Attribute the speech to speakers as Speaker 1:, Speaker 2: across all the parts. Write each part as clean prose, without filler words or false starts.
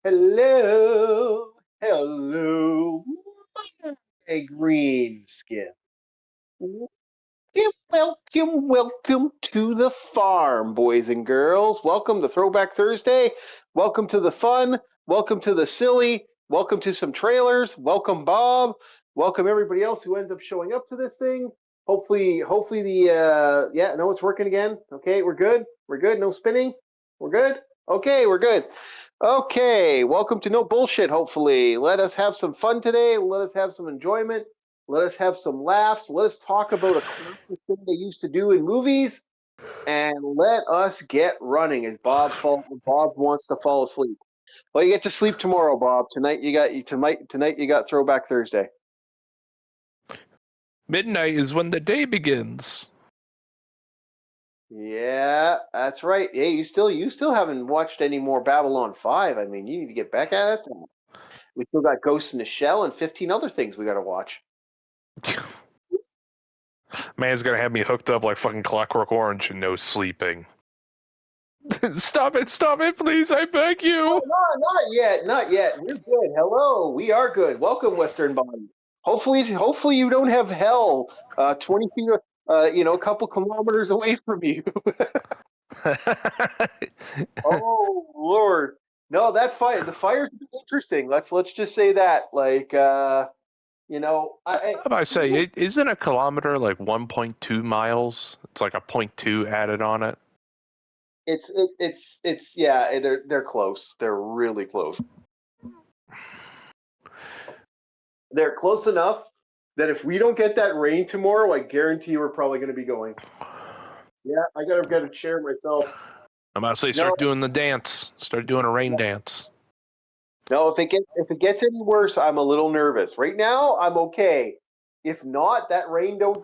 Speaker 1: Hello, hello, my green skin. Welcome to the farm, boys and girls. Welcome to Throwback Thursday. Welcome to the fun. Welcome to the silly. Welcome to some trailers. Welcome, Bob. Welcome everybody else who ends up showing up to this thing. Hopefully no, it's working again. Okay, we're good. We're good. No spinning. We're good. Okay, we're good. Okay, welcome to No Bullshit. Hopefully, let us have some fun today. Let us have some enjoyment. Let us have some laughs. Let us talk about a classic thing they used to do in movies, and let us get running. As Bob wants to fall asleep. Well, you get to sleep tomorrow, Bob. Tonight you got Throwback Thursday.
Speaker 2: Midnight is when the day begins.
Speaker 1: Yeah, that's right. Hey, you still haven't watched any more Babylon 5. I mean, you need to get back at it. We still got Ghost in the Shell and 15 other things we got to watch.
Speaker 2: Man's gonna have me hooked up like fucking Clockwork Orange and no sleeping. Stop it, please, I beg you.
Speaker 1: No, not yet. We're good. Hello, we are good. Welcome, Western Bond. Hopefully you don't have hell 20 feet, a couple kilometers away from you. Oh Lord, no, the fire's interesting. Let's just say that.
Speaker 2: I say, isn't a kilometer like 1.2 miles? It's like a 0.2 added on it.
Speaker 1: Yeah, they're close. They're really close. They're close enough that if we don't get that rain tomorrow, I guarantee we're probably going to be going. Yeah, I gotta get a chair myself.
Speaker 2: I'm about to say, start doing the dance. Start doing a rain dance.
Speaker 1: No, if it gets any worse, I'm a little nervous. Right now, I'm okay. If not, that rain don't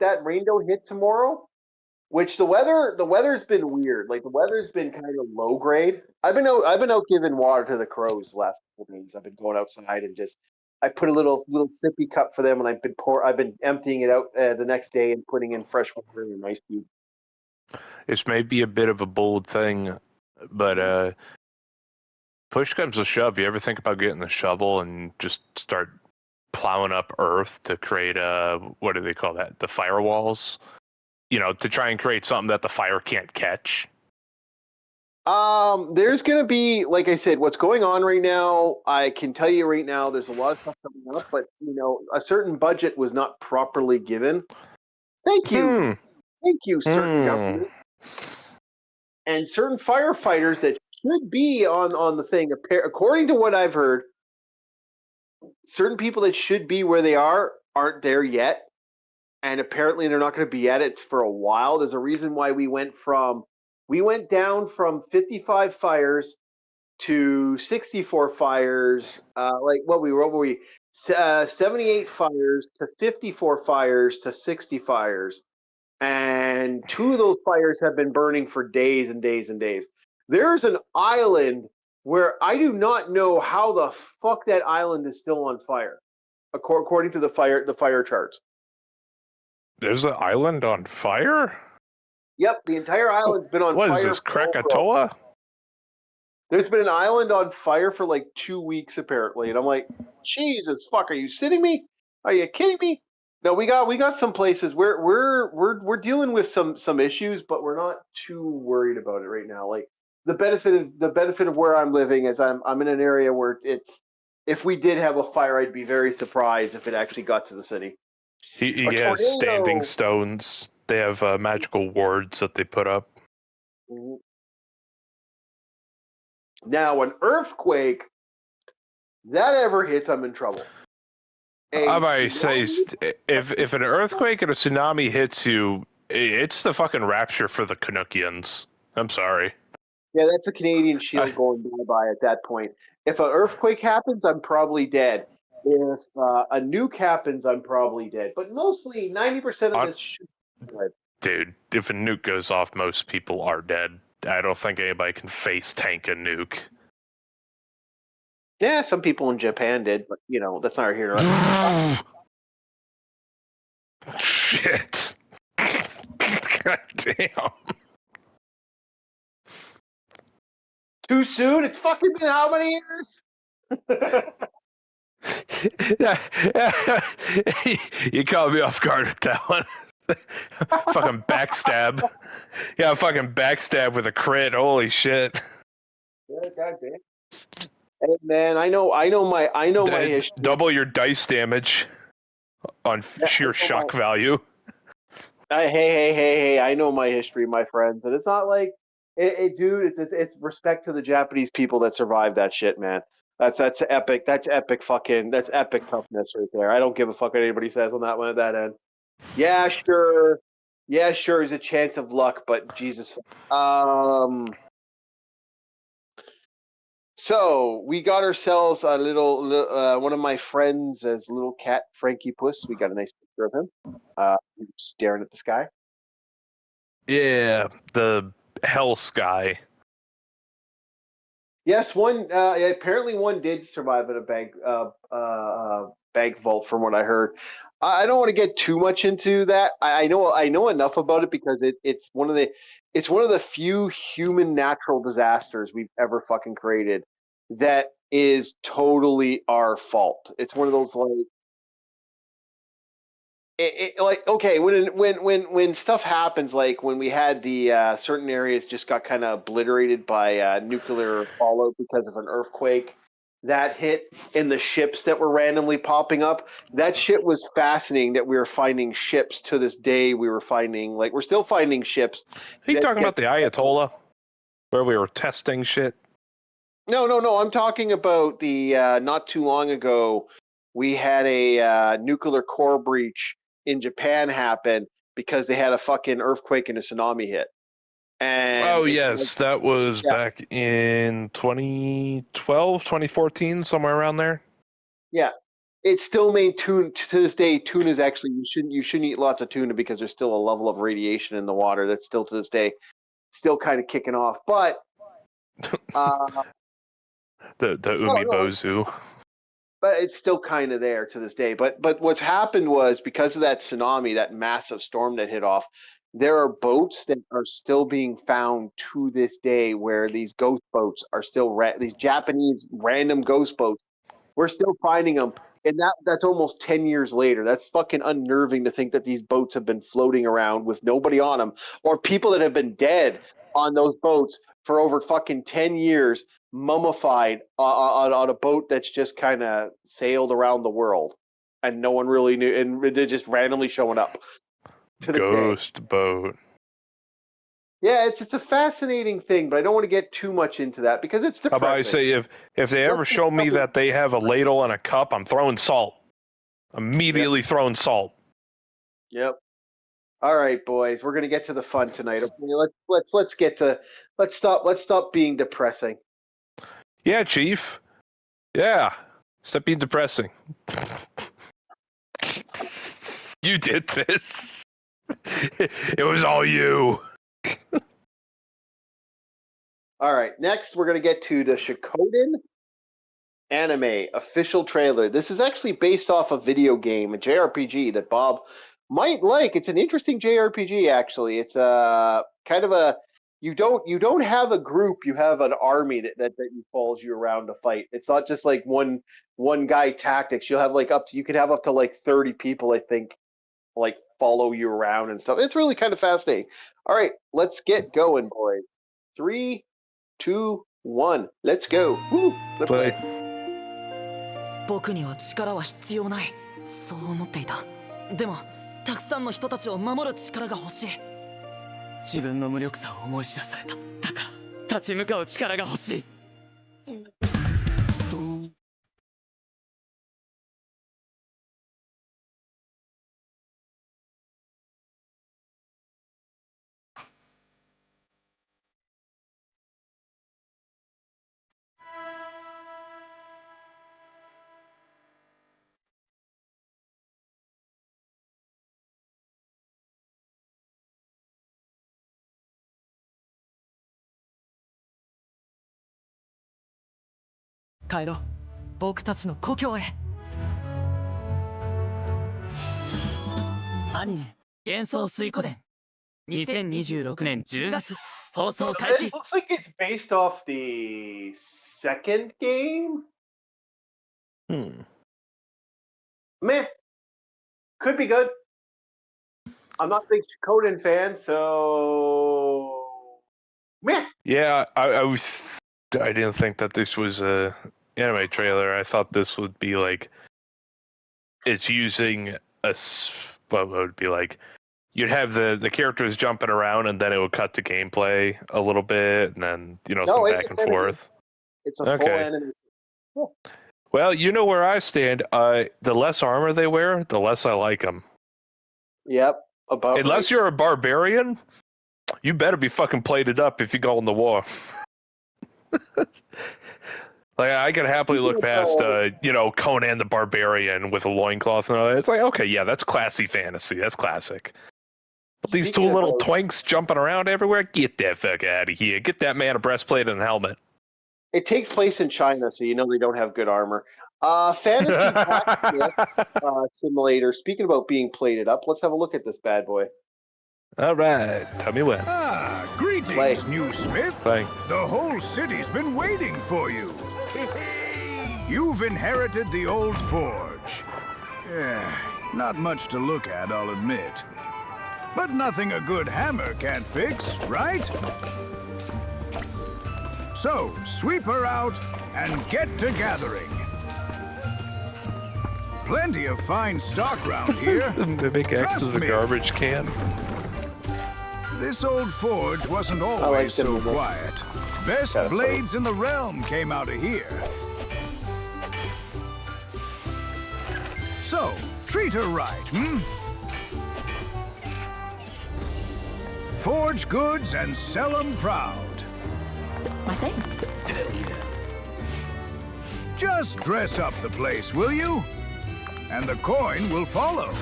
Speaker 1: hit tomorrow. Which the weather's been weird. Like the weather's been kind of low grade. I've been out giving water to the crows the last couple of days. I've been going outside and I put a little sippy cup for them, and I've been emptying it out the next day and putting in fresh water in a nice cube.
Speaker 2: This may be a bit of a bold thing, but push comes to shove. You ever think about getting the shovel and just start plowing up earth to create what do they call that? The firewalls? To try and create something that the fire can't catch.
Speaker 1: There's gonna be, like I said, what's going on right now. I can tell you right now, there's a lot of stuff coming up, but a certain budget was not properly given. Thank you, certain government and certain firefighters that should be on the thing. According to what I've heard, certain people that should be where they aren't there yet, and apparently they're not going to be at it for a while. There's a reason why we went down from 55 fires to 64 fires. What were we? 78 fires to 54 fires to 60 fires, and 2 of those fires have been burning for days and days and days. There's an island where I do not know how the fuck that island is still on fire, according to the fire charts.
Speaker 2: There's an island on fire?
Speaker 1: Yep, the entire island's been on fire.
Speaker 2: What is this, Krakatoa?
Speaker 1: There's been an island on fire for like 2 weeks apparently, and I'm like, Jesus fuck, are you kidding me? Are you kidding me? No, we got some places. We're dealing with some issues, but we're not too worried about it right now. Like the benefit of where I'm living is I'm in an area where if we did have a fire, I'd be very surprised if it actually got to the city.
Speaker 2: He has standing stones. They have magical wards that they put up.
Speaker 1: Now, an earthquake that ever hits, I'm in trouble.
Speaker 2: I might say, if an earthquake and a tsunami hits you, it's the fucking rapture for the Canuckians. I'm sorry.
Speaker 1: Yeah, that's the Canadian Shield going bye-bye at that point. If an earthquake happens, I'm probably dead. If a nuke happens, I'm probably dead. But mostly, 90% of this should be dead.
Speaker 2: Dude, if a nuke goes off, most people are dead. I don't think anybody can face tank a nuke.
Speaker 1: Yeah, some people in Japan did, but that's not here.
Speaker 2: Shit. God damn.
Speaker 1: Too soon? It's fucking been how many years?
Speaker 2: You caught me off guard with that one. Fucking backstab. Yeah, fucking backstab with a crit. Holy shit.
Speaker 1: Yeah, goddamn. And man, I know my history.
Speaker 2: Double your dice damage on sheer shock value.
Speaker 1: Hey! I know my history, my friends, and it's not like dude. It's respect to the Japanese people that survived that shit, man. That's epic. That's epic. That's epic toughness right there. I don't give a fuck what anybody says on that one at that end. Yeah, sure. Yeah, sure. There's a chance of luck, but Jesus. So we got ourselves a little one of my friends as little cat Frankie Puss. We got a nice picture of him, staring at the sky.
Speaker 2: Yeah, the hell sky.
Speaker 1: Yes, one apparently one did survive at a bank vault, from what I heard. I don't want to get too much into that. I know enough about it because it's one of the few human natural disasters we've ever fucking created that is totally our fault. It's one of those like okay, when stuff happens, like when we had the certain areas just got kind of obliterated by nuclear fallout because of an earthquake that hit, and the ships that were randomly popping up, that shit was fascinating. That we were finding ships to this day. We're still finding ships.
Speaker 2: Are you talking about the Ayatollah, where we were testing shit?
Speaker 1: No. I'm talking about the not too long ago. We had a nuclear core breach in Japan happen because they had a fucking earthquake and a tsunami hit. And
Speaker 2: yes, that was back in 2012, 2014, somewhere around there.
Speaker 1: Yeah. It's still made tuna to this day. Tuna is actually you shouldn't eat lots of tuna because there's still a level of radiation in the water that's still to this day still kind of kicking off. But
Speaker 2: the Umibozu.
Speaker 1: But it's still kind of there to this day. But what's happened was because of that tsunami, that massive storm that hit off, there are boats that are still being found to this day where these ghost boats are still these Japanese random ghost boats. We're still finding them. And that's almost 10 years later. That's fucking unnerving to think that these boats have been floating around with nobody on them, or people that have been dead on those boats for over fucking 10 years, mummified on a boat that's just kind of sailed around the world, and no one really knew, and they're just randomly showing up.
Speaker 2: Ghost boat.
Speaker 1: Yeah, it's a fascinating thing, but I don't want to get too much into that because it's depressing.
Speaker 2: How about I say if they ever show me that they have a ladle and a cup, I'm throwing salt. Immediately throwing salt.
Speaker 1: Yep. All right, boys, we're gonna get to the fun tonight. Okay, let's stop being depressing.
Speaker 2: Yeah, Chief. Yeah, stop being depressing. You did this. It was all you.
Speaker 1: All right, next we're going to get to the Shikoden anime official trailer. This is actually based off a video game, a JRPG that Bob might like. It's an interesting JRPG, actually. It's a kind of a you don't have a group, you have an army that follows you around to fight. It's not just like one guy tactics. You'll have you could have up to like 30 people, I think, like follow you around and stuff. It's really kind of fascinating. All right, let's get going, boys. 3, 2, 1, let's go. Woo, let's play.
Speaker 3: 僕には力は必要ない、そう思っていた。でもたくさんの人たちを守る力が欲しい。自分の無力さを思い知らされた。だから立ち向かう力が欲しい。帰ろう、僕たちの故郷へ。アニメ「幻想水湖伝」2026年10月放送開始。
Speaker 1: This looks like it's based off the second game. Meh. Could be good. I'm not a big Shokoden fan, so meh.
Speaker 2: Yeah, I didn't think that this was a anime trailer. I thought this would be like it's using what would it be like? You'd have the characters jumping around, and then it would cut to gameplay a little bit, and then
Speaker 1: No,
Speaker 2: some
Speaker 1: it's
Speaker 2: back and
Speaker 1: anime.
Speaker 2: forth.
Speaker 1: It's a full
Speaker 2: Okay.
Speaker 1: anime.
Speaker 2: Well, you know where I stand. The less armor they wear, the less I like them.
Speaker 1: Yep.
Speaker 2: Unless you're a barbarian, you better be fucking plated up if you go in the war. Like I could happily look past, Conan the Barbarian with a loincloth and all that. It's like, okay, yeah, that's classy fantasy. That's classic. But these two little twinks jumping around everywhere, get that fuck out of here. Get that man a breastplate and a helmet.
Speaker 1: It takes place in China, so you know they don't have good armor. Fantasy Blacksmith Simulator. Speaking about being plated up, let's have a look at this bad boy.
Speaker 2: All right, tell me when.
Speaker 4: Greetings, new Smith.
Speaker 2: Thanks.
Speaker 4: The whole city's been waiting for you. You've inherited the old forge. Not much to look at, I'll admit. But nothing a good hammer can't fix, right? So, sweep her out and get to gathering. Plenty of fine stock round here.
Speaker 2: Mimic X is a garbage can.
Speaker 4: This old forge wasn't always so quiet. Best blades in the realm came out of here. So, treat her right, Forge goods and sell 'em proud.
Speaker 5: My thanks.
Speaker 4: Just dress up the place, will you? And the coin will follow.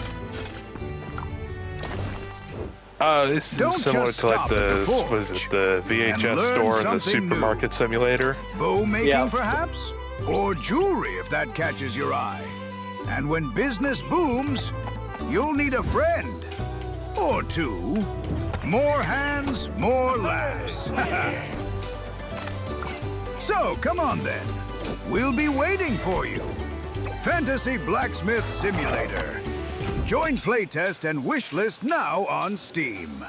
Speaker 2: This is similar to like the VHS store and the supermarket simulator.
Speaker 4: Bow making, perhaps? Or jewelry, if that catches your eye. And when business booms, you'll need a friend. Or two. More hands, more laughs. So, come on then. We'll be waiting for you. Fantasy Blacksmith Simulator. Join playtest and wishlist now on Steam.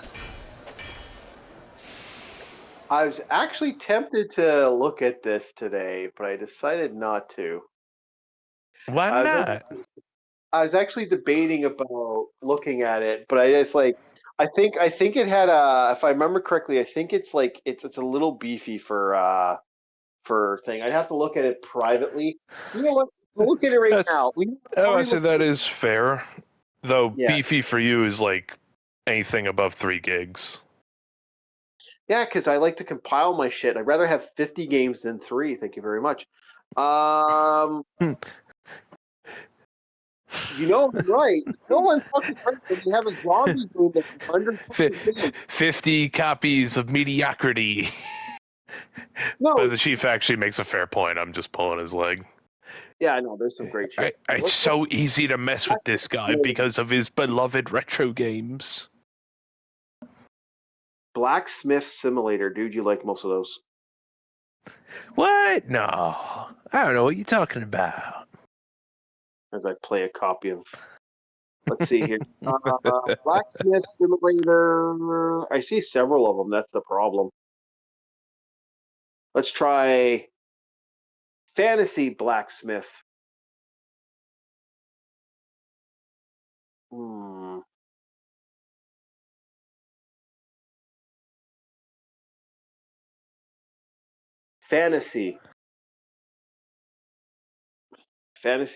Speaker 1: I was actually tempted to look at this today, but I decided not to.
Speaker 2: Why not?
Speaker 1: I was actually debating about looking at it, but I think it had if I remember correctly, I think it's like it's a little beefy for thing. I'd have to look at it privately. You know what? We'll look at it right now.
Speaker 2: I say that is fair. Though beefy for you is like anything above 3 gigs.
Speaker 1: Yeah, because I like to compile my shit. I'd rather have 50 games than 3. Thank you very much. You know, right. No one's fucking right when you have a zombie game that's
Speaker 2: 50 copies of mediocrity.
Speaker 1: No.
Speaker 2: But the chief actually makes a fair point. I'm just pulling his leg.
Speaker 1: Yeah, I know. There's some great shit.
Speaker 2: It's so easy to mess with this guy because of his beloved retro games.
Speaker 1: Blacksmith Simulator, dude. You like most of those?
Speaker 2: What? No. I don't know what you're talking about.
Speaker 1: As I play a copy of... Let's see here. Blacksmith Simulator. I see several of them. That's the problem. Let's try Fantasy Blacksmith. Fantasy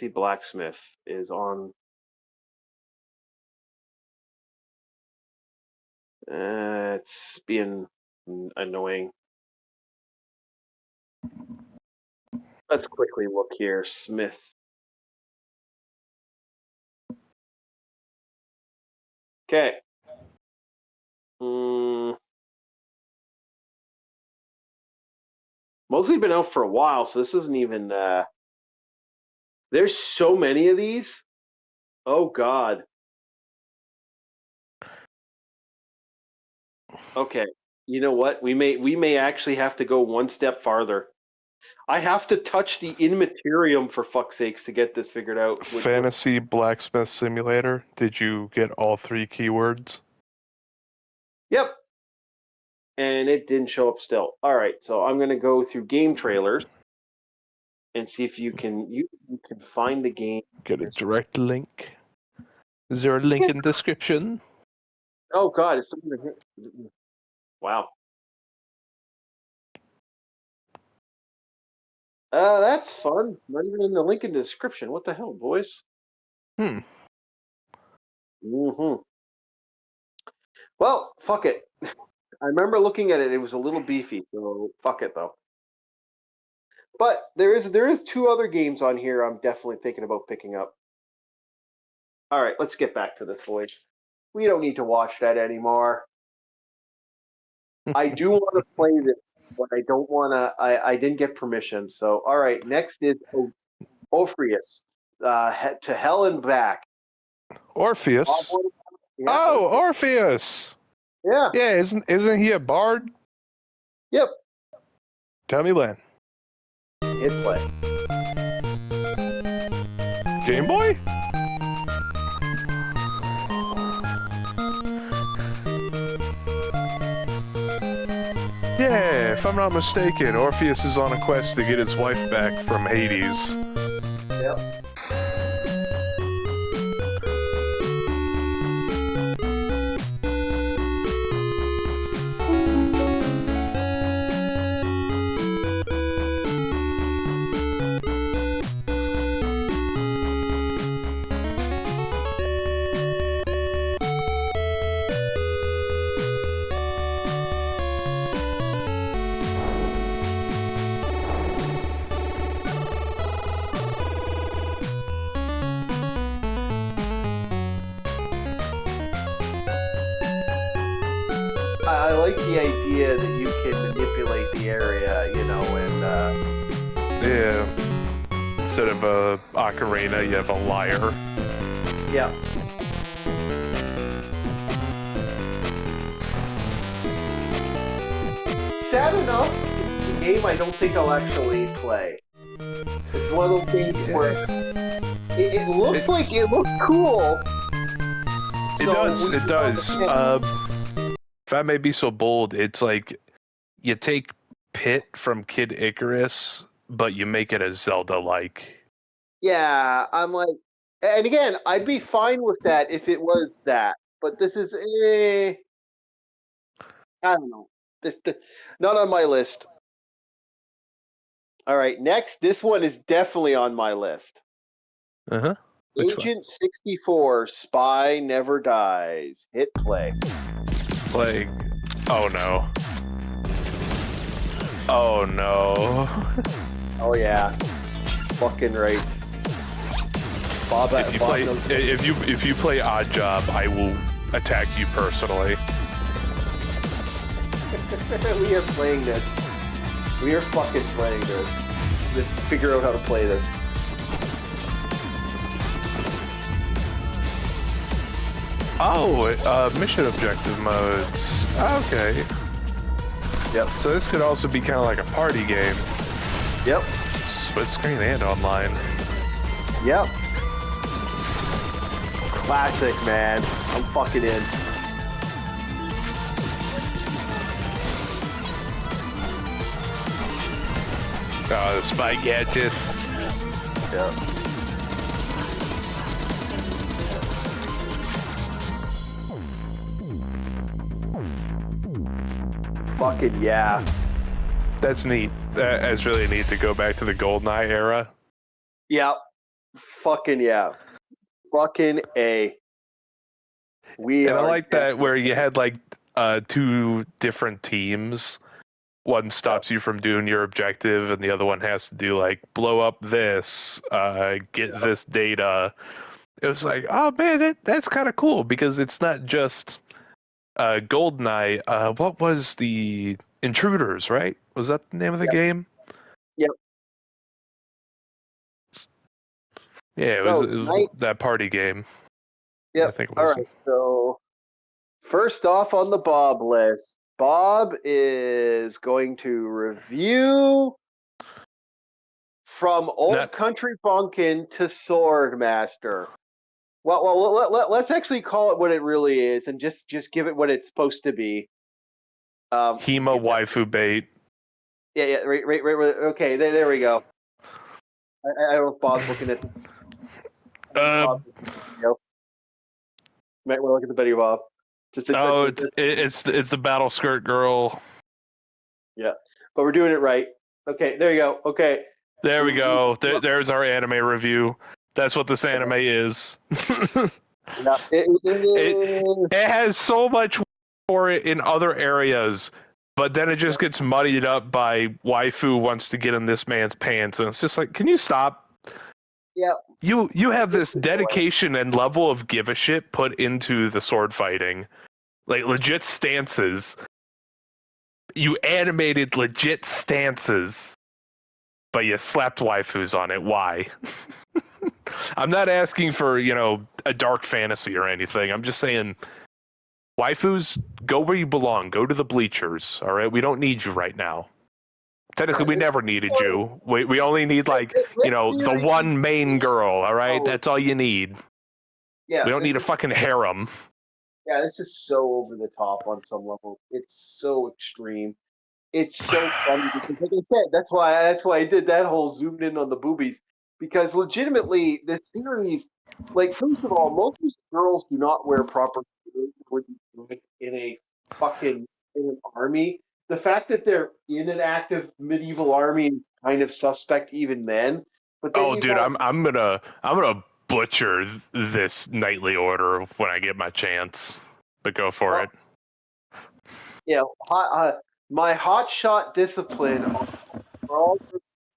Speaker 1: Blacksmith is on. It's being annoying. Let's quickly look here. Smith. Okay. Mostly been out for a while, so this isn't even. There's so many of these. Oh God. Okay. You know what? We may actually have to go one step farther. I have to touch the Immaterium for fuck's sakes to get this figured out.
Speaker 2: Fantasy Blacksmith Simulator. Did you get all 3 keywords?
Speaker 1: Yep. And it didn't show up still. All right, so I'm going to go through game trailers and see if you can find the game.
Speaker 2: Get a direct link. Is there a link in description?
Speaker 1: Oh God, it's something. Wow. That's fun. Not even in the link in the description. What the hell, boys?
Speaker 2: Hmm.
Speaker 1: Mm-hmm. Well, fuck it. I remember looking at it. It was a little beefy, so fuck it though. But there is 2 other games on here I'm definitely thinking about picking up. All right, let's get back to this, boys. We don't need to watch that anymore. I do want to play this, but I don't want to. I didn't get permission. So, all right, next is Orpheus, to Hell and Back.
Speaker 2: Orpheus.
Speaker 1: Yeah.
Speaker 2: Oh, Orpheus.
Speaker 1: Yeah.
Speaker 2: Yeah, isn't he a bard?
Speaker 1: Yep.
Speaker 2: Tell me when.
Speaker 1: Hit play.
Speaker 2: Game Boy? Yeah, if I'm not mistaken, Orpheus is on a quest to get his wife back from Hades.
Speaker 1: Yep. I like the idea that you can manipulate the area, and
Speaker 2: Yeah. Instead of a ocarina, you have a lyre.
Speaker 1: yeah. Sad enough, the game I don't think I'll actually play. It's one of those games where it looks cool.
Speaker 2: It does. If I may be so bold, it's like you take Pit from Kid Icarus, but you make it a Zelda-like.
Speaker 1: Yeah, I'm like, and again, I'd be fine with that if it was that, but this is, I don't know. Not on my list. All right, next, this one is definitely on my list.
Speaker 2: Uh-huh.
Speaker 1: Agent 64, Spy Never Dies. Hit play.
Speaker 2: Like, oh no. Oh no.
Speaker 1: Oh yeah. Fucking right. Bob,
Speaker 2: if you play Odd Job, I will attack you personally.
Speaker 1: We are playing this. We are fucking playing this. Let's figure out how to play this.
Speaker 2: Oh, mission objective modes. Okay.
Speaker 1: Yep.
Speaker 2: So this could also be kind of like a party game.
Speaker 1: Yep.
Speaker 2: Split screen and online.
Speaker 1: Yep. Classic, man. I'm fucking in.
Speaker 2: Oh, the spy gadgets.
Speaker 1: Yep. Fucking yeah.
Speaker 2: That's neat. That's really neat to go back to the GoldenEye era.
Speaker 1: Yep. Fucking yeah. Fucking A.
Speaker 2: I like that where you had like 2 different teams. One stops you from doing your objective, and the other one has to do like blow up this, get this data. It was like, oh man, that's kind of cool because it's not just GoldenEye. What was the Intruders? Right? Was that the name of the game?
Speaker 1: Yep.
Speaker 2: Yeah, it was that party game.
Speaker 1: Yep.
Speaker 2: I think it
Speaker 1: All
Speaker 2: was.
Speaker 1: right. So first off on the Bob list, Bob is going to review From Old Country Funkin' to Swordmaster. Well, let's actually call it what it really is, and just give it what it's supposed to be.
Speaker 2: Hema waifu bait.
Speaker 1: Yeah, right. Okay, there we go. I don't know if Bob's looking at. Might want to look at the video, Bob.
Speaker 2: It's the battle skirt girl.
Speaker 1: Yeah, but we're doing it right. Okay, there you go. Okay.
Speaker 2: There we go. There's our anime review. That's what this anime is.
Speaker 1: Yeah,
Speaker 2: it has so much for it in other areas, but then it just gets muddied up by waifu wants to get in this man's pants, and it's just like, can you stop?
Speaker 1: Yeah.
Speaker 2: You have this dedication and level of give a shit put into the sword fighting, like legit stances. You animated legit stances, but you slapped waifus on it. Why? I'm not asking for, a dark fantasy or anything. I'm just saying, waifus, go where you belong. Go to the bleachers, all right? We don't need you right now. Technically, we never needed you. We only need, the one main girl, all right? That's all you need.
Speaker 1: Yeah.
Speaker 2: We don't need a fucking harem.
Speaker 1: Yeah, this is so over the top on some levels. It's so extreme. It's so funny because, like I said, that's why I did that whole zoomed in on the boobies. Because legitimately, this series, first of all, most of these girls do not wear proper clothes in an army. The fact that they're in an active medieval army is kind of suspect even then. But then
Speaker 2: I'm gonna butcher this knightly order when I get my chance. But go for it.
Speaker 1: Yeah, my hotshot discipline.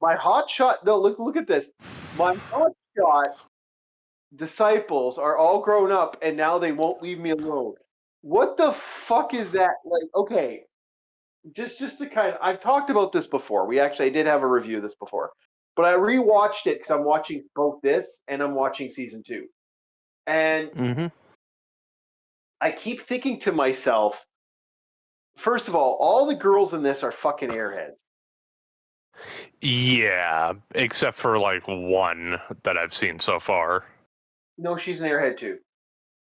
Speaker 1: My hotshot. No, look at this. My hotshot disciples are all grown up, and now they won't leave me alone. What the fuck is that? Okay, just to I've talked about this before. I did have a review of this before, but I rewatched it because I'm watching both this and I'm watching season 2, and I keep thinking to myself, first of all the girls in this are fucking airheads.
Speaker 2: Yeah, except for one that I've seen so far.
Speaker 1: No, she's an airhead too.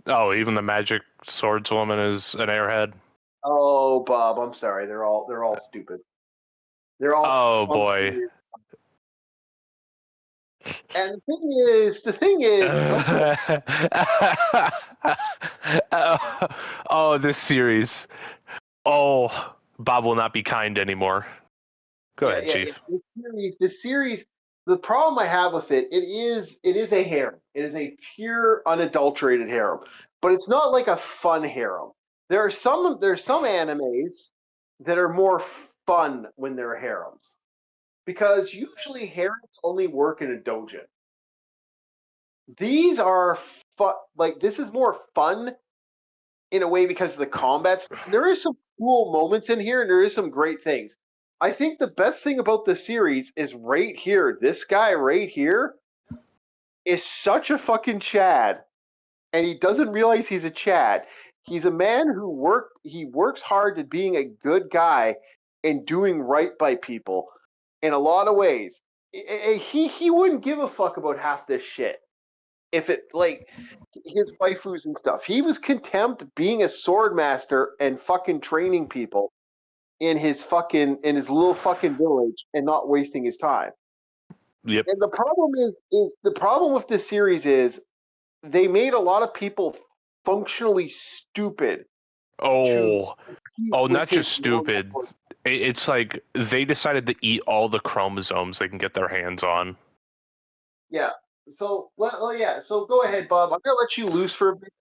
Speaker 2: Oh, even the magic swordswoman is an airhead?
Speaker 1: Oh, Bob, I'm sorry. They're all stupid. They're all.
Speaker 2: Oh boy.
Speaker 1: And the thing is.
Speaker 2: Oh, this series. Oh, Bob will not be kind anymore. Go ahead, Chief.
Speaker 1: This series. The problem I have with it is a harem. It is a pure, unadulterated harem, but it's not like a fun harem. There's some animes that are more fun when they're harems, because usually harems only work in a dojo. These are fun. This is more fun in a way because of the combats. There is some cool moments in here, and there is some great things. I think the best thing about the series is right here. This guy right here is such a fucking Chad, and he doesn't realize he's a Chad. He's a man who works hard at being a good guy and doing right by people in a lot of ways. He wouldn't give a fuck about half this shit. If it his waifus and stuff. He was content being a sword master and fucking training people in his little fucking village and not wasting his time.
Speaker 2: Yep.
Speaker 1: And the problem is the problem with this series is they made a lot of people functionally stupid.
Speaker 2: Not just stupid. It's like they decided to eat all the chromosomes they can get their hands on.
Speaker 1: Yeah. So, So go ahead, Bob. I'm gonna let you loose for a bit.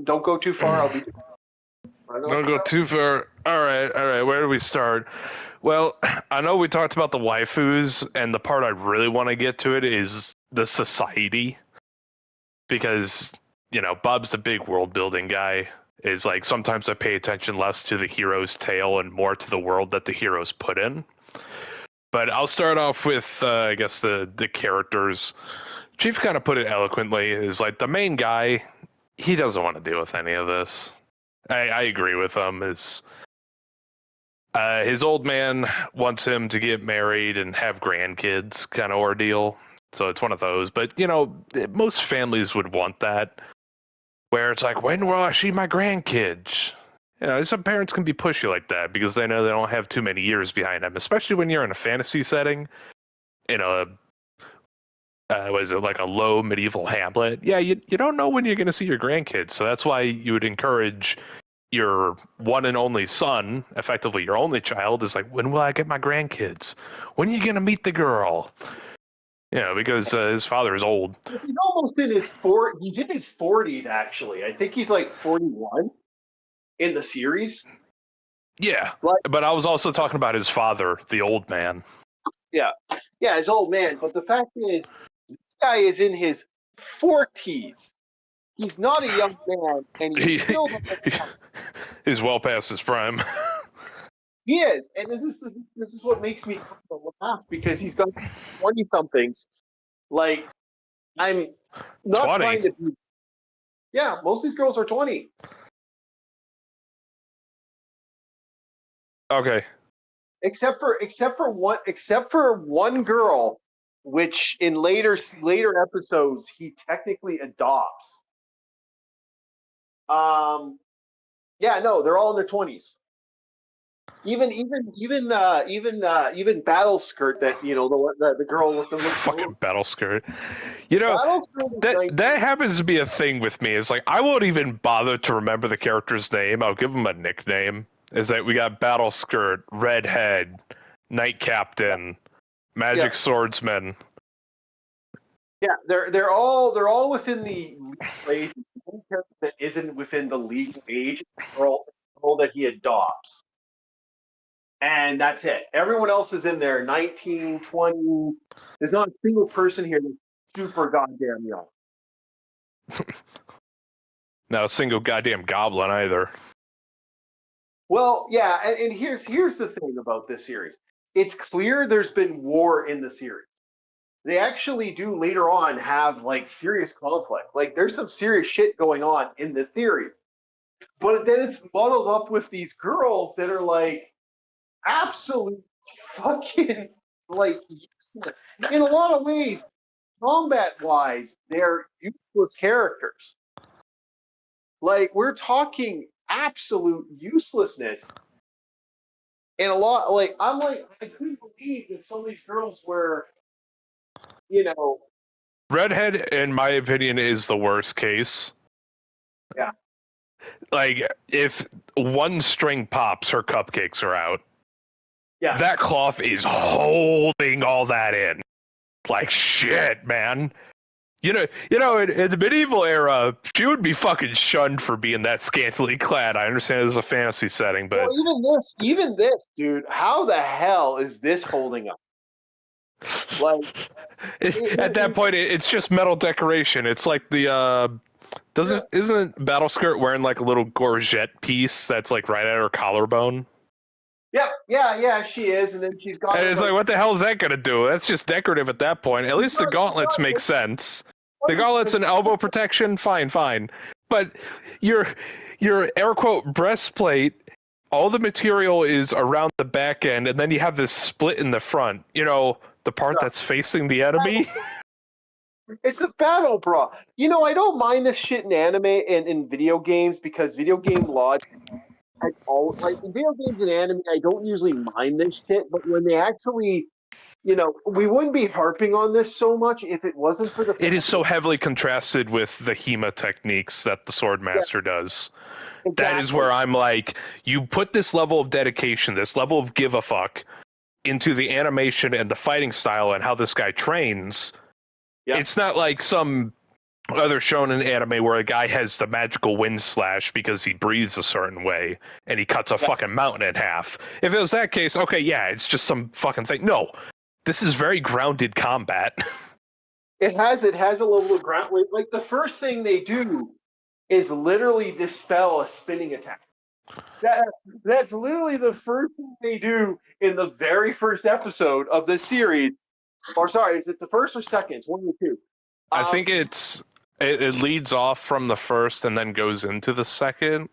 Speaker 1: Don't go too far.
Speaker 2: Don't go too far. All right. Where do we start? Well, I know we talked about the waifus, and the part I really want to get to it is the society, because Bob's the big world building guy. Is sometimes I pay attention less to the hero's tale and more to the world that the heroes put in. But I'll start off with I guess the characters. Chief kind of put it eloquently. Is the main guy. He doesn't want to deal with any of this. I agree with him. His old man wants him to get married and have grandkids, kind of ordeal. So it's one of those. But, you know, most families would want that, where it's like, when will I see my grandkids? You know, some parents can be pushy like that because they know they don't have too many years behind them, especially when you're in a fantasy setting, in a, was it like a low medieval hamlet? Yeah, you don't know when you're going to see your grandkids. So that's why you would encourage your one and only son, effectively your only child, is like, when will I get my grandkids? When are you going to meet the girl? You know, because his father is old.
Speaker 1: He's almost in his He's in his 40s, actually. I think he's like 41 in the series.
Speaker 2: Yeah, but I was also talking about his father, the old man.
Speaker 1: Yeah, his old man. But the fact is, this guy is in his 40s. He's not a young man, and he's still.
Speaker 2: He's well past his prime.
Speaker 1: He is, and this is what makes me laugh, because he's got 20-somethings. Like, I'm not
Speaker 2: 20?
Speaker 1: trying to be. Yeah, most of these girls are 20.
Speaker 2: Okay.
Speaker 1: Except for one girl, which in later episodes he technically adopts. Yeah, no, they're all in their 20s. Even Battle Skirt, that, you know, the girl with the
Speaker 2: fucking Battle Skirt. You know, that happens to be a thing with me. It's like, I won't even bother to remember the character's name. I'll give him a nickname. Is that we got Battle Skirt, Redhead, Knight Captain, Magic Swordsman.
Speaker 1: Yeah, they're all within the legal age. The only character that isn't within the legal age is the girl that he adopts. And that's it. Everyone else is in their 19, 20. There's not a single person here that's super goddamn young.
Speaker 2: Not a single goddamn goblin either.
Speaker 1: Well, yeah, and here's the thing about this series. It's clear there's been war in the series. They actually do later on have, like, serious conflict. Like, there's some serious shit going on in this series. But then it's muddled up with these girls that are, like, absolute fucking, like, useless. In a lot of ways, combat-wise, they're useless characters. Like, we're talking absolute uselessness. And a lot, like, I couldn't believe that some of these girls were, you know.
Speaker 2: Redhead, in my opinion, is the worst case.
Speaker 1: Yeah.
Speaker 2: Like, if one string pops, her cupcakes are out.
Speaker 1: Yeah.
Speaker 2: That cloth is holding all that in. Like, shit, man. You know, in the medieval era, she would be fucking shunned for being that scantily clad. I understand this is a fantasy setting, but
Speaker 1: well, even this, dude, how the hell is this holding up? Like,
Speaker 2: at that point, it's just metal decoration. It's like the isn't Battle Skirt wearing like a little gorget piece that's like right at her collarbone?
Speaker 1: Yeah, she is, and then she's got.
Speaker 2: And it's like, what the hell is that gonna do? That's just decorative at that point. At least the gauntlets make sense. The gauntlets and elbow protection, fine. But your air quote breastplate, all the material is around the back end, and then you have this split in the front. You know, the part that's facing the enemy.
Speaker 1: It's a battle bra. You know, I don't mind this shit in anime and in video games, because video game logic. Like, in video games and anime, I don't usually mind this shit, but when they actually, you know, we wouldn't be harping on this so much if it wasn't for the.
Speaker 2: It is so heavily contrasted with the HEMA techniques that the Swordmaster does. Exactly. That is where I'm like, you put this level of dedication, this level of give a fuck into the animation and the fighting style and how this guy trains. Yeah. It's not like some other shonen anime where a guy has the magical wind slash because he breathes a certain way and he cuts a fucking mountain in half. If it was that case, okay, yeah, it's just some fucking thing. No, this is very grounded combat.
Speaker 1: It has a level of ground. Like, the first thing they do is literally dispel a spinning attack. That's literally the first thing they do in the very first episode of this series. Or sorry, is it the first or second? It's one of the two.
Speaker 2: I think it leads off from the first and then goes into the second.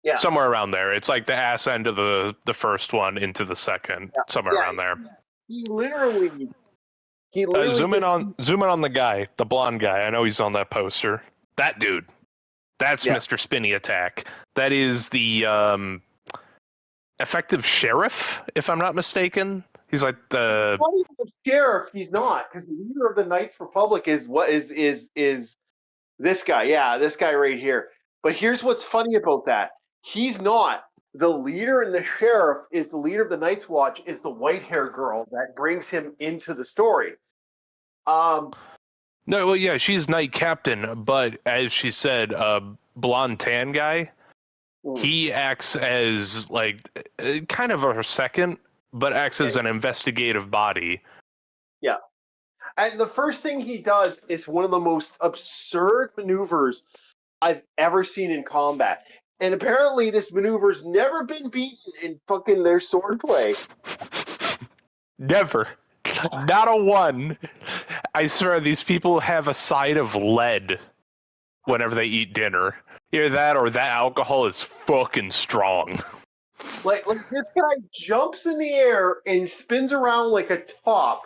Speaker 1: Yeah.
Speaker 2: Somewhere around there. It's like the ass end of the first one into the second, somewhere around there.
Speaker 1: He literally
Speaker 2: Zoom in on the guy, the blonde guy. I know he's on that poster. That dude. That's Mr. Spinny Attack. That is the effective sheriff, if I'm not mistaken. He's like the
Speaker 1: sheriff. He's not, because the leader of the Knights Republic is this guy. Yeah, this guy right here. But here's what's funny about that. He's not. The leader and the sheriff is the leader of the Night's Watch is the white-haired girl that brings him into the story.
Speaker 2: No, well, yeah, she's Knight Captain, but as she said, blonde tan guy, he acts as like kind of her second, but acts as an investigative body.
Speaker 1: Yeah. And the first thing he does is one of the most absurd maneuvers I've ever seen in combat. And apparently this maneuver's never been beaten in fucking their swordplay.
Speaker 2: Never. Not a one. I swear these people have a side of lead whenever they eat dinner. Either that or that alcohol is fucking strong.
Speaker 1: Like this guy jumps in the air and spins around like a top.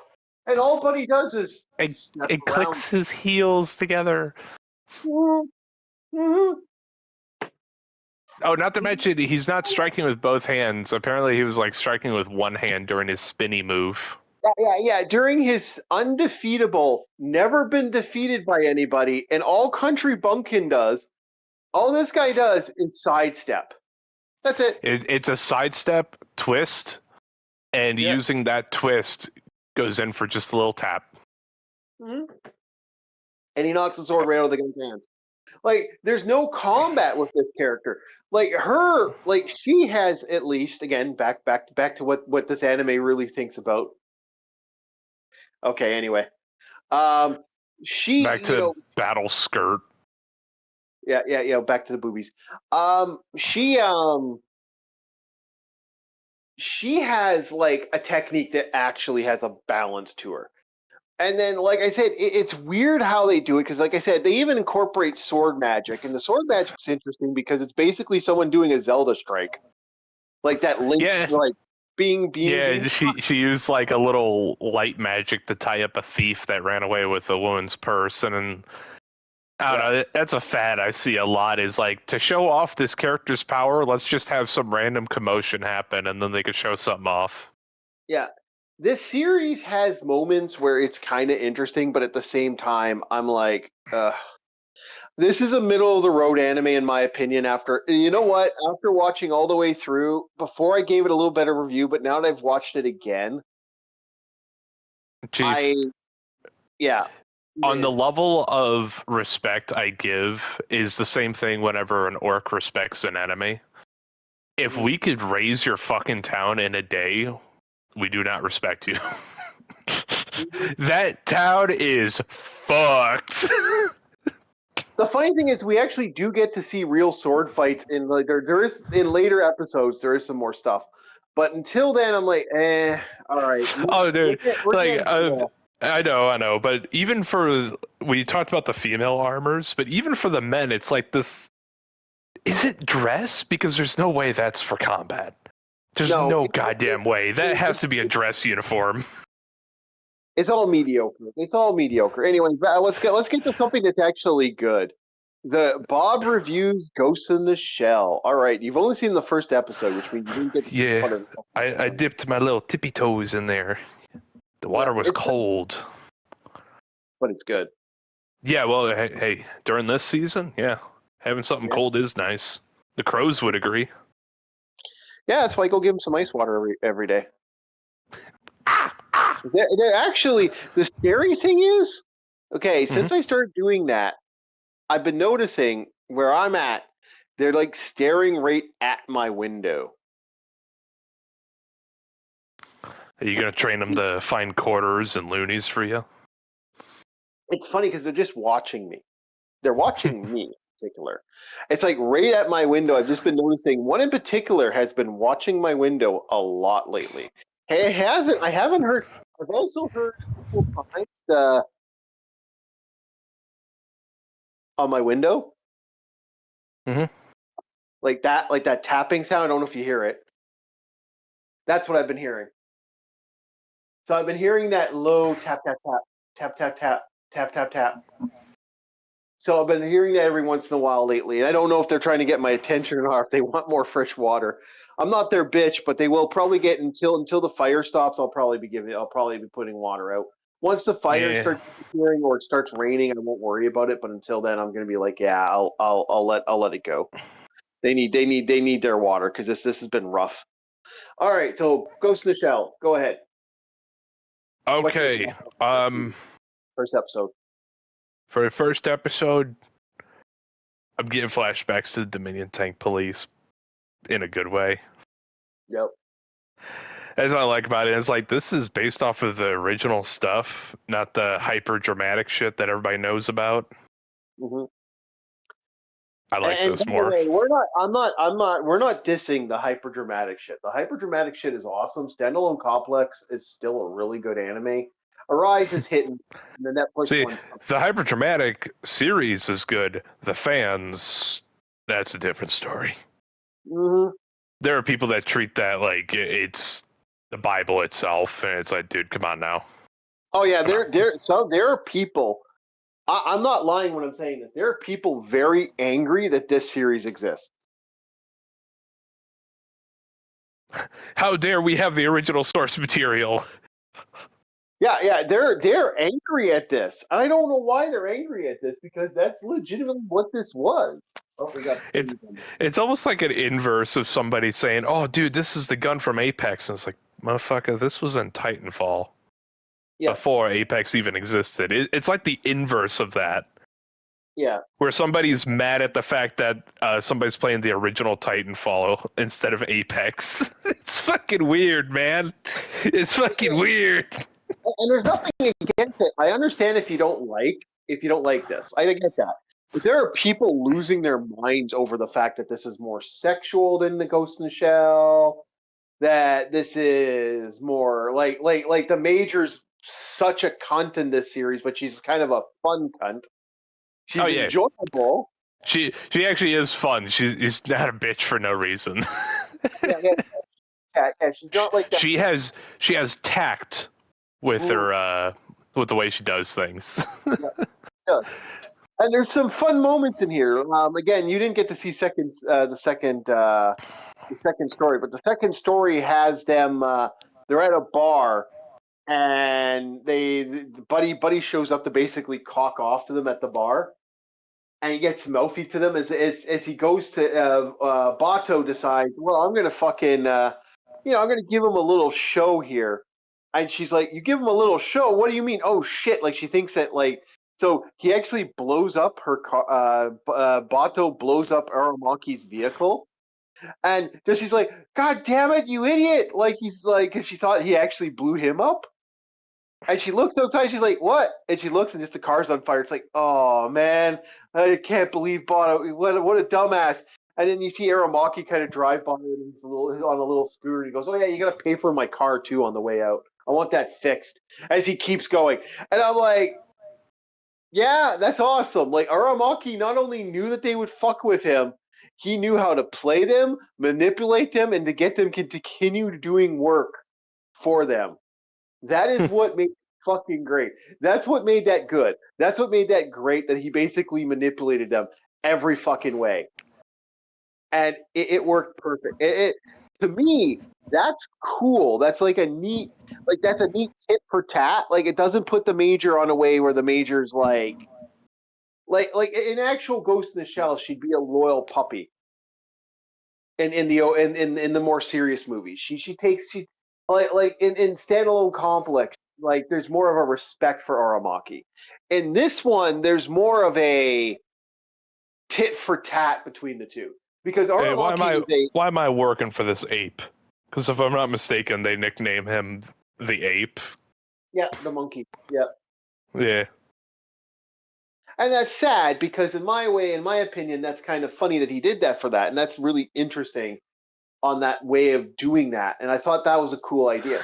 Speaker 1: And all Buddy does is
Speaker 2: it clicks his heels together.
Speaker 1: Mm-hmm.
Speaker 2: Oh, not to mention, he's not striking with both hands. Apparently, he was like striking with one hand during his spinny move.
Speaker 1: Yeah. During his undefeatable, never been defeated by anybody, and all Country Bumpkin does, all this guy does is sidestep. That's it.
Speaker 2: It's a sidestep twist, and using that twist goes in for just a little tap.
Speaker 1: Mm-hmm. And he knocks the sword right out of the guy's hands. Like, there's no combat with this character. Like, she has at least, again, back to what this anime really thinks about. Okay, anyway. She...
Speaker 2: Back to battle skirt.
Speaker 1: Yeah, back to the boobies. She has, like, a technique that actually has a balance to her. And then, like I said, it's weird how they do it, because, like I said, they even incorporate sword magic, and the sword magic's interesting because it's basically someone doing a Zelda strike, like that Link, like being.
Speaker 2: Yeah, she used like a little light magic to tie up a thief that ran away with a woman's purse, and then I don't know. That's a fad I see a lot. Is like to show off this character's power. Let's just have some random commotion happen, and then they could show something off.
Speaker 1: Yeah. This series has moments where it's kind of interesting, but at the same time, I'm like, this is a middle-of-the-road anime, in my opinion. After watching all the way through, before I gave it a little better review, but now that I've watched it again,
Speaker 2: on the level of respect I give is the same thing whenever an orc respects an enemy. If we could raise your fucking town in a day, we do not respect you. That town is fucked.
Speaker 1: The funny thing is, we actually do get to see real sword fights in like there is in later episodes. There is some more stuff, but until then, I'm like, all right.
Speaker 2: Oh, dude, I know, but even we talked about the female armors, but even for the men, it's like this. Is it dress? Because there's no way that's for combat. There's no goddamn way. That has to be a dress uniform.
Speaker 1: It's all mediocre. Anyway, let's get to something that's actually good. The Bob reviews Ghost in the Shell. All right, you've only seen the first episode, which means you didn't get to see fun of it.
Speaker 2: I dipped my little tippy toes in there. The water was cold.
Speaker 1: But it's good.
Speaker 2: Yeah, well, hey, during this season, having something cold is nice. The crows would agree.
Speaker 1: Yeah, that's why I go give them some ice water every day. They're actually, the scary thing is, since I started doing that, I've been noticing where I'm at, they're like staring right at my window.
Speaker 2: Are you going to train them to find quarters and loonies for you?
Speaker 1: It's funny because they're just watching me. They're watching me. Particular. It's like right at my window. I've just been noticing one in particular has been watching my window a lot lately. I haven't heard. I've also heard a couple times on my window.
Speaker 2: Mm-hmm.
Speaker 1: like that tapping sound. I don't know if you hear it. That's what I've been hearing. So I've been hearing that low tap tap tap tap tap tap tap tap tap. So I've been hearing that every once in a while lately. And I don't know if they're trying to get my attention or if they want more fresh water. I'm not their bitch, but they will probably get until the fire stops. I'll probably be putting water out. Once the fire starts appearing or it starts raining, I won't worry about it. But until then, I'm gonna be like, yeah, I'll let it go. They need their water because this has been rough. All right, so Ghost in the Shell, go ahead.
Speaker 2: Okay.
Speaker 1: First episode.
Speaker 2: For the first episode, I'm getting flashbacks to the Dominion Tank Police in a good way.
Speaker 1: Yep.
Speaker 2: That's what I like about it. It's like this is based off of the original stuff, not the hyper dramatic shit that everybody knows about.
Speaker 1: Mm-hmm.
Speaker 2: I like this more.
Speaker 1: We're not dissing the hyper dramatic shit. The hyper dramatic shit is awesome. Standalone Complex is still a really good anime. Arise is hitting, and the Netflix one's
Speaker 2: the hyper dramatic series is good. The fans, that's a different story.
Speaker 1: Mm-hmm.
Speaker 2: There are people that treat that like it's the Bible itself, and it's like, dude, come on now.
Speaker 1: Oh yeah, there are people. I'm not lying when I'm saying this. There are people very angry that this series exists.
Speaker 2: How dare we have the original source material?
Speaker 1: Yeah, they're angry at this. I don't know why they're angry at this because that's legitimately what this was. Oh,
Speaker 2: it's almost like an inverse of somebody saying, "Oh, dude, this is the gun from Apex," and it's like, motherfucker, this was in Titanfall before Apex even existed. It's like the inverse of that.
Speaker 1: Yeah.
Speaker 2: Where somebody's mad at the fact that somebody's playing the original Titanfall instead of Apex. It's fucking weird, man. It's fucking weird.
Speaker 1: And there's nothing against it. I understand if you don't like this. I get that. But there are people losing their minds over the fact that this is more sexual than the Ghost in the Shell. That this is more like the Major's such a cunt in this series, but she's kind of a fun cunt. She's enjoyable.
Speaker 2: She actually is fun. She's not a bitch for no reason.
Speaker 1: yeah, she's not like that.
Speaker 2: She has tact with her with the way she does things.
Speaker 1: Yeah. And there's some fun moments in here. Again, you didn't get to see the second story, but the second story has them. They're at a bar, and Buddy shows up to basically cock off to them at the bar, and he gets mouthy to them as he goes to. Bato decides, well, I'm gonna fucking, I'm gonna give him a little show here, and she's like, you give him a little show? What do you mean? Oh shit! Like she thinks that like. So he actually blows up her car. Bato blows up Aramaki's vehicle, and she's like, "God damn it, you idiot!" Like he's like, because she thought he actually blew him up, and she looks outside. She's like, "What?" And she looks, and just the car's on fire. It's like, "Oh man, I can't believe Bato. What a dumbass!" And then you see Aramaki kind of drive by, and he's on a little scooter. And he goes, "Oh yeah, you gotta pay for my car too on the way out. I want that fixed." As he keeps going, and I'm like. Yeah, that's awesome. Like Aramaki not only knew that they would fuck with him, he knew how to play them, manipulate them, and to get them to continue doing work for them. That is what made it fucking great. That's what made that good. That's what made that great, that he basically manipulated them every fucking way. And it worked perfect. To me, that's cool. That's like a neat tit for tat. Like it doesn't put the Major on a way where the Major's like in actual Ghost in the Shell, she'd be a loyal puppy. In the more serious movies, she like in Standalone Complex, like there's more of a respect for Aramaki. In this one, there's more of a tit for tat between the two. Because Aramaki
Speaker 2: why am I working for this ape? Because if I'm not mistaken, they nickname him the ape.
Speaker 1: Yeah, the monkey. Yeah.
Speaker 2: Yeah.
Speaker 1: And that's sad because in my opinion, that's kind of funny that he did that for that, and that's really interesting on that way of doing that. And I thought that was a cool idea.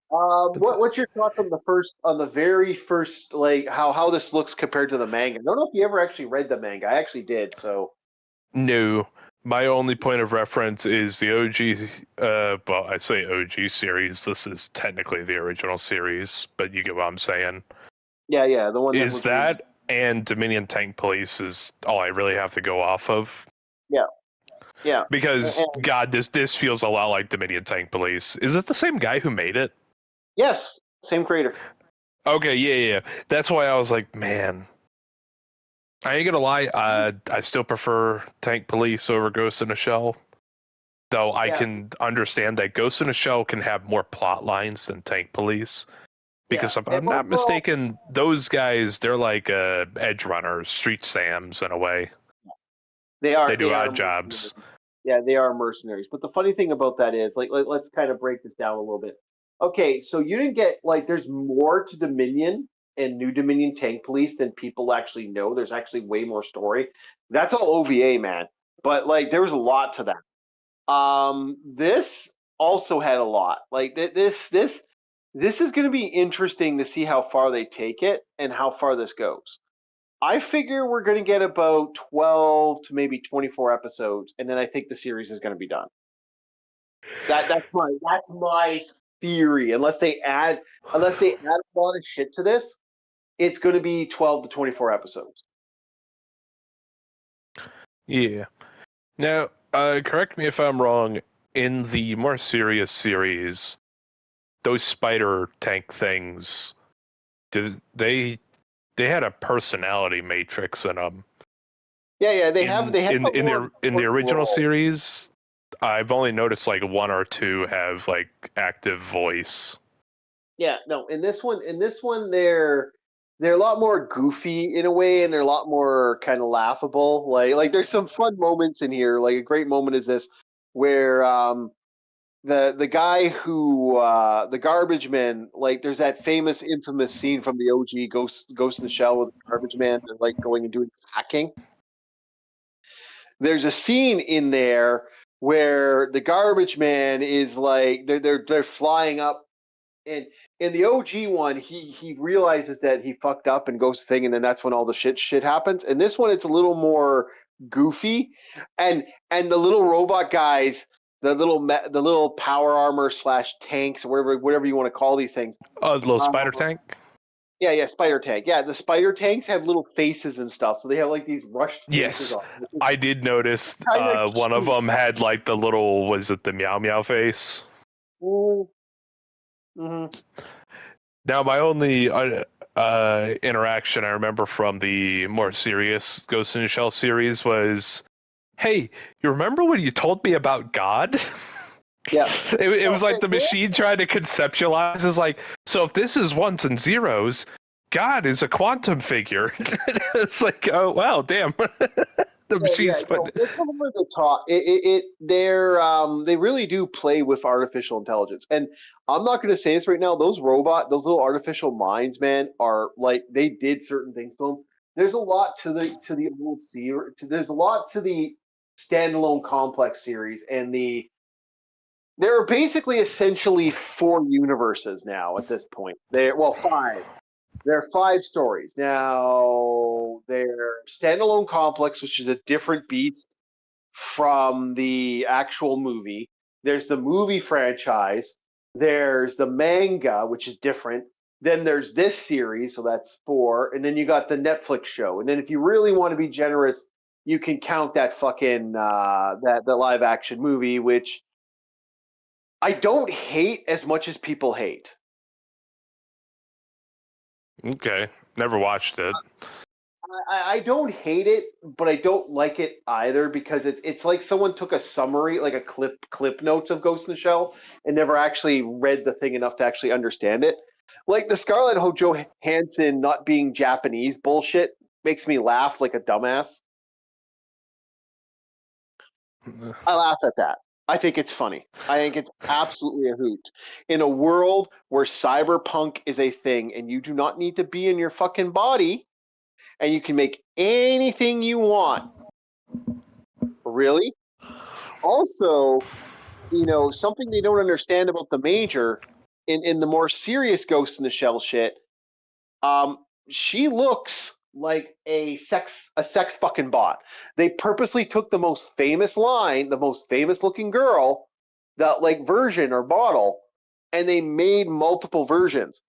Speaker 1: What's your thoughts on the very first, like how this looks compared to the manga? I don't know if you ever actually read the manga. I actually did. So.
Speaker 2: No, My only point of reference is the OG. Well, I say OG series. This is technically the original series, but you get what I'm saying.
Speaker 1: Yeah, the one that
Speaker 2: Is
Speaker 1: was
Speaker 2: that and Dominion Tank Police is all I really have to go off of.
Speaker 1: Yeah.
Speaker 2: Because
Speaker 1: And-
Speaker 2: God, this feels a lot like Dominion Tank Police. Is it the same guy who made it?
Speaker 1: Yes, same creator.
Speaker 2: Okay, yeah. That's why I was like, man. I ain't gonna lie, I still prefer Tank Police over Ghost in a Shell. Though I can understand that Ghost in a Shell can have more plot lines than Tank Police. Because if I'm not mistaken, those guys, they're like edge runners, street Sams in a way.
Speaker 1: They are.
Speaker 2: They do odd
Speaker 1: mercenaries.
Speaker 2: jobs.
Speaker 1: Yeah, they are mercenaries. But the funny thing about that is, let's kind of break this down a little bit. Okay, so you didn't get there's more to Dominion and New Dominion Tank Police than people actually know. There's actually way more story. That's all OVA, man. But there was a lot to that. This also had a lot. This is going to be interesting to see how far they take it and how far this goes. I figure we're going to get about 12 to maybe 24 episodes, and then I think the series is going to be done. That's my theory. Unless they add a lot of shit to this, it's going to be 12 to 24 episodes.
Speaker 2: Yeah. Now, correct me if I'm wrong. In the more serious series, those spider tank things, did they had a personality matrix in them?
Speaker 1: Yeah. They have
Speaker 2: in the original
Speaker 1: role.
Speaker 2: series. I've only noticed one or two have active voice.
Speaker 1: Yeah, no. In this one, they're a lot more goofy in a way, and they're a lot more kind of laughable. Like there's some fun moments in here. Like a great moment is this, where the guy who the garbage man, there's that famous infamous scene from the OG Ghost in the Shell with the garbage man, going and doing hacking. There's a scene in there where the garbage man is they're flying up. And in the OG one, he realizes that he fucked up and goes thing, and then that's when all the shit happens. And this one, it's a little more goofy, and the little robot guys, the little power armor / tanks, or whatever you want to call these things.
Speaker 2: Oh, the little spider tank.
Speaker 1: Yeah, spider tank. Yeah, the spider tanks have little faces and stuff, so they have these rushed faces
Speaker 2: Yes,
Speaker 1: on.
Speaker 2: I did notice. One of them had the little, was it the meow meow face?
Speaker 1: Mm-hmm.
Speaker 2: Now, my only interaction I remember from the more serious Ghost in the Shell series was, "Hey, you remember when you told me about God?"
Speaker 1: Yeah.
Speaker 2: It was like the machine trying to conceptualize. Is so if this is ones and zeros, God is a quantum figure. It's oh wow, damn. The machine's
Speaker 1: it's over the top. They really do play with artificial intelligence, and I'm not going to say this right now. Those little artificial minds, man, are they did certain things to them. There's a lot to the old series. There's a lot to the standalone complex series, and there are basically essentially 4 universes now at this point. 5. There are 5 stories. Now, they're standalone complex, which is a different beast from the actual movie. There's the movie franchise. There's the manga, which is different. Then there's this series, so that's 4. And then you got the Netflix show. And then if you really want to be generous, you can count that fucking the live action movie, which I don't hate as much as people hate.
Speaker 2: Okay, never watched it.
Speaker 1: I don't hate it, but I don't like it either, because it's like someone took a summary, like a clip notes of Ghost in the Shell, and never actually read the thing enough to actually understand it. Like the Scarlett Johansson not being Japanese bullshit makes me laugh like a dumbass. I laugh at that. I think it's funny. I think it's absolutely a hoot. In a world where cyberpunk is a thing and you do not need to be in your fucking body and you can make anything you want. Really? Also, something they don't understand about the Major in the more serious Ghost in the Shell shit, she looks like a sex fucking bot. They purposely took the most famous line, the most famous looking girl, that like version or model, and they made multiple versions.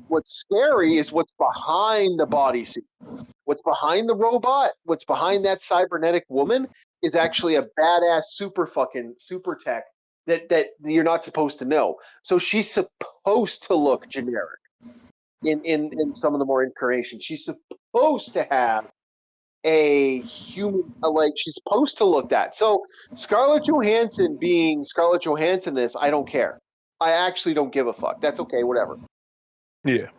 Speaker 1: What's scary is what's behind the bodysuit. What's behind the robot, what's behind that cybernetic woman is actually a badass super tech that you're not supposed to know. So she's supposed to look generic in some of the more incarnations. She's supposed to have a human, like she's supposed to look that. So Scarlett Johansson being Scarlett Johansson, this I don't care. I actually don't give a fuck. That's okay, whatever.
Speaker 2: Yeah.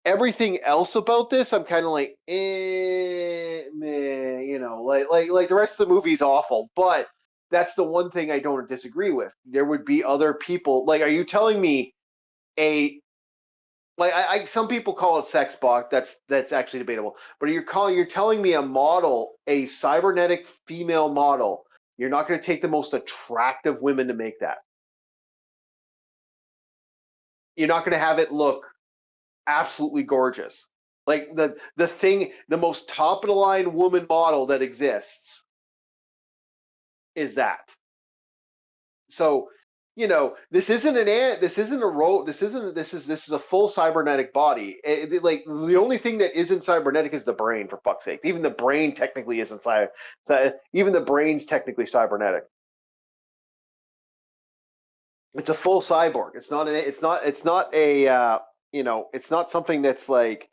Speaker 1: Everything else about this, I'm kind of like, meh, you know, like the rest of the movie's awful. But that's the one thing I don't disagree with. There would be other people. Like, are you telling me some people call it sex bot. That's actually debatable. But you're telling me a model, a cybernetic female model. You're not going to take the most attractive women to make that. You're not going to have it look absolutely gorgeous. Like the most top of the line woman model that exists is that. So, you know, this is a full cybernetic body. Like the only thing that isn't cybernetic is the brain, for fuck's sake. Even the brain technically isn't even the brain's technically cybernetic. It's a full cyborg. It's not a you know, it's not something that's like,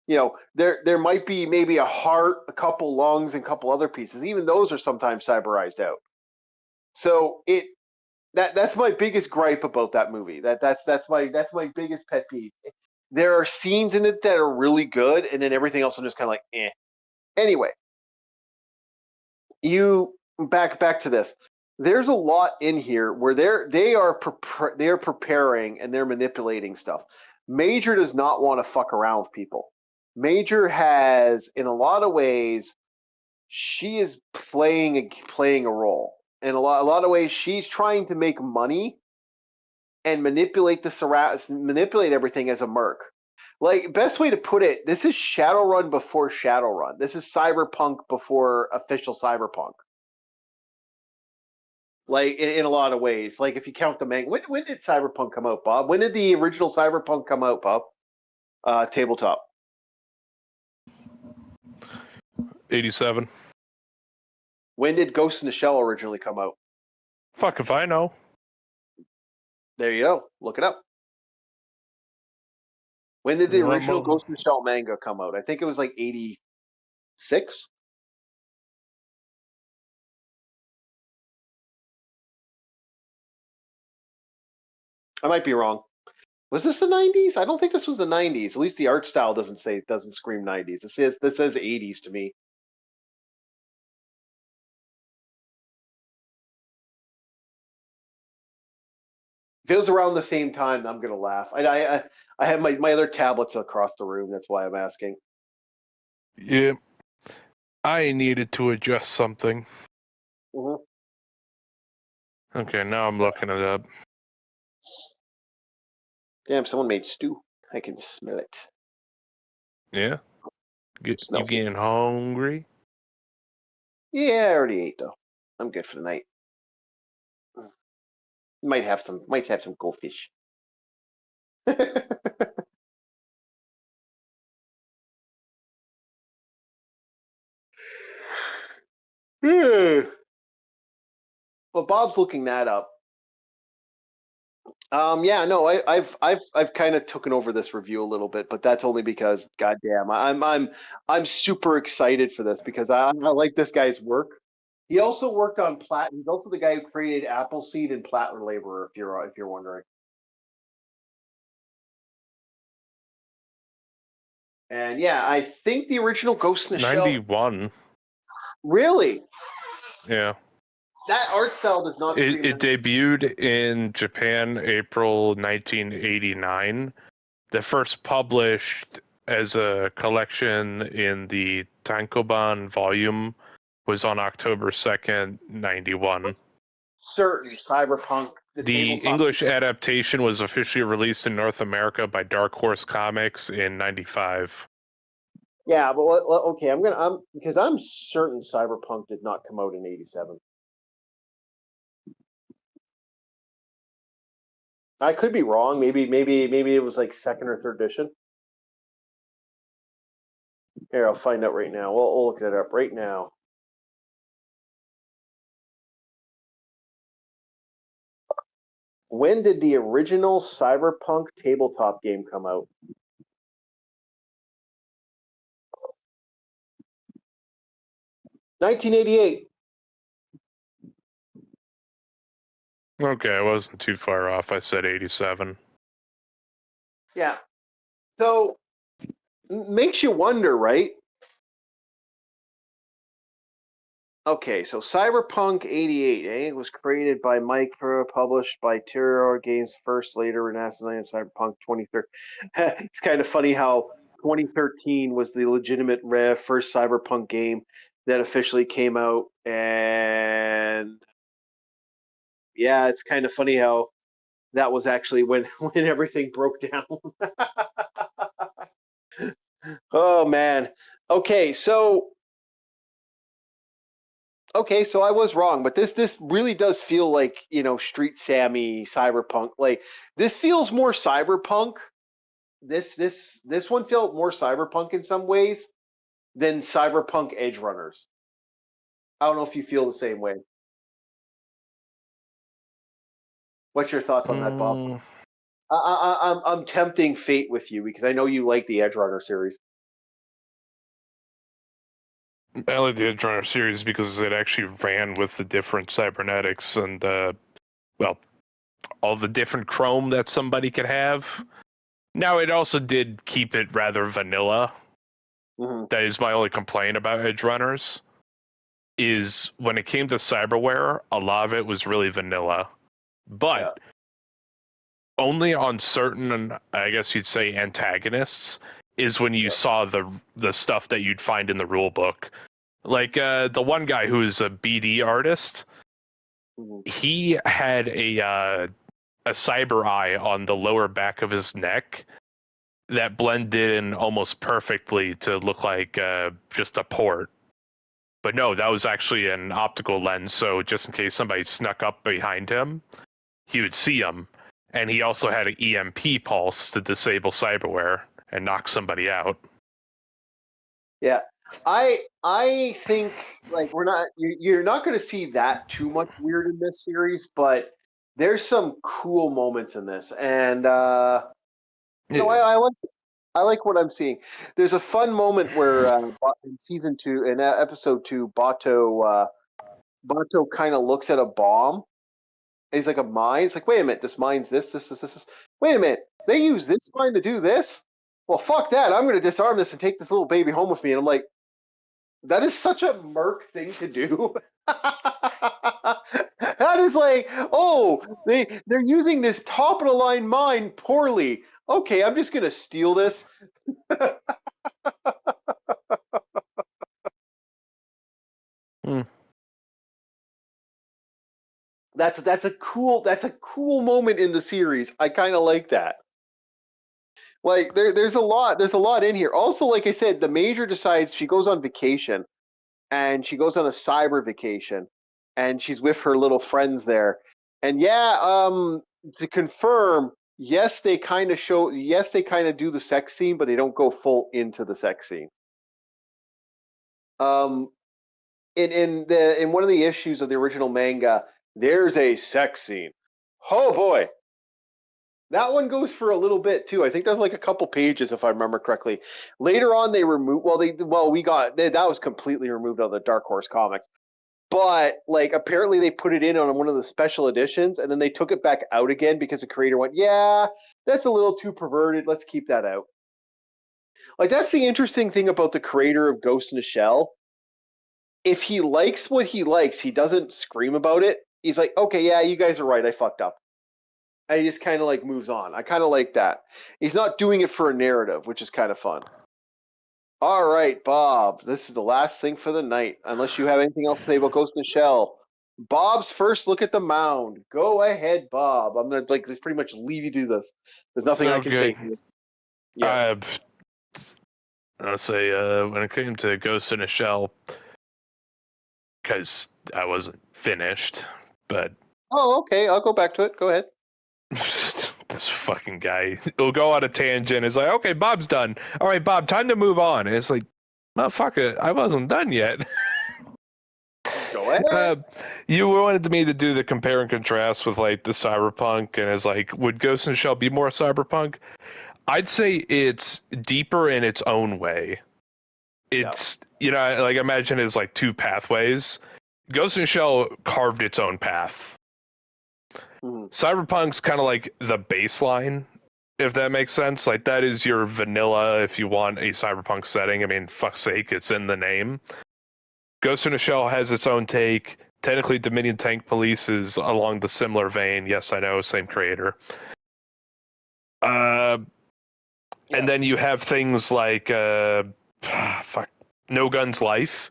Speaker 1: you know, there might be maybe a heart, a couple lungs, and a couple other pieces. Even those are sometimes cyberized out. So that's my biggest gripe about that movie. That's my biggest pet peeve. There are scenes in it that are really good, and then everything else I'm just kind of like, eh. Anyway, back to this. There's a lot in here where they are preparing and they're manipulating stuff. Major does not want to fuck around with people. Major has, in a lot of ways, she is playing a role. In a lot of ways, she's trying to make money and manipulate everything as a merc. Like, best way to put it, this is Shadowrun before Shadowrun. This is Cyberpunk before official Cyberpunk. Like, in a lot of ways. Like, if you count the manga. When did Cyberpunk come out, Bob? When did the original Cyberpunk come out, Bob? Tabletop.
Speaker 2: 87.
Speaker 1: When did Ghost in the Shell originally come out?
Speaker 2: Fuck if I know.
Speaker 1: There you go. Look it up. When did the original Ghost in the Shell manga come out? I think it was like 86. I might be wrong. Was this the 90s? I don't think this was the 90s. At least the art style doesn't scream 90s. This says 80s to me. If it was around the same time, I'm gonna laugh. I have my other tablets across the room. That's why I'm asking.
Speaker 2: Yeah, I needed to adjust something.
Speaker 1: Mm-hmm.
Speaker 2: Okay, now I'm looking it up.
Speaker 1: Damn, someone made stew. I can smell it.
Speaker 2: Yeah? You getting hungry?
Speaker 1: Yeah, I already ate though. I'm good for the night. Might have some goldfish. Well, Bob's looking that up. Yeah, no, I've kind of taken over this review a little bit, but that's only because, goddamn, I'm super excited for this because I like this guy's work. He also worked on He's also the guy who created Appleseed and Platinum Laborer, if you're wondering. And yeah, I think the original Ghost in the Shell.
Speaker 2: 91.
Speaker 1: Really?
Speaker 2: Yeah.
Speaker 1: That art style does not.
Speaker 2: It debuted in Japan April 1989. The first published as a collection in the Tankoban volume was on October 2nd, 91.
Speaker 1: Certain Cyberpunk.
Speaker 2: The English adaptation was officially released in North America by Dark Horse Comics in 95.
Speaker 1: Yeah, but okay, I'm because I'm certain Cyberpunk did not come out in '87. I could be wrong. Maybe it was like second or third edition. Here, I'll find out right now. We'll look it up right now. When did the original Cyberpunk tabletop game come out? (1988).
Speaker 2: Okay, I wasn't too far off. I said 87.
Speaker 1: Yeah. So makes you wonder, right? Okay, so Cyberpunk '88, was created by Micro, published by Terror Games first, later Renaissance Cyberpunk 2013. It's kind of funny how 2013 was the legitimate first Cyberpunk game that officially came out, and yeah, it's kind of funny how that was actually when everything broke down. Oh man. Okay, so I was wrong, but this really does feel like, Street Sammy Cyberpunk. Like this feels more Cyberpunk. This one felt more Cyberpunk in some ways than Cyberpunk Edge Runners. I don't know if you feel the same way. What's your thoughts on that, Bob? I'm tempting fate with you because I know you like the Edge Runner series.
Speaker 2: I like the Edge Runner series because it actually ran with the different cybernetics and, all the different chrome that somebody could have. Now, it also did keep it rather vanilla.
Speaker 1: Mm-hmm.
Speaker 2: That is my only complaint about Edge Runners, is when it came to cyberware, a lot of it was really vanilla. But only on certain, I guess you'd say, antagonists is when you saw the stuff that you'd find in the rule book. Like the one guy who is a BD artist, he had a cyber eye on the lower back of his neck that blended in almost perfectly to look like just a port. But no, that was actually an optical lens, so just in case somebody snuck up behind him, he would see him. And he also had an EMP pulse to disable cyberware and knock somebody out.
Speaker 1: Yeah. I think like you're not going to see that too much weird in this series, but there's some cool moments in this, and I like what I'm seeing. There's a fun moment where in season 2, in episode 2, Bato kind of looks at a bomb. And he's like, a mine. It's like, wait a minute, this mine's this. Wait a minute, they use this mine to do this? Well, fuck that. I'm going to disarm this and take this little baby home with me. And I'm like, that is such a merc thing to do. That is like, oh, they're using this top of the line mine poorly. Okay, I'm just gonna steal this. That's a cool moment in the series. I kind of like that. Like there's a lot in here. Also, like I said, the Major decides she goes on vacation, and she goes on a cyber vacation, and she's with her little friends there. And to confirm, yes, they kind of do the sex scene, but they don't go full into the sex scene. In one of the issues of the original manga, there's a sex scene. Oh boy. That one goes for a little bit too. I think that's like a couple pages, if I remember correctly. Later on, they removed. That was completely removed out of the Dark Horse comics. But like, apparently, they put it in on one of the special editions, and then they took it back out again because the creator went, "Yeah, that's a little too perverted. Let's keep that out." Like, that's the interesting thing about the creator of Ghost in the Shell. If he likes what he likes, he doesn't scream about it. He's like, "Okay, yeah, you guys are right. I fucked up." And he just kind of like moves on. I kind of like that. He's not doing it for a narrative, which is kind of fun. All right, Bob. This is the last thing for the night, unless you have anything else to say about Ghost in the Shell. Bob's first look at the mound. Go ahead, Bob. I'm gonna just pretty much leave you do this. There's nothing I can say.
Speaker 2: Yeah. I'll say when it came to Ghost in a Shell, because I wasn't finished, but
Speaker 1: Oh, okay. I'll go back to it. Go ahead.
Speaker 2: this fucking guy will go on a tangent. It's like, okay, Bob's done. All right, Bob, time to move on. And it's like, motherfucker, I wasn't done yet.
Speaker 1: Go ahead.
Speaker 2: You wanted me to do the compare and contrast with like the cyberpunk, and it's like, would Ghost in the Shell be more cyberpunk? I'd say it's deeper in its own way. It's you know, like imagine it's like two pathways. Ghost in the Shell carved its own path. Cyberpunk's kind of like the baseline, if that makes sense. Like that is your vanilla if you want a cyberpunk setting. I mean, fuck's sake, it's in the name. Ghost in the Shell has its own take. Technically, Dominion Tank Police is along the similar vein. Yes, I know, same creator. And then you have things like No Guns Life,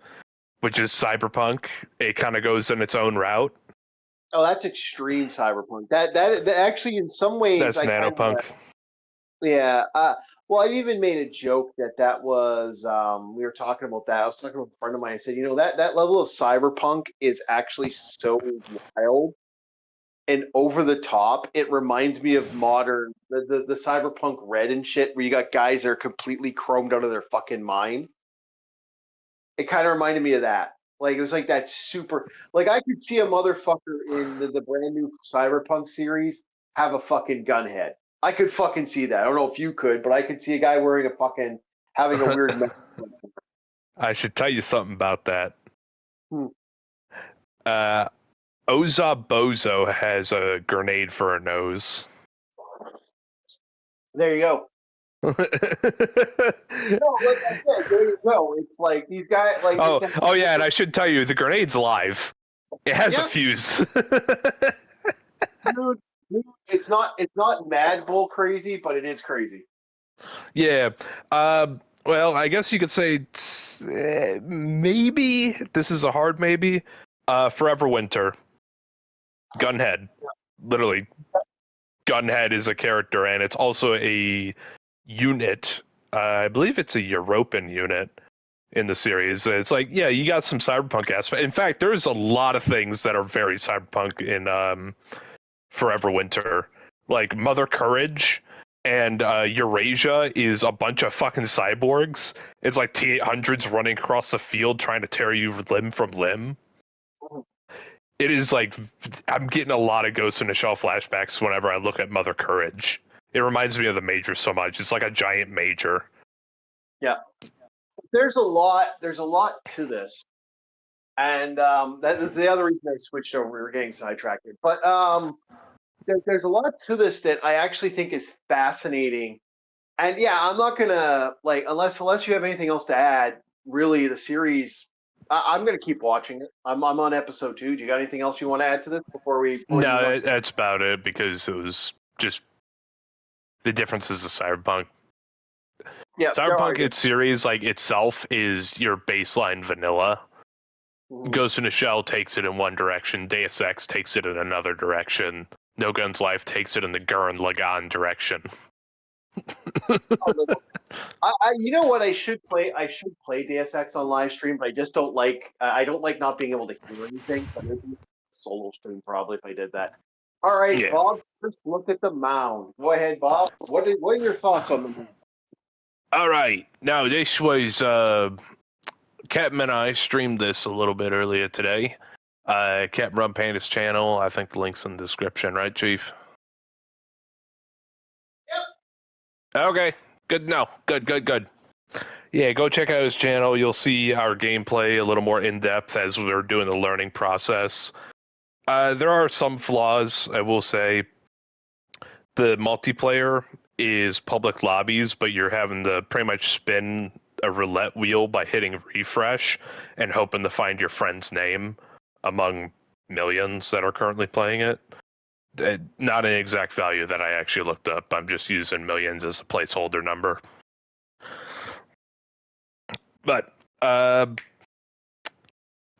Speaker 2: which is cyberpunk. It kind of goes in its own route.
Speaker 1: Oh, that's extreme cyberpunk. That actually, in some ways,
Speaker 2: that's nanopunk.
Speaker 1: Well, I've even made a joke that was we were talking about that. I was talking with a friend of mine. I said, that level of cyberpunk is actually so wild and over the top. It reminds me of modern the cyberpunk red and shit, where you got guys that are completely chromed out of their fucking mind. It kind of reminded me of that. Like, it was like that super... Like, I could see a motherfucker in the brand new Cyberpunk series have a fucking gun head. I could fucking see that. I don't know if you could, but I could see a guy wearing a fucking... having a weird...
Speaker 2: I should tell you something about that. Oza Bozo has a grenade for a nose.
Speaker 1: There you go. No, like I said, there you go. It's like these guys like.
Speaker 2: Oh yeah, and I should tell you, the grenade's live. It has a fuse.
Speaker 1: Dude, it's not mad bull crazy, but it is crazy.
Speaker 2: Yeah. Well, I guess you could say maybe this is a hard maybe. Forever Winter. Gunhead, literally. Gunhead is a character, and it's also a unit. I believe it's a European unit in the series. It's like, yeah, you got some cyberpunk aspect. In fact, there's a lot of things that are very cyberpunk in Forever Winter. Like Mother Courage and Eurasia is a bunch of fucking cyborgs. It's like T-800s running across the field trying to tear you limb from limb. It is like, I'm getting a lot of Ghost in the Shell flashbacks whenever I look at Mother Courage. It reminds me of the Major so much. It's like a giant Major.
Speaker 1: Yeah. There's a lot to this. And that is the other reason I switched over. We were getting sidetracked. But there's a lot to this that I actually think is fascinating. And yeah, I'm not going to, like, unless you have anything else to add, really the series... I'm going to keep watching it. I'm on episode 2. Do you got anything else you want to add to this before we...
Speaker 2: No, that's about it, because it was just the differences of Cyberpunk.
Speaker 1: Yeah,
Speaker 2: Cyberpunk, its series, like, itself is your baseline vanilla. Mm-hmm. Ghost in a Shell takes it in one direction. Deus Ex takes it in another direction. No Guns Life takes it in the Gurren Lagann direction.
Speaker 1: You know what? I should play Deus Ex on live stream, but I just don't like. I don't like not being able to hear anything. But it'd be a solo stream probably if I did that. All right, yeah. Bob. First look at the mound. Go ahead, Bob. What are your thoughts on the mound?
Speaker 2: All right. Now this was Captain and I streamed this a little bit earlier today. Captain Rum Panda's channel. I think the link's in the description, right, Chief? Yep. Okay. Good. No. Good. Yeah, go check out his channel. You'll see our gameplay a little more in depth as we're doing the learning process. There are some flaws, I will say. The multiplayer is public lobbies, but you're having to pretty much spin a roulette wheel by hitting refresh and hoping to find your friend's name among millions that are currently playing it. Not an exact value that I actually looked up. I'm just using millions as a placeholder number. But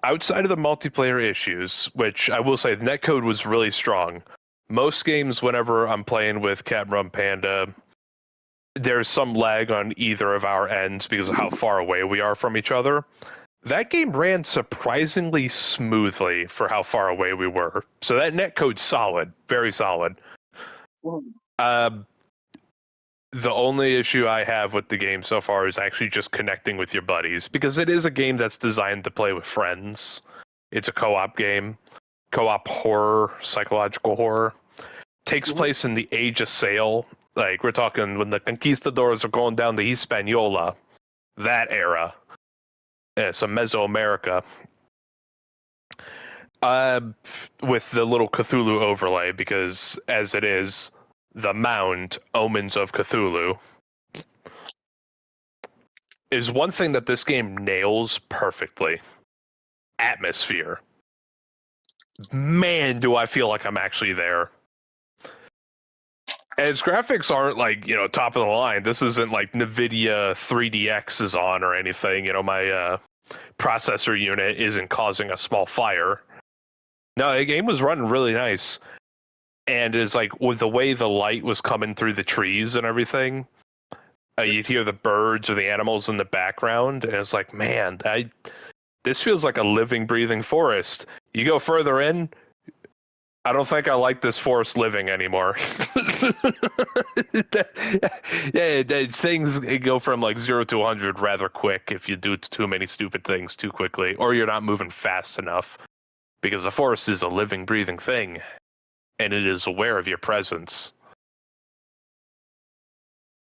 Speaker 2: outside of the multiplayer issues, which I will say the netcode was really strong. Most games, whenever I'm playing with Captain Rum Panda, there's some lag on either of our ends because of how far away we are from each other. That game ran surprisingly smoothly for how far away we were. So that netcode's solid, very solid. The only issue I have with the game so far is actually just connecting with your buddies, because it is a game that's designed to play with friends. It's a co-op game, co-op horror, psychological horror. Takes place in the Age of Sail. Like, we're talking when the conquistadors are going down the Hispaniola, that era. Yeah, so Mesoamerica. With the little Cthulhu overlay, because as it is, the Mound, Omens of Cthulhu, is one thing that this game nails perfectly. Atmosphere. Man, do I feel like I'm actually there. And its graphics aren't like, top of the line. This isn't like NVIDIA 3DX is on or anything. My processor unit isn't causing a small fire. No, the game was running really nice. And it's like, with the way the light was coming through the trees and everything, you'd hear the birds or the animals in the background, and it's like, man, this feels like a living, breathing forest. You go further in, I don't think I like this forest living anymore. Things go from like 0 to 100 rather quick if you do too many stupid things too quickly, or you're not moving fast enough, because the forest is a living, breathing thing. And it is aware of your presence.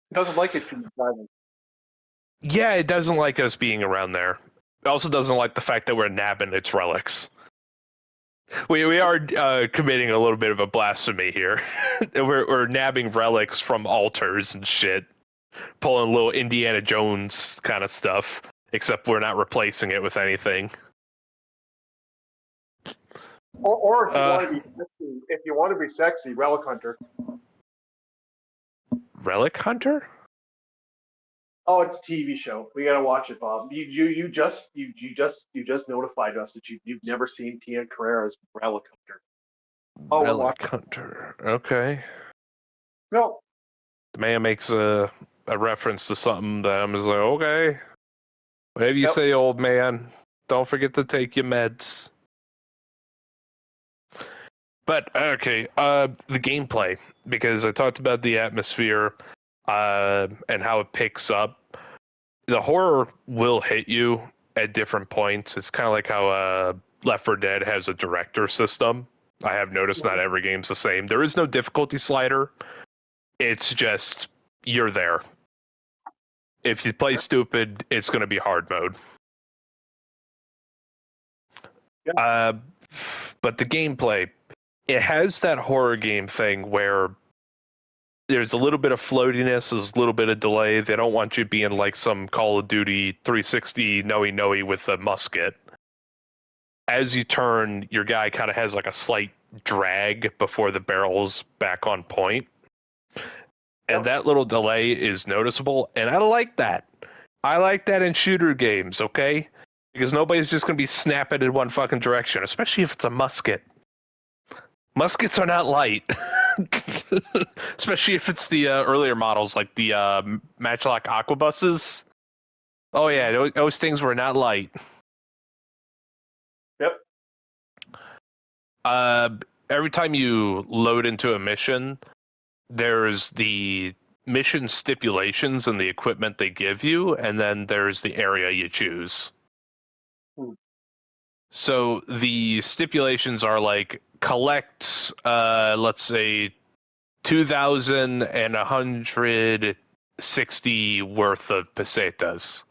Speaker 1: It doesn't like it from driving.
Speaker 2: Yeah, it doesn't like us being around there. It also doesn't like the fact that we're nabbing its relics. We are committing a little bit of a blasphemy here. we're nabbing relics from altars and shit. Pulling a little Indiana Jones kind of stuff. Except we're not replacing it with anything.
Speaker 1: Or if you want to be sexy, Relic Hunter.
Speaker 2: Relic Hunter?
Speaker 1: Oh, it's a TV show. We gotta watch it, Bob. You just notified us that you've never seen Tia Carrera's Relic Hunter. Oh,
Speaker 2: Relic Hunter. Okay.
Speaker 1: No.
Speaker 2: The man makes a reference to something that I'm just like, okay. Whatever you say, old man. Don't forget to take your meds. But, okay, the gameplay, because I talked about the atmosphere and how it picks up. The horror will hit you at different points. It's kind of like how Left 4 Dead has a director system. I have noticed not every game's the same. There is no difficulty slider. It's just, you're there. If you play stupid, it's going to be hard mode.
Speaker 1: Yeah.
Speaker 2: But the gameplay, it has that horror game thing where there's a little bit of floatiness, there's a little bit of delay. They don't want you being like some Call of Duty 360 Noe with a musket. As you turn, your guy kind of has like a slight drag before the barrel's back on point. And that little delay is noticeable, and I like that. I like that in shooter games, okay? Because nobody's just going to be snapping in one fucking direction, especially if it's a musket. Muskets are not light. Especially if it's the earlier models, like the Matchlock Aquabuses. Oh yeah, those things were not light.
Speaker 1: Yep.
Speaker 2: Every time you load into a mission, there's the mission stipulations and the equipment they give you, and then there's the area you choose. So the stipulations are like, collect, let's say, 2,160 worth of pesetas.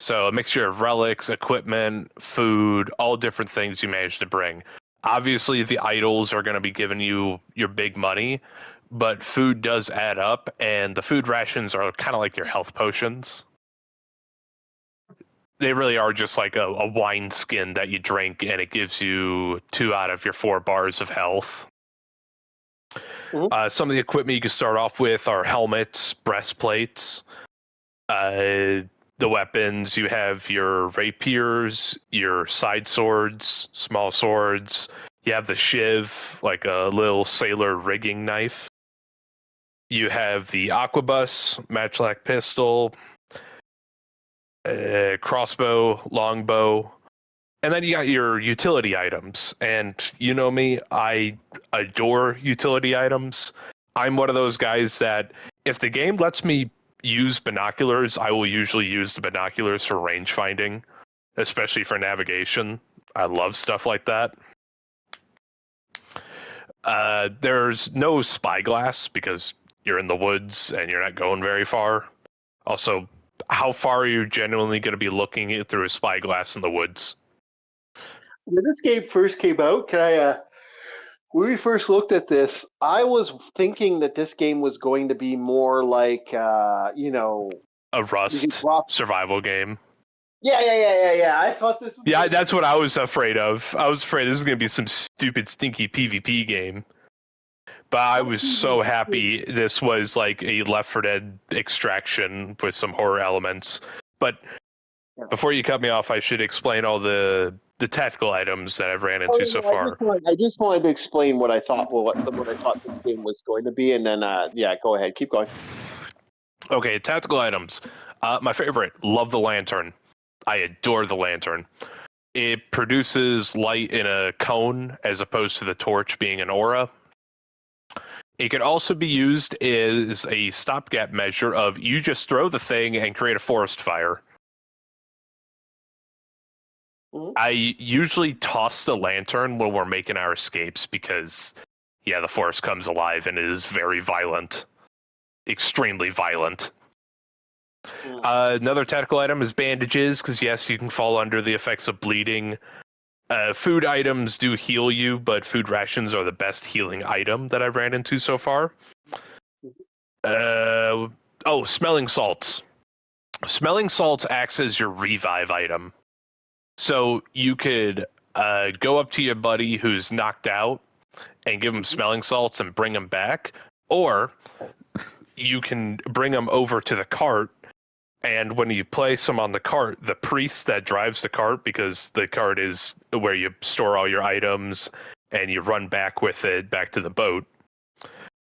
Speaker 2: So a mixture of relics, equipment, food, all different things you manage to bring. Obviously, the idols are going to be giving you your big money, but food does add up, and the food rations are kind of like your health potions. They really are just like a wine skin that you drink, and it gives you 2 out of your 4 bars of health. Some of the equipment you can start off with are helmets, breastplates, the weapons. You have your rapiers, your side swords, small swords. You have the shiv, like a little sailor rigging knife. you have the Aquabus, Matchlock Pistol, crossbow, longbow, and then you got your utility items. And you know me, I adore utility items. I'm one of those guys that if the game lets me use binoculars, I will usually use the binoculars for range finding, especially for navigation. I love stuff like that. There's no spyglass because you're in the woods and you're not going very far. Also, how far are you genuinely going to be looking through a spyglass in the woods?
Speaker 1: When this game first came out, when we first looked at this, I was thinking that this game was going to be more like,
Speaker 2: a Rust survival game.
Speaker 1: Yeah. I thought this was...
Speaker 2: Yeah, that's what I was afraid of. I was afraid this was going to be some stupid, stinky PvP game. But I was so happy this was like a Left 4 Dead Extraction with some horror elements. But before you cut me off, I should explain all the tactical items that I've ran into so far.
Speaker 1: I just wanted to explain what I thought what I thought this game was going to be, and then go ahead, keep going.
Speaker 2: Okay, tactical items. My favorite, love the lantern. I adore the lantern. It produces light in a cone as opposed to the torch being an aura. It can also be used as a stopgap measure of you just throw the thing and create a forest fire. Mm-hmm. I usually toss the lantern when we're making our escapes because, the forest comes alive and it is very violent. Extremely violent. Another tactical item is bandages, because yes, you can fall under the effects of bleeding. Food items do heal you, but food rations are the best healing item that I've ran into so far. Smelling salts. Smelling salts acts as your revive item. So you could go up to your buddy who's knocked out and give him smelling salts and bring him back, or you can bring him over to the cart. And when you place them on the cart, the priest that drives the cart, because the cart is where you store all your items and you run back with it back to the boat,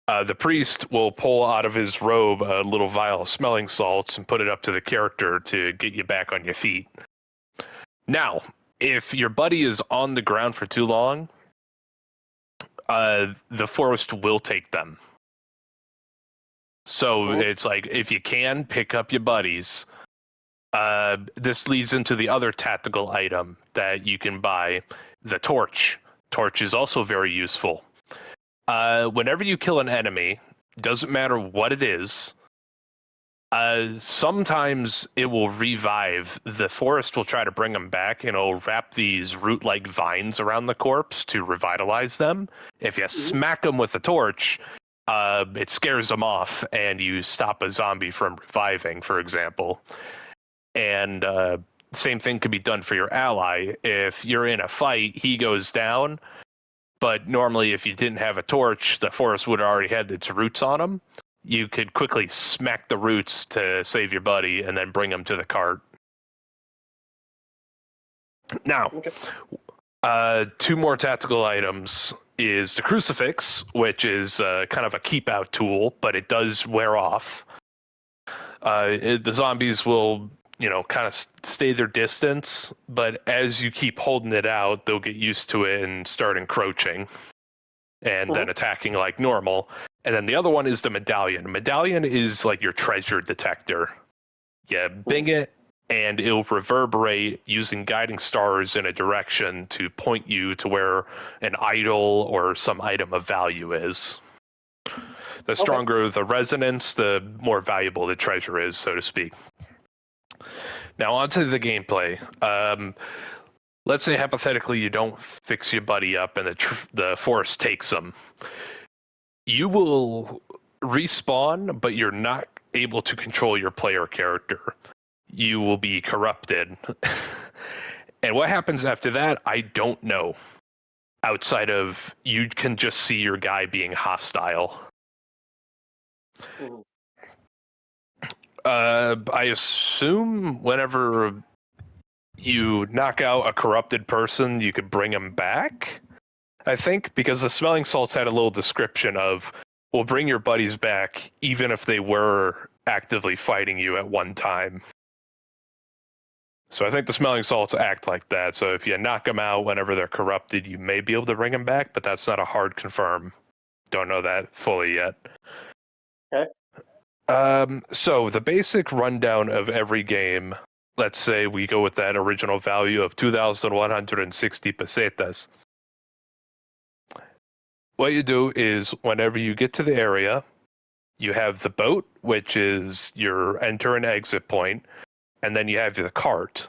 Speaker 2: the priest will pull out of his robe a little vial of smelling salts and put it up to the character to get you back on your feet. Now, if your buddy is on the ground for too long, the forest will take them. So it's like, if you can, pick up your buddies. This leads into the other tactical item that you can buy, the torch. Torch is also very useful. Whenever you kill an enemy, doesn't matter what it is, sometimes it will revive. The forest will try to bring them back, and it'll wrap these root-like vines around the corpse to revitalize them. If you smack them with the torch, it scares them off, and you stop a zombie from reviving, for example. And same thing could be done for your ally. If you're in a fight, he goes down, but normally if you didn't have a torch, the forest would have already had its roots on him. You could quickly smack the roots to save your buddy and then bring him to the cart. Now, two more tactical items is the crucifix, which is kind of a keep out tool, but it does wear off. The zombies will, kind of stay their distance, but as you keep holding it out, they'll get used to it and start encroaching and then attacking like normal. And then the other one is the medallion. Medallion is like your treasure detector. You bing it, and it'll reverberate using guiding stars in a direction to point you to where an idol or some item of value is. The stronger the resonance, the more valuable the treasure is, so to speak. Now onto the gameplay. Let's say hypothetically you don't fix your buddy up and the forest takes them. You will respawn, but you're not able to control your player character. You will be corrupted. And what happens after that, I don't know. Outside of, you can just see your guy being hostile. I assume whenever you knock out a corrupted person, you could bring him back, I think, because the smelling salts had a little description of will bring your buddies back, even if they were actively fighting you at one time. So I think the smelling salts act like that. So if you knock them out whenever they're corrupted, you may be able to bring them back, but that's not a hard confirm. Don't know that fully yet.
Speaker 1: Okay.
Speaker 2: So the basic rundown of every game, let's say we go with that original value of 2,160 pesetas. What you do is whenever you get to the area, you have the boat, which is your enter and exit point, and then you have the cart.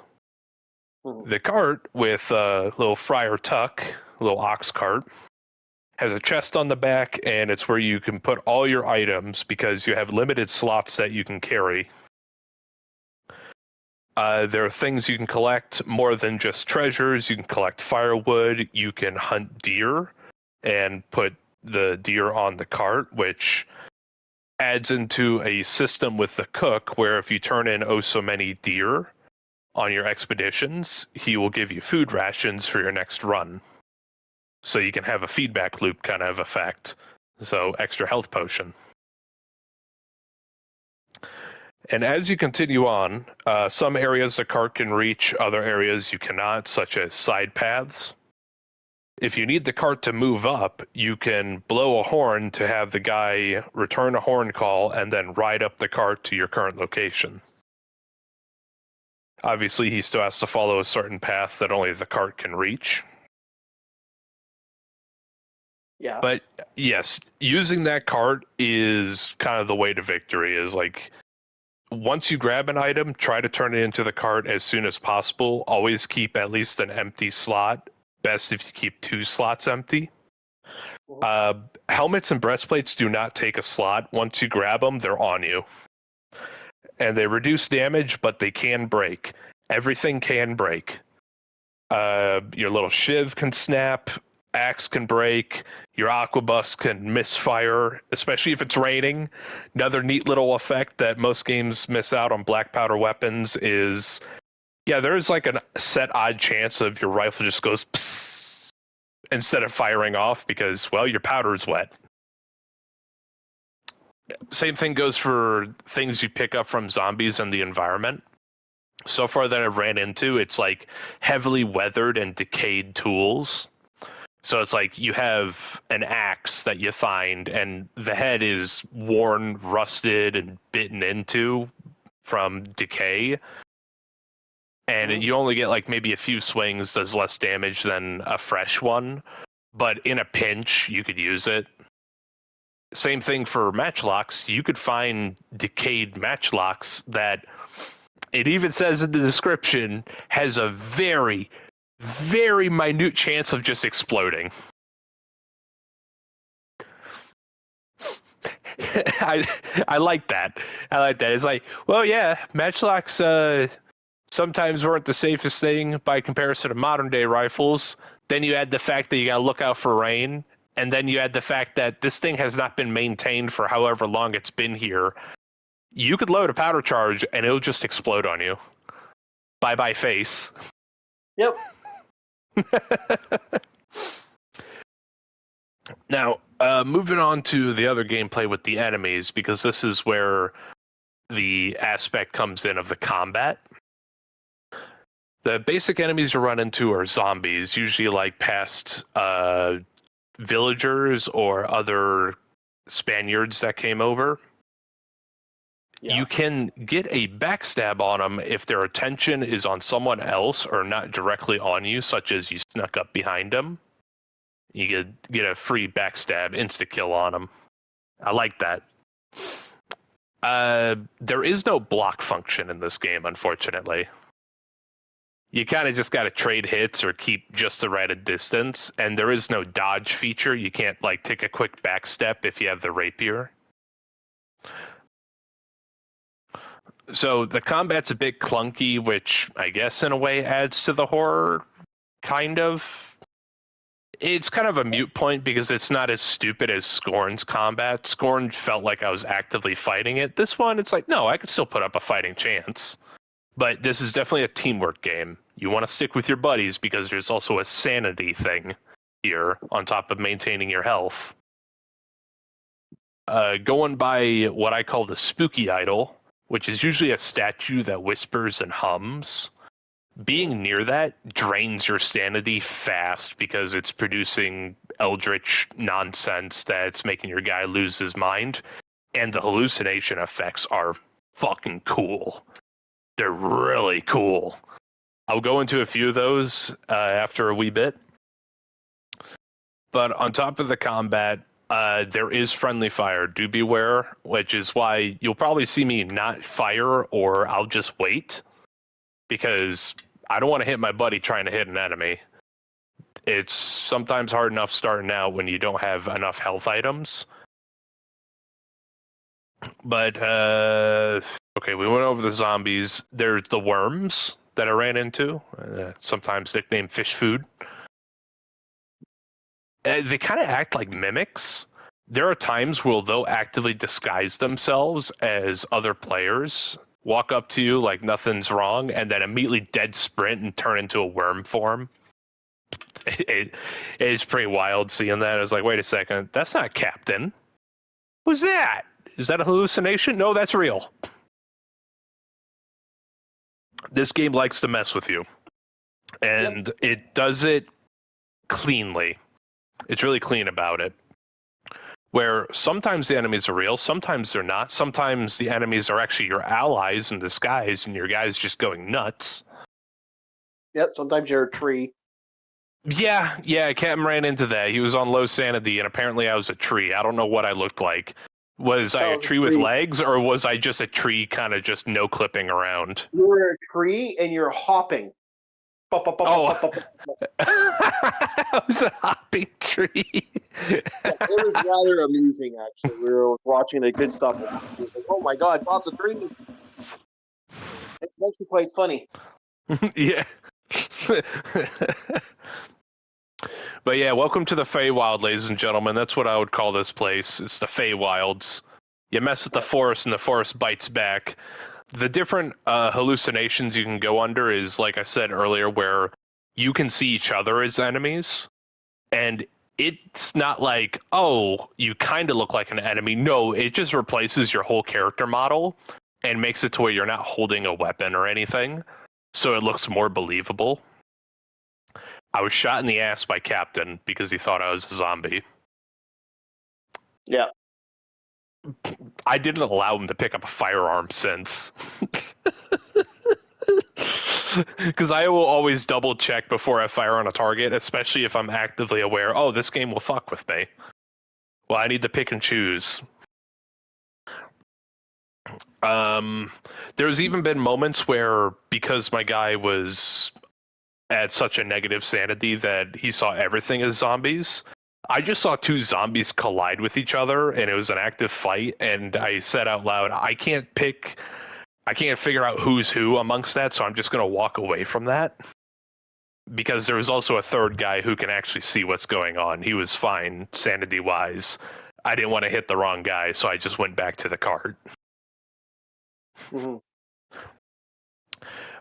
Speaker 2: The cart with a little friar tuck, a little ox cart, has a chest on the back, and it's where you can put all your items because you have limited slots that you can carry. There are things you can collect more than just treasures. You can collect firewood, you can hunt deer and put the deer on the cart, which adds into a system with the cook where if you turn in so many deer on your expeditions, he will give you food rations for your next run. So you can have a feedback loop kind of effect. So extra health potion. And as you continue on, some areas the cart can reach, other areas you cannot, such as side paths. If you need the cart to move up, you can blow a horn to have the guy return a horn call and then ride up the cart to your current location. Obviously, he still has to follow a certain path that only the cart can reach.
Speaker 1: Yeah.
Speaker 2: But yes, using that cart is kind of the way to victory, is like, once you grab an item, try to turn it into the cart as soon as possible. Always keep at least an empty slot. Best if you keep 2 slots empty. Helmets and breastplates do not take a slot. Once you grab them, they're on you. And they reduce damage, but they can break. Everything can break. Your little shiv can snap, axe can break, your aquabus can misfire, especially if it's raining. Another neat little effect that most games miss out on black powder weapons is, yeah, there's like a set odd chance of your rifle just goes psst instead of firing off because, well, your powder's wet. Same thing goes for things you pick up from zombies in the environment. So far that I've ran into, it's like heavily weathered and decayed tools. So it's like you have an axe that you find and the head is worn, rusted, and bitten into from decay. And you only get like maybe a few swings, does less damage than a fresh one. But in a pinch, you could use it. Same thing for matchlocks. You could find decayed matchlocks that, it even says in the description, has a very, very minute chance of just exploding. I like that. I like that. It's like, well, yeah, matchlocks sometimes weren't the safest thing by comparison to modern day rifles. Then you add the fact that you gotta look out for rain, and then you add the fact that this thing has not been maintained for however long it's been here. You could load a powder charge and it'll just explode on you. Bye-bye face.
Speaker 1: Yep.
Speaker 2: Now, moving on to the other gameplay with the enemies, because this is where the aspect comes in of the combat. The basic enemies you run into are zombies, usually like past villagers or other Spaniards that came over. Yeah. You can get a backstab on them if their attention is on someone else or not directly on you, such as you snuck up behind them. You could get a free backstab, insta-kill on them. I like that. There is no block function in this game, unfortunately. You kind of just got to trade hits or keep just the right distance, and there is no dodge feature. You can't like take a quick back step if you have the rapier. So the combat's a bit clunky, which I guess in a way adds to the horror, kind of. It's kind of a moot point because it's not as stupid as Scorn's combat. Scorn felt like I was actively fighting it. This one, it's like, no, I could still put up a fighting chance. But this is definitely a teamwork game. You want to stick with your buddies because there's also a sanity thing here on top of maintaining your health. going by what I call the spooky idol, which is usually a statue that whispers and hums. Being near that drains your sanity fast because it's producing eldritch nonsense that's making your guy lose his mind. And the hallucination effects are fucking cool. They're really cool. I'll go into a few of those after a wee bit. But on top of the combat, there is friendly fire. Do beware, which is why you'll probably see me not fire or I'll just wait. Because I don't want to hit my buddy trying to hit an enemy. It's sometimes hard enough starting out when you don't have enough health items. But, okay, we went over the zombies. There's the worms that I ran into, sometimes nicknamed fish food. They kind of act like mimics. There are times where they'll actively disguise themselves as other players, walk up to you like nothing's wrong, and then immediately dead sprint and turn into a worm form. It is pretty wild seeing that. I was like, wait a second, that's not Captain. Who's that? Is that a hallucination? No, that's real. This game likes to mess with you. And It does it cleanly. It's really clean about it. Where sometimes the enemies are real, sometimes they're not. Sometimes the enemies are actually your allies in disguise and your guy's just going nuts.
Speaker 1: Yeah, sometimes you're a tree.
Speaker 2: Yeah, Captain ran into that. He was on low sanity, and apparently I was a tree. I don't know what I looked like. Was I a tree with legs, or was I just a tree kind of just no-clipping around?
Speaker 1: You were a tree, and you're hopping.
Speaker 2: I was a hopping tree.
Speaker 1: It was rather amusing, actually. We were watching the good stuff. Like, oh my god, lots of trees. It's actually quite funny.
Speaker 2: Yeah. But yeah, welcome to the Feywild, ladies and gentlemen. That's what I would call this place. It's the Feywilds. You mess with the forest, and the forest bites back. The different hallucinations you can go under is, like I said earlier, where you can see each other as enemies. And it's not like, oh, you kind of look like an enemy. No, it just replaces your whole character model and makes it to where you're not holding a weapon or anything. So it looks more believable. I was shot in the ass by Captain because he thought I was a zombie.
Speaker 1: Yeah.
Speaker 2: I didn't allow him to pick up a firearm since. Because I will always double check before I fire on a target, especially if I'm actively aware, oh, this game will fuck with me. Well, I need to pick and choose. There's even been moments where, because my guy was at such a negative sanity that he saw everything as zombies, I just saw two zombies collide with each other, and it was an active fight, and I said out loud, I can't figure out who's who amongst that, so I'm just going to walk away from that. Because there was also a third guy who can actually see what's going on. He was fine, sanity-wise. I didn't want to hit the wrong guy, so I just went back to the cart.
Speaker 1: Mm-hmm.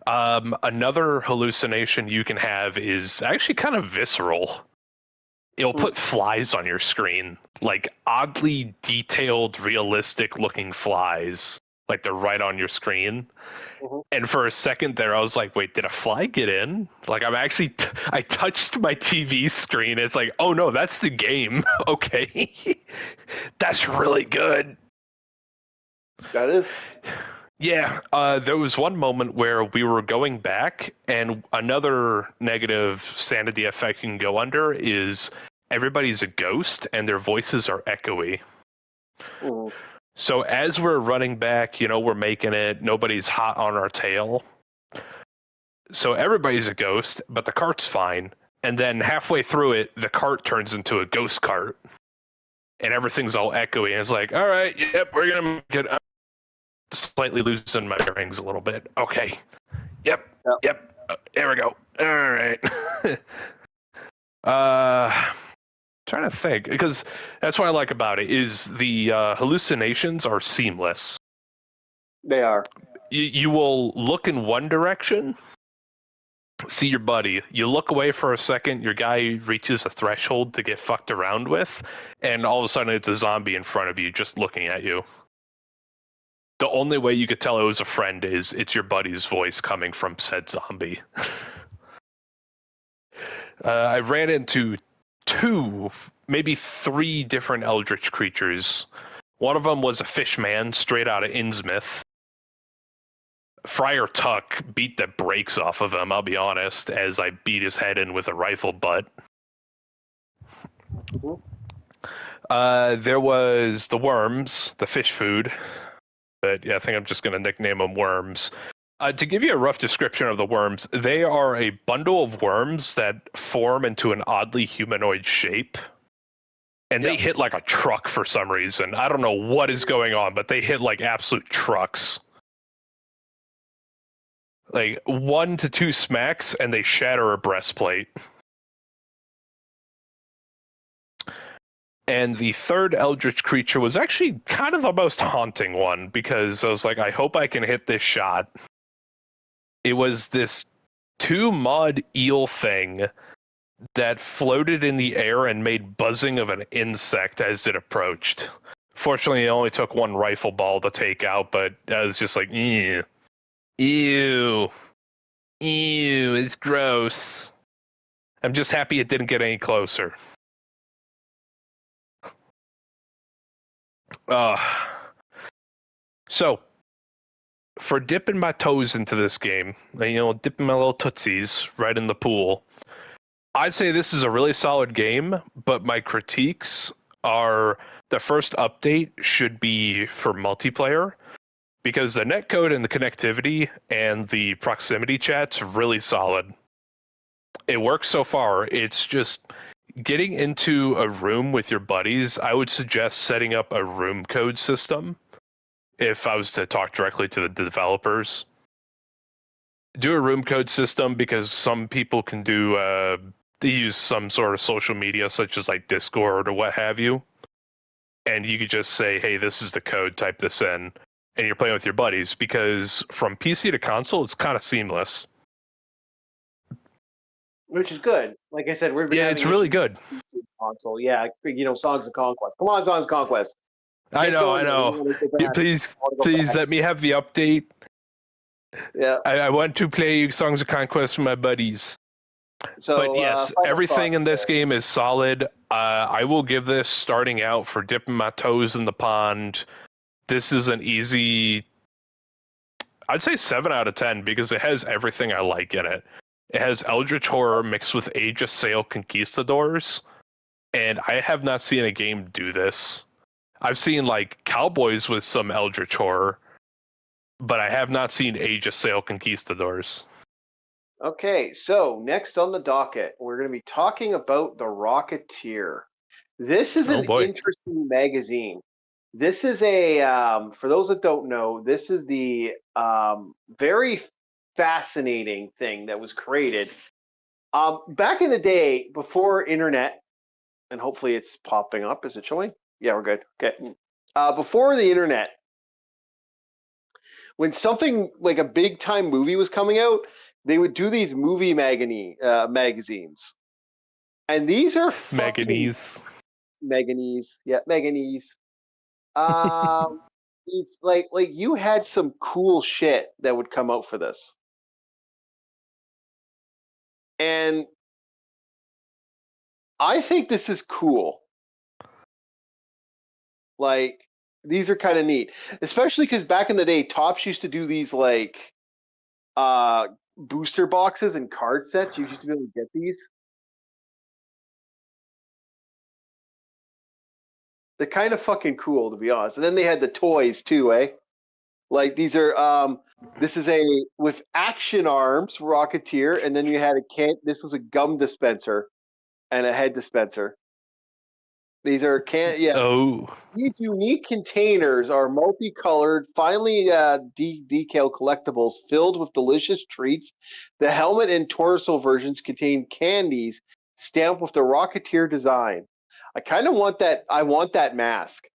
Speaker 2: Another hallucination you can have is actually kind of visceral. It'll put flies on your screen, like oddly detailed, realistic-looking flies. Like they're right on your screen. Mm-hmm. And for a second there, I was like, wait, did a fly get in? Like I'm actually, I touched my TV screen. It's like, oh no, that's the game. Okay. That's really good.
Speaker 1: That is.
Speaker 2: Yeah, there was one moment where we were going back, and another negative sanity effect you can go under is everybody's a ghost, and their voices are echoey.
Speaker 1: Mm.
Speaker 2: So as we're running back, we're making it, nobody's hot on our tail. So everybody's a ghost, but the cart's fine. And then halfway through it, the cart turns into a ghost cart. And everything's all echoey, and it's like, all right, yep, we're going to make it. Slightly loosen my bearings a little bit. Okay. Yep. There we go. All right. Trying to think, because that's what I like about it is the hallucinations are seamless.
Speaker 1: They are.
Speaker 2: You will look in one direction, see your buddy. You look away for a second, your guy reaches a threshold to get fucked around with, and all of a sudden it's a zombie in front of you just looking at you. The only way you could tell it was a friend is it's your buddy's voice coming from said zombie. I ran into 2, maybe 3 different eldritch creatures. One of them was a fish man straight out of Innsmouth. Friar Tuck beat the brakes off of him, I'll be honest, as I beat his head in with a rifle butt. There was the worms, the fish food. But yeah, I think I'm just going to nickname them worms. To give you a rough description of the worms, they are a bundle of worms that form into an oddly humanoid shape. And they hit like a truck for some reason. I don't know what is going on, but they hit like absolute trucks. Like 1 to 2 smacks and they shatter a breastplate. And the third eldritch creature was actually kind of the most haunting one, because I was like, I hope I can hit this shot. It was this 2-mud eel thing that floated in the air and made buzzing of an insect as it approached. Fortunately, it only took 1 rifle ball to take out, but I was just like, ew. Ew, it's gross. I'm just happy it didn't get any closer. So, for dipping my toes into this game, dipping my little tootsies right in the pool, I'd say this is a really solid game, but my critiques are the first update should be for multiplayer, because the netcode and the connectivity and the proximity chat's really solid. It works so far. It's just getting into a room with your buddies. I would suggest setting up a room code system if I was to talk directly to the developers. Do a room code system, because some people can they use some sort of social media such as like Discord or what have you. And you could just say, hey, this is the code, type this in, and you're playing with your buddies, because from PC to console, it's kind of seamless.
Speaker 1: Which is good. Like I said,
Speaker 2: it's really good.
Speaker 1: Console, yeah. Songs of Conquest. Come on, Songs of Conquest.
Speaker 2: I know. Please let me have the update.
Speaker 1: Yeah.
Speaker 2: I want to play Songs of Conquest with my buddies.
Speaker 1: So,
Speaker 2: but yes, everything in this game is solid. I will give this, starting out, for dipping my toes in the pond, this is an easy, I'd say 7 out of 10, because it has everything I like in it. It has Eldritch Horror mixed with Age of Sail Conquistadors, and I have not seen a game do this. I've seen like Cowboys with some Eldritch Horror, but I have not seen Age of Sail Conquistadors.
Speaker 1: Okay, so next on the docket, we're going to be talking about The Rocketeer. This is an interesting magazine. This is for those that don't know, this is the very fascinating thing that was created back in the day before internet, and hopefully it's popping up. Is it showing? Yeah, we're good. Okay. Before the internet, when something like a big time movie was coming out, they would do these movie magazines, and these are
Speaker 2: Meganese.
Speaker 1: Yeah, Meganese. It's like you had some cool shit that would come out for this. And I think this is cool. Like, these are kind of neat, especially because back in the day, Topps used to do these like booster boxes and card sets. You used to be able to get these. They're kind of fucking cool, to be honest. And then they had the toys too, eh? Like, these are this is with action arms Rocketeer, and then you had this was a gum dispenser and a head dispenser. These are These unique containers are multicolored, finely decal collectibles filled with delicious treats. The helmet and torso versions contain candies stamped with the Rocketeer design. I kind of want that. I want that mask.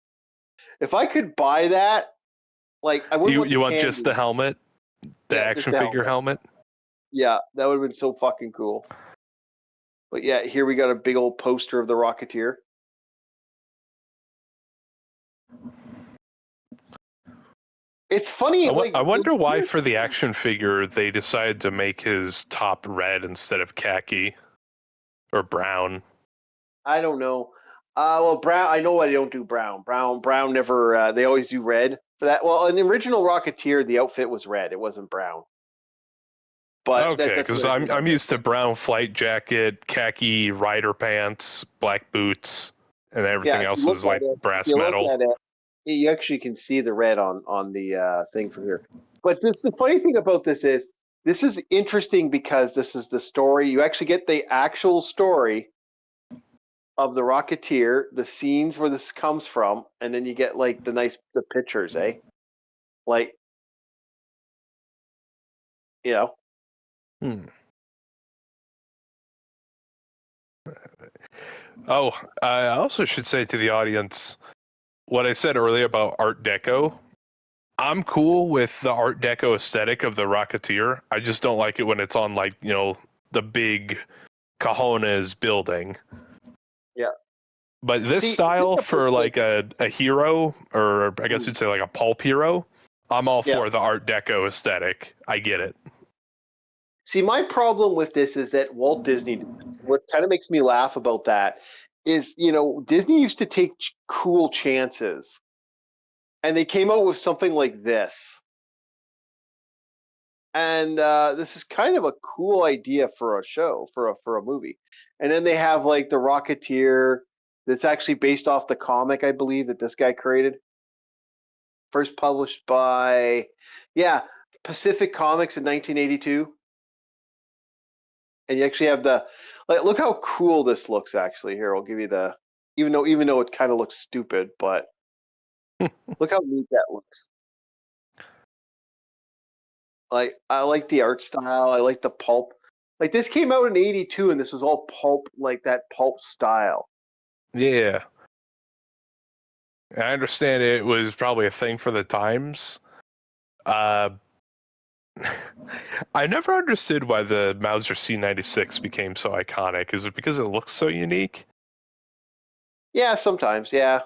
Speaker 1: If I could buy that, like, I wouldn't.
Speaker 2: You want just the helmet, the action figure helmet?
Speaker 1: Yeah, that would have been so fucking cool. But yeah, here we got a big old poster of the Rocketeer. It's funny,
Speaker 2: I wonder why for the action figure they decided to make his top red instead of khaki or brown.
Speaker 1: I don't know. Well, brown. I know why they don't do brown. Brown never. They always do red for that. Well, in the original Rocketeer, the outfit was red. It wasn't brown. But
Speaker 2: Okay,
Speaker 1: that's
Speaker 2: because
Speaker 1: what
Speaker 2: I'm used to brown flight jacket, khaki rider pants, black boots, and everything else is like brass metal.
Speaker 1: Look at it, you actually can see the red on the thing from here. But the funny thing about this is interesting because this is the story. You actually get the actual story of the Rocketeer, the scenes where this comes from, and then you get like the pictures, eh? Like, you know.
Speaker 2: Oh, I also should say to the audience what I said earlier about Art Deco. I'm cool with the Art Deco aesthetic of the Rocketeer. I just don't like it when it's on, like, you know, the big Cajones building.
Speaker 1: Yeah.
Speaker 2: But this style for like a hero, or I guess you'd say like a pulp hero, I'm all for the Art Deco aesthetic. I get it.
Speaker 1: See, my problem with this is that Walt Disney, what kind of makes me laugh about that is, you know, Disney used to take cool chances, and they came out with something like this. And this is kind of a cool idea for a show, for a movie. And then they have like the Rocketeer that's actually based off the comic, I believe, that this guy created. First published by, Pacific Comics in 1982. And you actually have look how cool this looks. Actually, here I'll give you even though it kind of looks stupid, but look how neat that looks. Like, I like the art style. I like the pulp. Like, this came out in '82, and this was all pulp, like that pulp style.
Speaker 2: Yeah. I understand it was probably a thing for the times. I never understood why the Mauser C96 became so iconic. Is it because it looks so unique?
Speaker 1: Yeah, sometimes, yeah.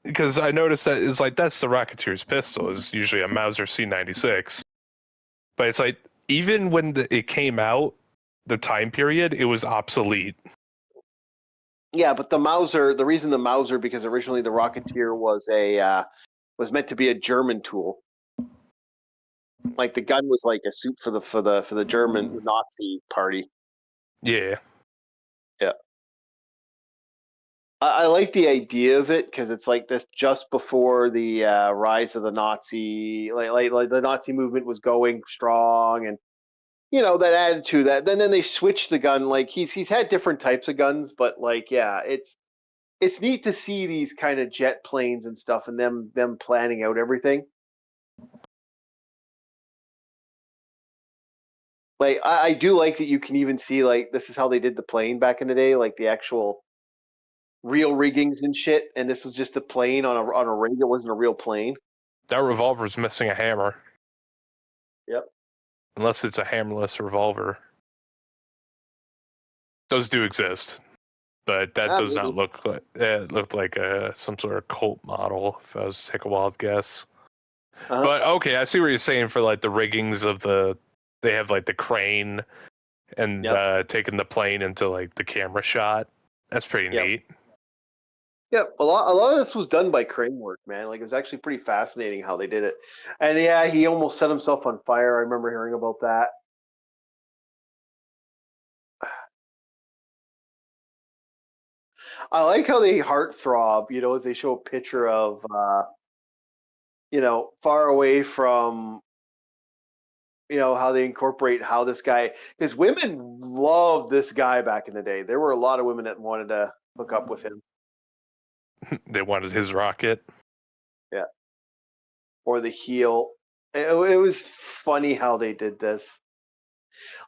Speaker 2: Because I noticed that it's like that's the Rocketeer's pistol is usually a Mauser C96. But it's like, even when it came out, the time period, it was obsolete.
Speaker 1: Yeah, but the reason the Mauser, because originally the Rocketeer was meant to be a German tool. Like, the gun was like a suit for the German Nazi party.
Speaker 2: Yeah.
Speaker 1: Yeah. I like the idea of it because it's like this just before the rise of the Nazi, like the Nazi movement was going strong, and you know that added to that. Then they switched the gun. Like, he's had different types of guns, but like, yeah, it's neat to see these kind of jet planes and stuff, and them planning out everything. Like, I do like that you can even see, like, this is how they did the plane back in the day, like the actual real riggings and shit, and this was just a plane on a rig. It wasn't a real plane.
Speaker 2: That revolver's missing a hammer.
Speaker 1: Yep.
Speaker 2: Unless it's a hammerless revolver. Those do exist, but that does not look like it. Looked like some sort of Colt model. If I was to take a wild guess. But okay, I see what you're saying for like the riggings of they have like the crane and taking the plane into like the camera shot. That's pretty neat.
Speaker 1: Yeah, a lot of this was done by crane work, man. Like, it was actually pretty fascinating how they did it. And yeah, he almost set himself on fire. I remember hearing about that. I like how they heartthrob, you know, as they show a picture of, you know, far away from, you know, how they incorporate how this guy, because women loved this guy back in the day. There were a lot of women that wanted to hook up with him.
Speaker 2: They wanted his rocket.
Speaker 1: Yeah. Or the heel. It was funny how they did this.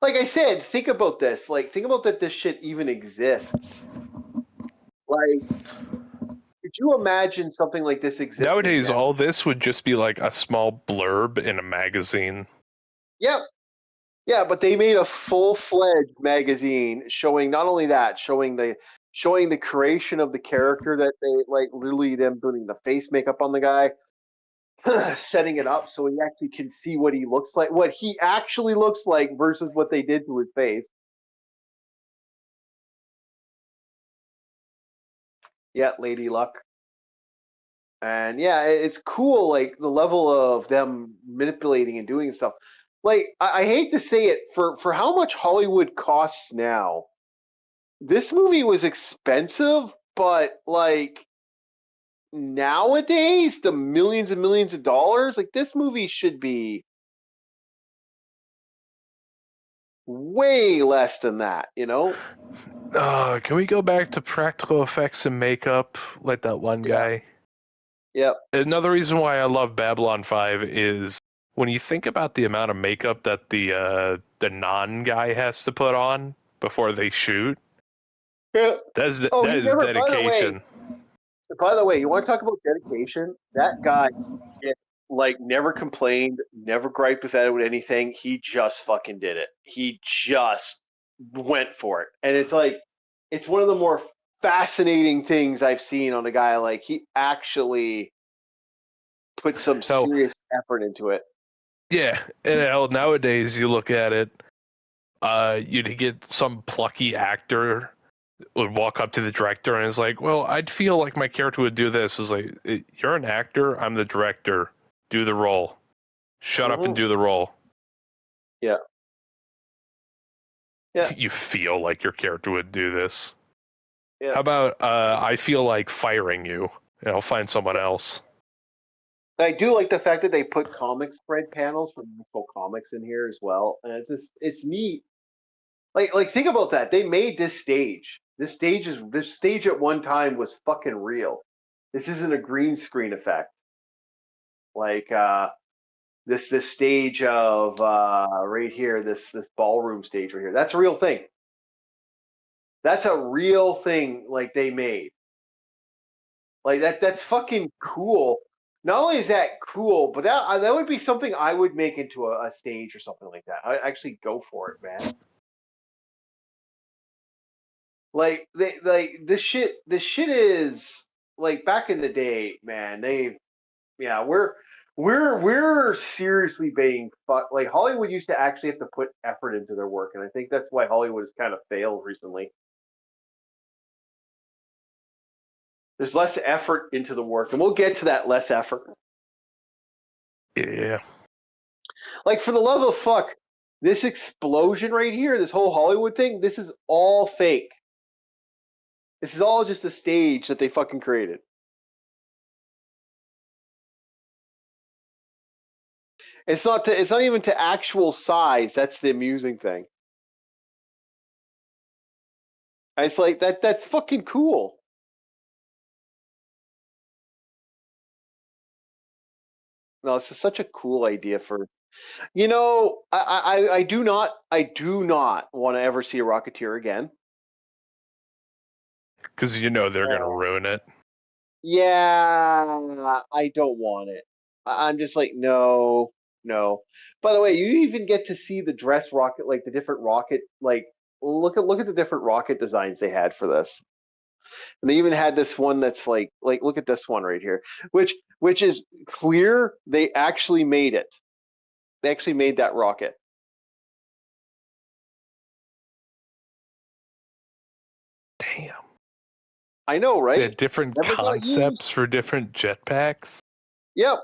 Speaker 1: Like I said, think about this. Like, think about that this shit even exists. Like, could you imagine something like this existing?
Speaker 2: Nowadays, all this would just be like a small blurb in a magazine.
Speaker 1: Yep. Yeah, but they made a full-fledged magazine showing not only that, showing the creation of the character that they like literally them putting the face makeup on the guy, setting it up so he actually can see what he looks like, what he actually looks like versus what they did to his face. Yeah, Lady Luck. And yeah, it's cool, like the level of them manipulating and doing stuff. Like I hate to say it, for how much Hollywood costs now, this movie was expensive, but like nowadays, the millions and millions of dollars, like this movie should be way less than that, you know?
Speaker 2: Can we go back to practical effects and makeup like that one guy?
Speaker 1: Yep.
Speaker 2: Another reason why I love Babylon 5 is when you think about the amount of makeup that the non-guy has to put on before they shoot.
Speaker 1: Yeah.
Speaker 2: That is
Speaker 1: Oh,
Speaker 2: dedication.
Speaker 1: By the way, you want to talk about dedication? That guy, like, never complained, never griped with anything. He just fucking did it. He just went for it, and it's like, it's one of the more fascinating things I've seen on a guy. Like, he actually put some serious effort into it.
Speaker 2: Yeah, and nowadays you look at it, you'd get some plucky actor would walk up to the director and is like, well, I'd feel like my character would do this. Is like, you're an actor, I'm the director. Do the role. Shut up and do the role.
Speaker 1: Yeah. Yeah.
Speaker 2: You feel like your character would do this.
Speaker 1: Yeah.
Speaker 2: How about I feel like firing you and I'll find someone else.
Speaker 1: I do like the fact that they put comic spread panels from Marvel Comics in here as well, and it's neat. Like think about that. They made this stage. This stage at one time was fucking real. This isn't a green screen effect. Like this stage of right here, this ballroom stage right here. That's a real thing. That's a real thing. Like they made. Like that's fucking cool. Not only is that cool, but that would be something I would make into a stage or something like that. I actually go for it, man. Like this shit is like back in the day, man. We're seriously being fucked. Like Hollywood used to actually have to put effort into their work, and I think that's why Hollywood has kind of failed recently. There's less effort into the work, and we'll get to that less effort.
Speaker 2: Yeah.
Speaker 1: Like for the love of fuck, this explosion right here, this whole Hollywood thing, this is all fake. This is all just a stage that they fucking created. It's not even to actual size. That's the amusing thing. It's like that's fucking cool. No, it's just such a cool idea for, you know, I do not want to ever see a Rocketeer again.
Speaker 2: Because you know they're gonna ruin it.
Speaker 1: Yeah, I don't want it. I'm just like, no. By the way, you even get to see the dress rocket, like the different rocket, like look at the different rocket designs they had for this. And they even had this one that's like look at this one right here, which is clear they actually made it. They actually made that rocket.
Speaker 2: Damn.
Speaker 1: I know, right?
Speaker 2: They had different concepts for different jetpacks.
Speaker 1: Yep.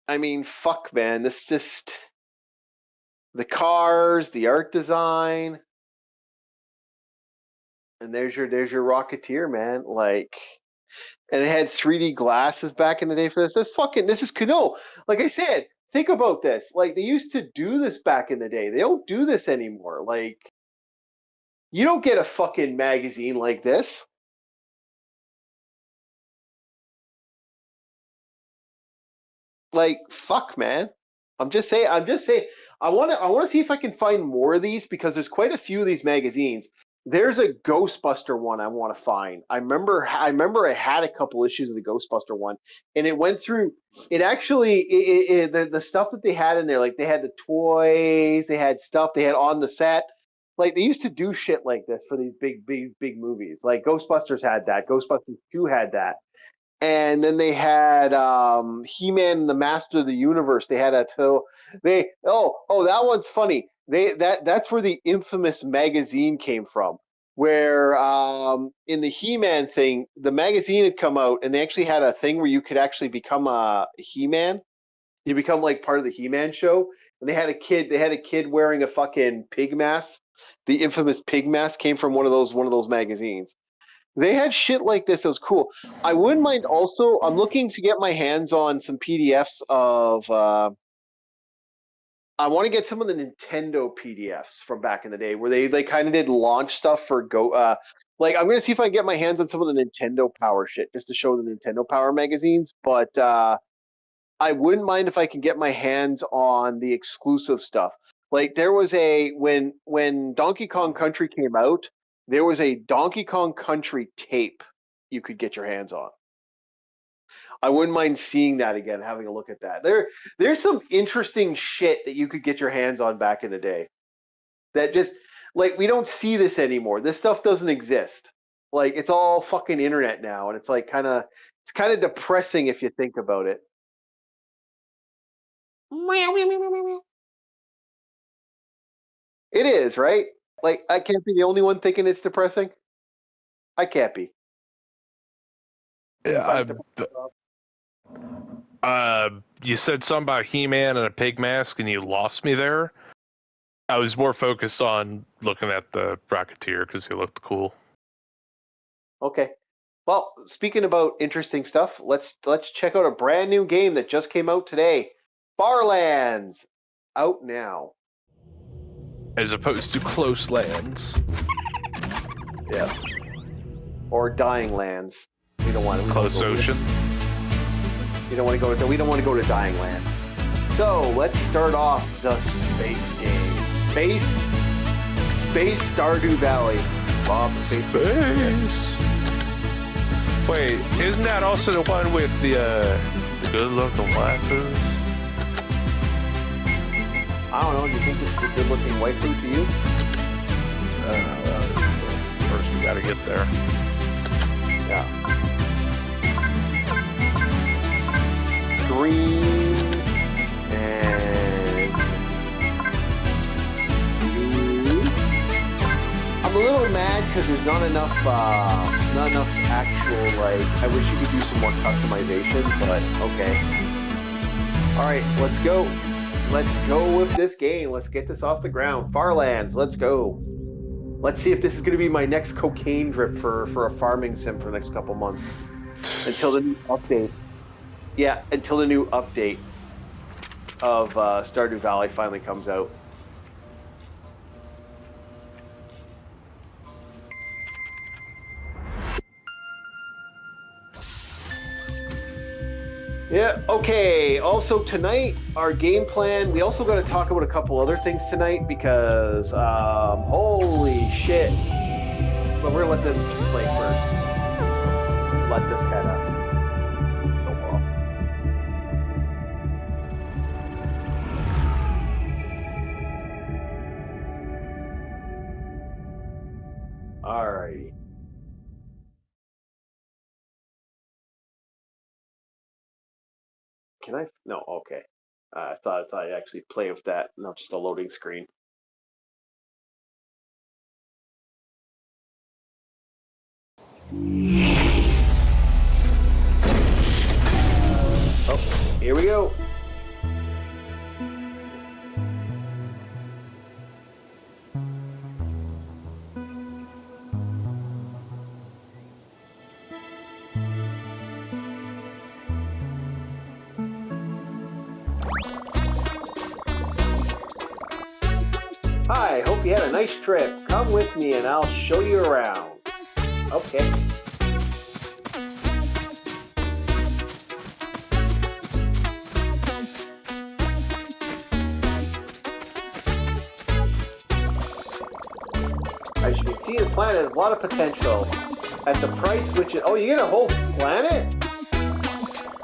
Speaker 1: I mean, fuck, man. This just the cars, the art design, and there's your Rocketeer, man. Like, and they had 3D glasses back in the day for this. This is no. Like I said, think about this. Like they used to do this back in the day. They don't do this anymore. Like, you don't get a fucking magazine like this. Like, fuck, man. I'm just saying. I want to see if I can find more of these because there's quite a few of these magazines. There's a Ghostbuster one I want to find. I remember I had a couple issues of the Ghostbuster one, and it went through. It actually the stuff that they had in there, like they had the toys, they had stuff they had on the set. Like they used to do shit like this for these big movies. Like Ghostbusters had that. Ghostbusters 2 had that. And then they had He-Man and the Master of the Universe. They had a that one's funny. That's where the infamous magazine came from. Where in the He-Man thing, the magazine had come out, and they actually had a thing where you could actually become a He-Man. You become like part of the He-Man show, and they had a kid. They had a kid wearing a fucking pig mask. The infamous pig mask came from one of those magazines. They had shit like this. It was cool. I wouldn't mind also. I'm looking to get my hands on some PDFs of. I want to get some of the Nintendo PDFs from back in the day, where they kind of did launch stuff for Go. Like I'm gonna see if I can get my hands on some of the Nintendo Power shit, just to show the Nintendo Power magazines. But I wouldn't mind if I can get my hands on the exclusive stuff. Like there was when Donkey Kong Country came out, there was a Donkey Kong Country tape you could get your hands on. I wouldn't mind seeing that again, having a look at that. There's some interesting shit that you could get your hands on back in the day. That just like we don't see this anymore. This stuff doesn't exist. Like it's all fucking internet now, and it's like kind of depressing if you think about it. It is, right? Like I can't be the only one thinking it's depressing. I can't be.
Speaker 2: Yeah, you said something about He-Man and a pig mask, and you lost me there. I was more focused on looking at the Rocketeer because he looked cool.
Speaker 1: Okay. Well, speaking about interesting stuff, let's check out a brand new game that just came out today. Farlands, out now.
Speaker 2: As opposed to Close Lands.
Speaker 1: Yeah. Or Dying Lands. We don't want to.
Speaker 2: Close Ocean.
Speaker 1: We don't want to go to Dying Land. So let's start off the space game. Space Stardew Valley. Bob, space.
Speaker 2: Wait, isn't that also the one with the good-looking waifus?
Speaker 1: I don't know. Do you think this is a good-looking waifu to you?
Speaker 2: First, we gotta get there.
Speaker 1: Yeah. Green and blue. I'm a little mad because there's not enough actual, like, I wish you could do some more customization, but okay. Alright, let's go. Let's go with this game. Let's get this off the ground. Farlands, let's go. Let's see if this is going to be my next cocaine drip for a farming sim for the next couple months. Until the new update. Yeah, until the new update of Stardew Valley finally comes out. Yeah, okay. Also tonight, our game plan, we also got to talk about a couple other things tonight because, holy shit. But we're going to let this play first. Let this kind of go off. Alrighty. Can I? No, okay. I thought I'd actually play with that, not just a loading screen. Oh, here we go. Hi, hope you had a nice trip. Come with me and I'll show you around. Okay. As you can see, the there's a lot of potential. At the price which is... Oh, you get a whole planet?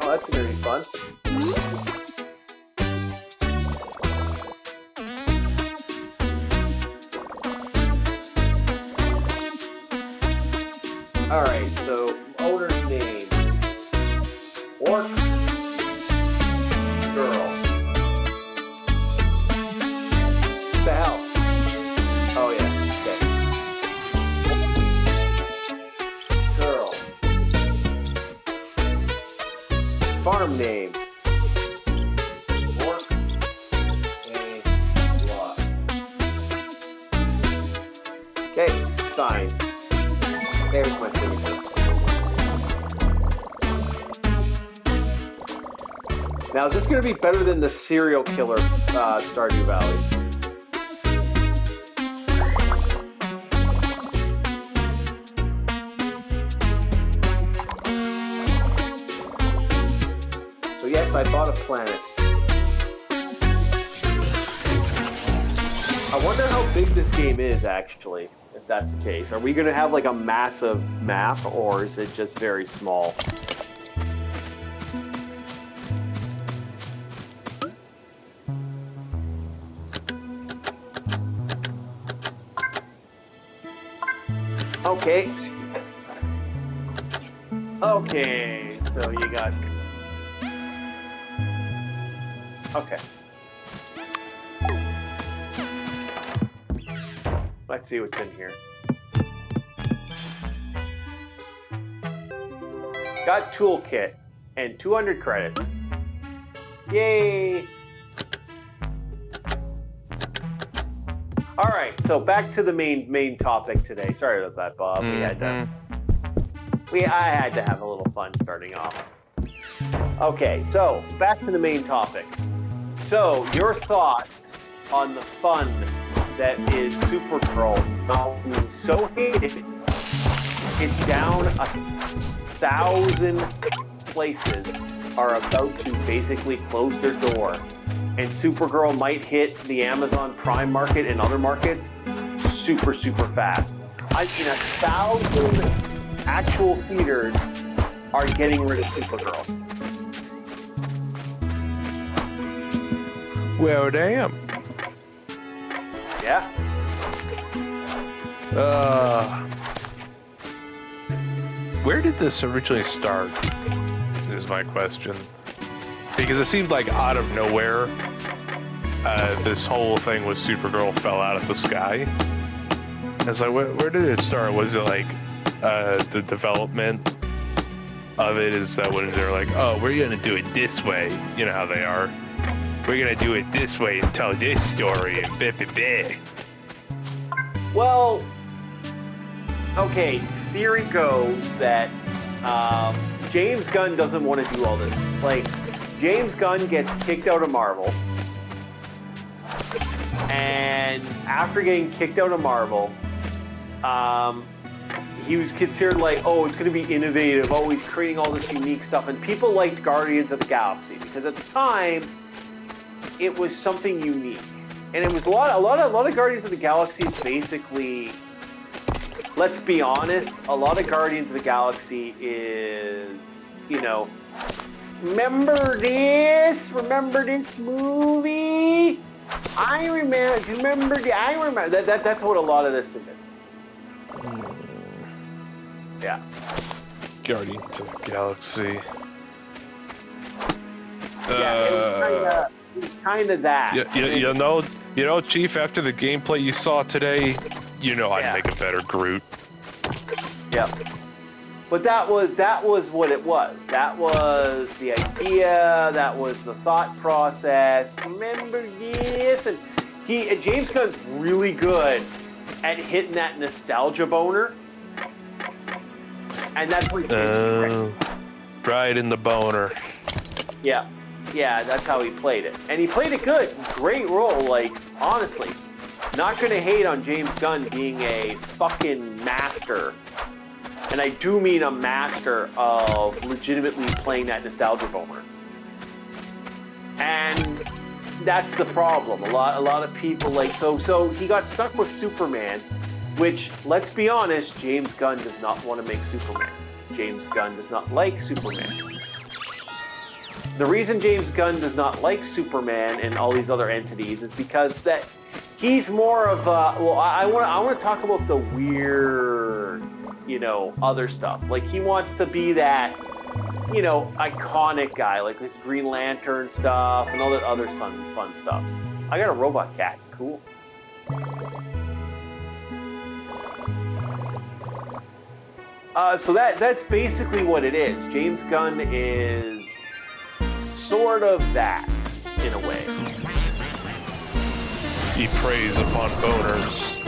Speaker 1: Oh, that's going to be fun. Alright, so owner's name. Orc. Girl. What the hell? Oh yeah, okay. Girl. Farm name. Orc. A lot. Okay, sign. There's my signature. Now, is this going to be better than the serial killer Stardew Valley? So yes, I bought a planet. I wonder how big this game is, actually, if that's the case. Are we going to have like a massive map, or is it just very small? Okay. Okay, so you got... Okay. Let's see what's in here. Got toolkit and 200 credits. Yay! All right, so back to the main topic today. Sorry about that, Bob. I had to have a little fun starting off. Okay, so back to the main topic. So your thoughts on the fun that is Supergirl being so hated, it's down 1,000 places are about to basically close their door, and Supergirl might hit the Amazon Prime market and other markets super fast. I've seen 1,000 actual theaters are getting rid of Supergirl.
Speaker 2: Well, damn.
Speaker 1: Yeah.
Speaker 2: Where did this originally start? Is my question. Because it seemed like out of nowhere, this whole thing with Supergirl fell out of the sky. I was like, where did it start? Was it like the development of it is that when they're like, oh, we're gonna do it this way. You know how they are. We're gonna do it this way and tell this story and blah.
Speaker 1: Well, okay, theory goes that James Gunn doesn't want to do all this. Like, James Gunn gets kicked out of Marvel, and after getting kicked out of Marvel, he was considered like, oh, it's going to be innovative, oh, he's creating all this unique stuff, and people liked Guardians of the Galaxy, because at the time, it was something unique. And it was a lot of Guardians of the Galaxy is basically, let's be honest, a lot of Guardians of the Galaxy is, you know, remember this movie? I remember. That's what a lot of this is. Yeah.
Speaker 2: Guardians of the Galaxy.
Speaker 1: Yeah, it was kind of that.
Speaker 2: You know, Chief, after the gameplay you saw today, you know I'd make a better Groot.
Speaker 1: Yep. But that was what it was. That was the idea. That was the thought process. Remember this? And James Gunn's really good at hitting that nostalgia boner. And that's what
Speaker 2: right in the boner.
Speaker 1: Yeah. Yeah, that's how he played it. And he played it good. Great role, like, honestly. Not gonna hate on James Gunn being a fucking master. And I do mean a master of legitimately playing that nostalgia boner. And that's the problem. A lot of people, like, so he got stuck with Superman Which, let's be honest, James Gunn does not want to make Superman. James Gunn does not like Superman. The reason James Gunn does not like Superman and all these other entities is because that he's more of a, well, I want to talk about the weird, other stuff. Like, he wants to be that, iconic guy, like this Green Lantern stuff and all that other fun stuff. I got a robot cat. Cool. So that's basically what it is. James Gunn is sort of that, in a way.
Speaker 2: He preys upon boners.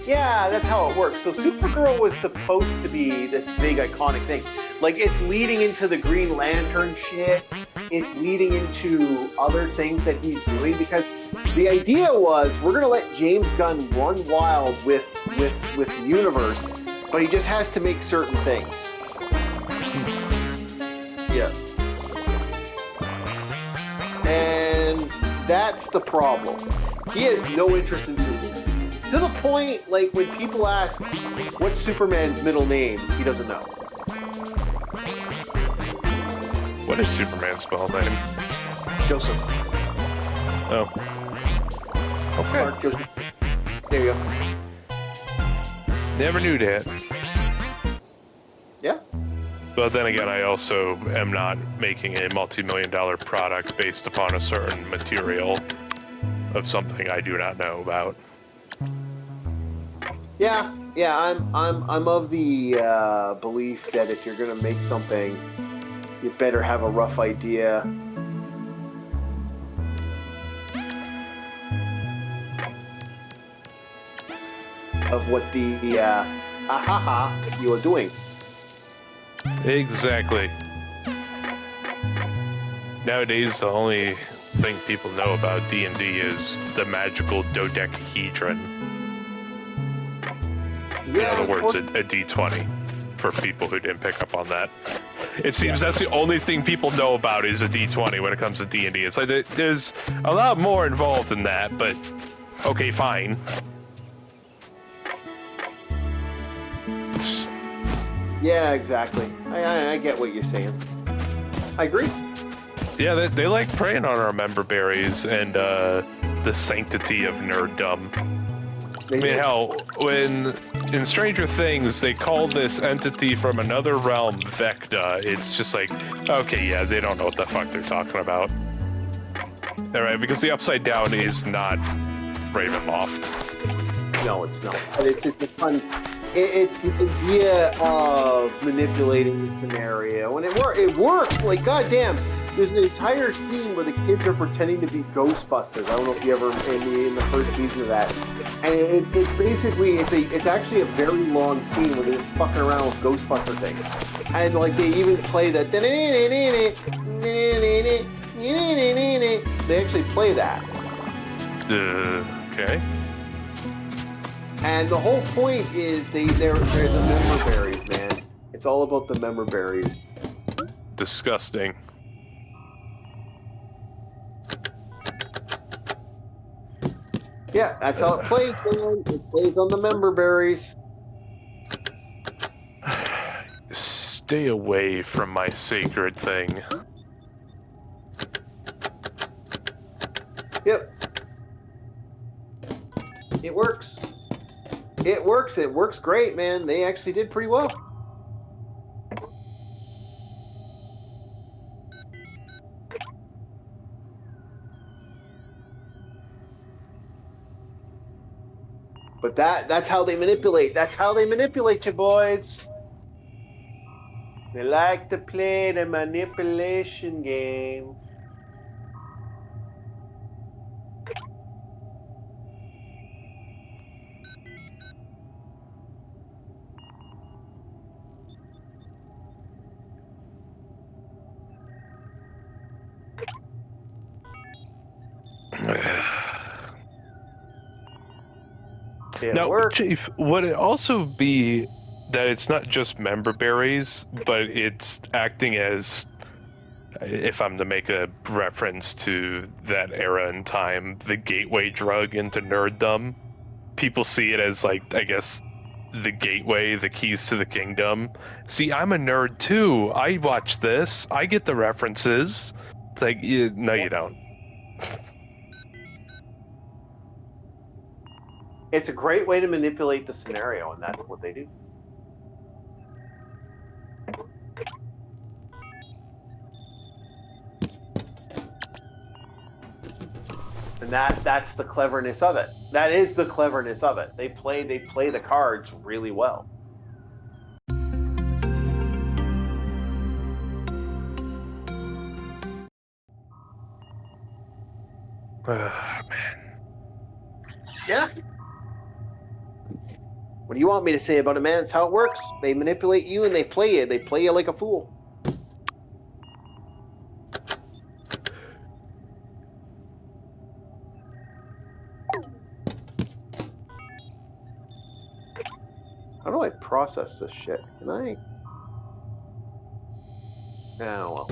Speaker 1: Yeah, that's how it works. So Supergirl was supposed to be this big iconic thing. Like, it's leading into the Green Lantern shit. It's leading into other things that he's doing, because the idea was we're going to let James Gunn run wild with the universe, but he just has to make certain things. Yeah. And that's the problem. He has no interest in Superman. To the point, like, when people ask, what's Superman's middle name, he doesn't know.
Speaker 2: What is Superman's middle name?
Speaker 1: Joseph.
Speaker 2: Oh. Okay.
Speaker 1: Clark Joseph. There you go.
Speaker 2: Never knew that.
Speaker 1: Yeah.
Speaker 2: But then again, I also am not making a multi-million-dollar product based upon a certain material of something I do not know about.
Speaker 1: Yeah, I'm of the belief that if you're gonna make something, you better have a rough idea. Of what the you are doing.
Speaker 2: Exactly. Nowadays, the only thing people know about D&D is the magical dodecahedron. In other words, a D20, for people who didn't pick up on that. It seems that's the only thing people know about is a D20 when it comes to D&D. It's like there's a lot more involved in that, but okay, fine.
Speaker 1: Yeah, exactly. I get what you're saying. I agree.
Speaker 2: Yeah, they like preying on our member berries and the sanctity of nerddom. I mean, hell, when in Stranger Things they call this entity from another realm Vecna, it's just like, okay, yeah, they don't know what the fuck they're talking about. Alright, because the Upside Down is not Ravenloft.
Speaker 1: No, it's not. But it's a fun. It's the idea of manipulating the scenario, and it works. Like, goddamn, there's an entire scene where the kids are pretending to be Ghostbusters. I don't know if you ever in the first season of that, and it's basically it's actually a very long scene where they're just fucking around with Ghostbuster things, and like they even play that. They actually play that.
Speaker 2: Okay.
Speaker 1: And the whole point is they're the member berries, man. It's all about the member berries.
Speaker 2: Disgusting.
Speaker 1: Yeah, that's how it plays, man. It plays on the member berries.
Speaker 2: Stay away from my sacred thing.
Speaker 1: Yep. It works. It works. It works great, man. They actually did pretty well. But that's how they manipulate. That's how they manipulate you, boys. They like to play the manipulation game.
Speaker 2: Now, works. Chief, would it also be that it's not just member berries, but it's acting as, if I'm to make a reference to that era in time, the gateway drug into nerddom? people see it as like, I guess, the gateway, the keys to the kingdom. See, I'm a nerd too. I watch this. I get the references. It's like, no, you don't.
Speaker 1: It's a great way to manipulate the scenario, and that's what they do. And that's the cleverness of it. That is the cleverness of it. They play the cards really well.
Speaker 2: Man.
Speaker 1: Yeah. What do you want me to say about it, man? It's how it works. They manipulate you and they play you. They play you like a fool. How do I process this shit? Can I? Oh, well.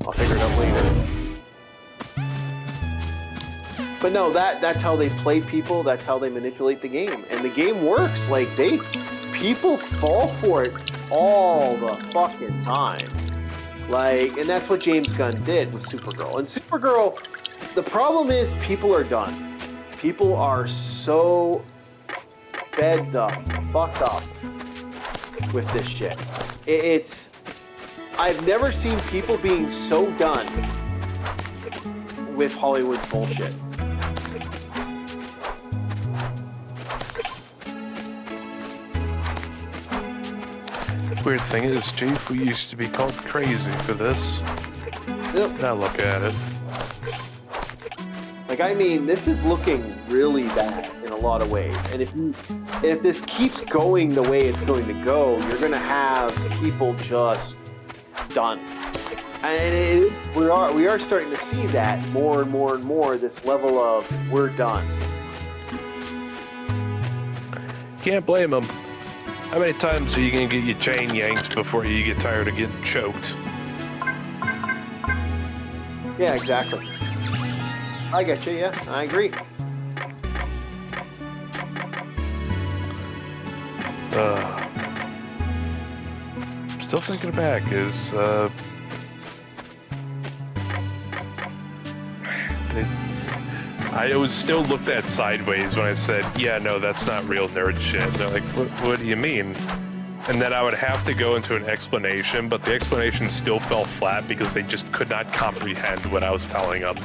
Speaker 1: I'll figure it out later. But no, that's how they play people. That's how they manipulate the game. And the game works. Like, people fall for it all the fucking time. Like, and that's what James Gunn did with Supergirl. And Supergirl, the problem is people are done. People are so fed the fuck up with this shit. I've never seen people being so done with Hollywood's bullshit.
Speaker 2: Weird thing is, Chief, we used to be called crazy for this.
Speaker 1: Yep.
Speaker 2: Now look at it.
Speaker 1: Like, I mean, this is looking really bad in a lot of ways. And if this keeps going the way it's going to go, you're going to have people just done. And we are starting to see that more and more and more, this level of we're done.
Speaker 2: Can't blame them. How many times are you going to get your chain yanked before you get tired of getting choked?
Speaker 1: Yeah, exactly. I get you, yeah. I agree.
Speaker 2: Still thinking back is, I always still looked at sideways when I said, yeah, no, that's not real nerd shit. And they're like, what do you mean? And then I would have to go into an explanation, but the explanation still fell flat because they just could not comprehend what I was telling them.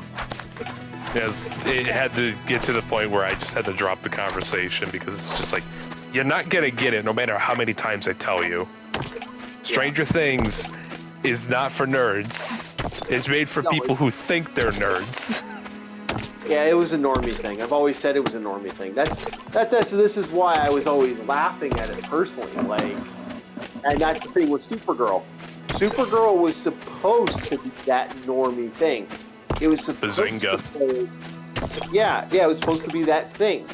Speaker 2: Yes, it had to get to the point where I just had to drop the conversation because it's just like, you're not gonna get it no matter how many times I tell you. Stranger Things is not for nerds. It's made for people who think they're nerds.
Speaker 1: Yeah, it was a normie thing. I've always said it was a normie thing. This is why I was always laughing at it personally. Like, and that's the thing with Supergirl. Supergirl was supposed to be that normie thing. It was supposed
Speaker 2: Bazinga.
Speaker 1: to be, yeah, it was supposed to be that thing.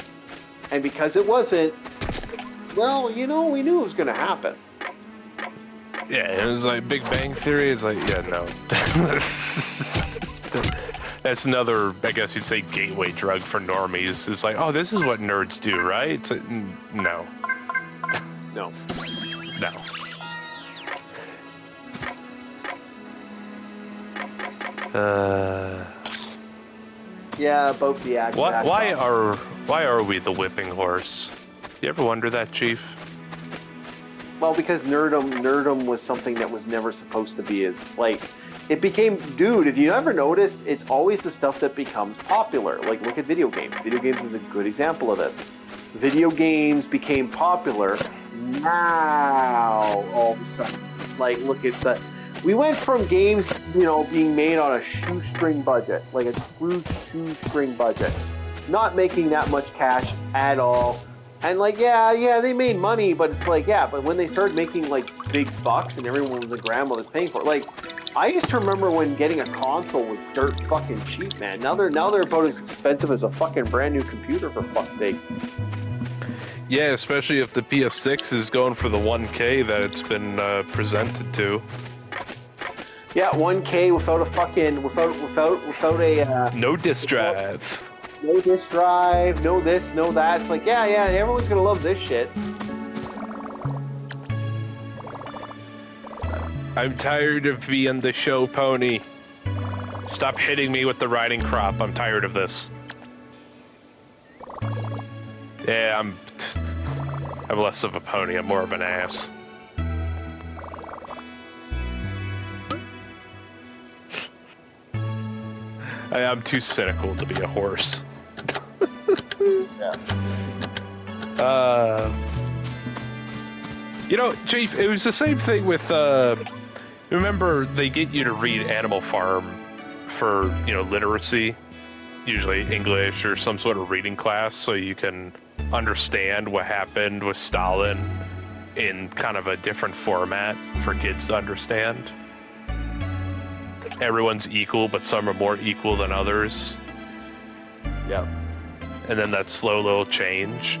Speaker 1: And because it wasn't, well, you know, we knew it was going to happen.
Speaker 2: Yeah, it was like Big Bang Theory. It's like, yeah, no. That's another, I guess you'd say, gateway drug for normies. It's like, oh, this is what nerds do, right? It's like, no.
Speaker 1: No.
Speaker 2: No.
Speaker 1: Yeah, about the act.
Speaker 2: Why are we the whipping horse? You ever wonder that, Chief?
Speaker 1: Well, because nerdom was something that was never supposed to be as, like, it became, dude, if you ever noticed, it's always the stuff that becomes popular. Like, look at video games. Video games is a good example of this. Video games became popular. Now, all of a sudden, like, look at the, we went from games, you know, being made on a shoestring budget, like a true shoestring budget, not making that much cash at all. And like, yeah, they made money, but it's like, yeah, but when they started making like big bucks and everyone was a grandmother's paying for it, like, I used to remember when getting a console was dirt fucking cheap, man. Now they're about as expensive as a fucking brand new computer, for fuck's sake.
Speaker 2: Yeah, especially if the PS6 is going for the 1K that it's been presented to.
Speaker 1: Yeah, 1K without a fucking without a
Speaker 2: no disk drive.
Speaker 1: no this drive, no this, no that. It's like, yeah, everyone's gonna love this shit.
Speaker 2: I'm tired of being the show pony. Stop hitting me with the riding crop. I'm tired of this. Yeah, I'm less of a pony. I'm more of an ass. I'm too cynical to be a horse.
Speaker 1: Yeah.
Speaker 2: You know, Chief, it was the same thing with, remember they get you to read Animal Farm for, you know, literacy, usually English or some sort of reading class, so you can understand what happened with Stalin in kind of a different format for kids to understand. Everyone's equal, but some are more equal than others.
Speaker 1: Yeah.
Speaker 2: And then that slow little change.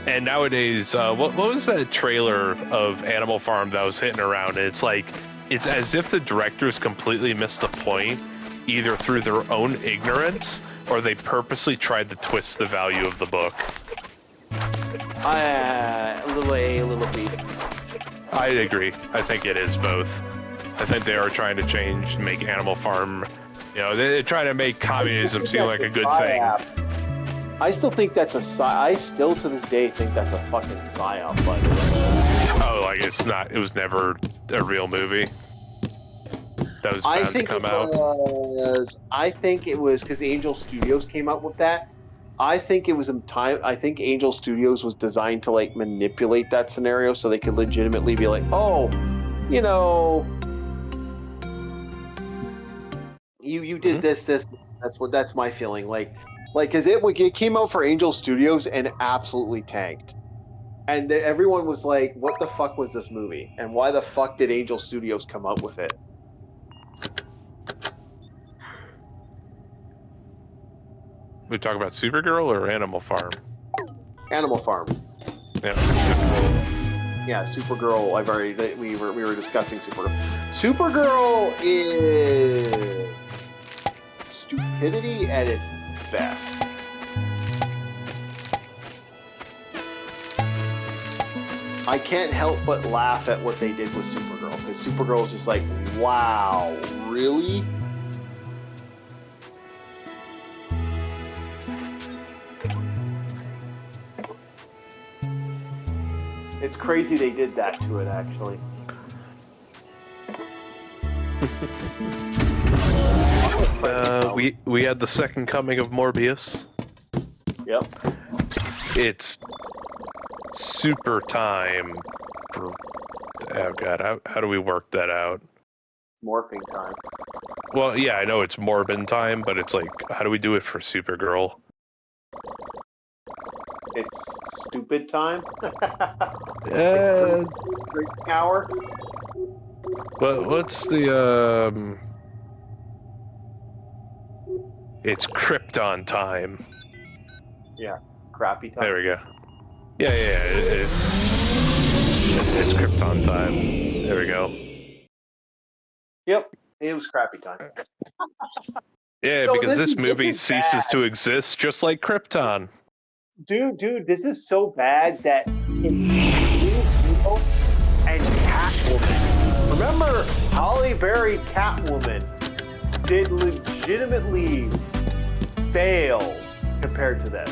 Speaker 2: And nowadays, what was that trailer of Animal Farm that was hitting around? It's like, it's as if the directors completely missed the point, either through their own ignorance, or they purposely tried to twist the value of the book.
Speaker 1: A little A, a little B.
Speaker 2: I agree. I think it is both. I think they are trying to change, make Animal Farm, you know, they're trying to make communism seem like a good thing.
Speaker 1: I still think that's I still to this day think that's a fucking psyop, by the way.
Speaker 2: Oh, like it's not, it was never a real movie that was bound to come out?
Speaker 1: I think it was because Angel Studios came out with that. I think it was in time. I think Angel Studios was designed to like manipulate that scenario so they could legitimately be like, oh, you know, you did this. That's my feeling. Like because it came out for Angel Studios and absolutely tanked. And everyone was like, what the fuck was this movie? And why the fuck did Angel Studios come out with it?
Speaker 2: We talk about Supergirl or Animal Farm?
Speaker 1: Animal Farm.
Speaker 2: Yeah.
Speaker 1: Yeah, Supergirl. We were discussing Supergirl. Supergirl is stupidity at its best. I can't help but laugh at what they did with Supergirl, because Supergirl is just like, wow, really? It's crazy they did that to it, actually.
Speaker 2: We had the second coming of Morbius.
Speaker 1: Yep.
Speaker 2: It's super time for... Oh god, how do we work that out?
Speaker 1: Morphing time.
Speaker 2: Well, yeah, I know it's Morbin time, but it's like, how do we do it for Supergirl?
Speaker 1: It's stupid time.
Speaker 2: Drinking
Speaker 1: hour.
Speaker 2: What's the It's Krypton time.
Speaker 1: Yeah, crappy time.
Speaker 2: There we go. Yeah, it's Krypton time. There we go.
Speaker 1: Yep, it was crappy time.
Speaker 2: Yeah,
Speaker 1: So
Speaker 2: because this movie
Speaker 1: is
Speaker 2: ceases
Speaker 1: bad.
Speaker 2: to exist just like Krypton.
Speaker 1: Dude, this is so bad that people and Catwoman. Remember, Halle Berry Catwoman did legitimately fail compared to this.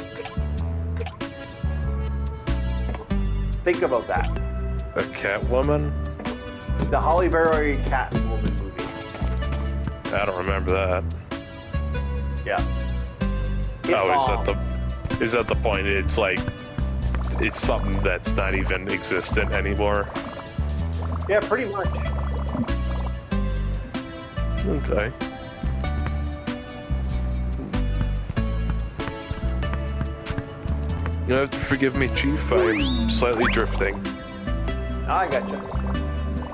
Speaker 1: Think about that.
Speaker 2: A Catwoman?
Speaker 1: The Halle Berry Catwoman movie.
Speaker 2: I don't remember that.
Speaker 1: Yeah.
Speaker 2: Is that the point? It's like, it's something that's not even existent anymore.
Speaker 1: Yeah, pretty much.
Speaker 2: Okay. You'll have to forgive me, Chief. I'm slightly drifting.
Speaker 1: I gotcha.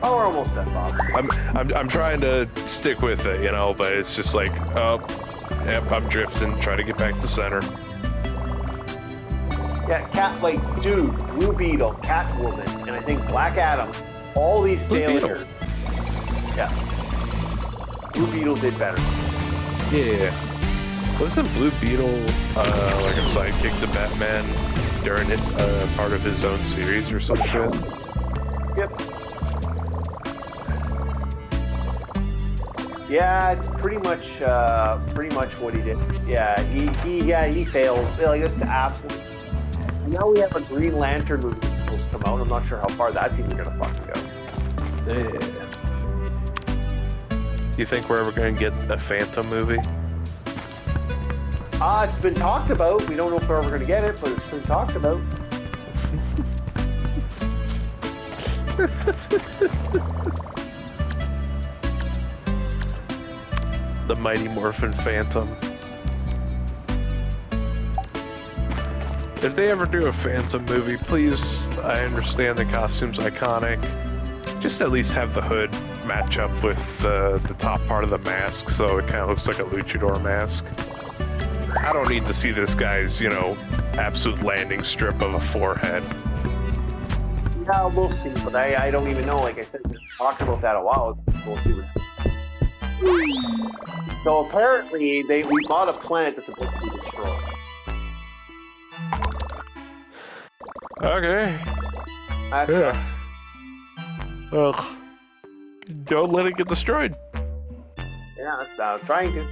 Speaker 1: Oh, we're almost done, Bob.
Speaker 2: I'm trying to stick with it, you know, but it's just like, yep, I'm drifting. Try to get back to center.
Speaker 1: Yeah, dude, Blue Beetle, Catwoman, and I think Black Adam, all these failures. Yeah. Blue Beetle did better.
Speaker 2: Yeah. Wasn't Blue Beetle like a sidekick to Batman during it, part of his own series or some shit?
Speaker 1: Yep. Yeah, it's pretty much what he did. Yeah, he failed. Like it's absolutely. And now we have a Green Lantern movie that's supposed to come out. I'm not sure how far that's even gonna fucking go.
Speaker 2: You think we're ever gonna get a Phantom movie?
Speaker 1: It's been talked about. We don't know if we're ever gonna get it, but it's been talked about.
Speaker 2: The Mighty Morphin Phantom. If they ever do a Phantom movie, please, I understand the costume's iconic. Just at least have the hood match up with the top part of the mask so it kind of looks like a luchador mask. I don't need to see this guy's, you know, absolute landing strip of a forehead.
Speaker 1: Yeah, we'll see, but I don't even know. Like I said, we talked about that a while ago. We'll see what happens. So apparently, we bought a planet that's supposed to be destroyed.
Speaker 2: Okay.
Speaker 1: That
Speaker 2: Yeah.
Speaker 1: sucks.
Speaker 2: Ugh. Don't let it get destroyed.
Speaker 1: Yeah, I'm trying to.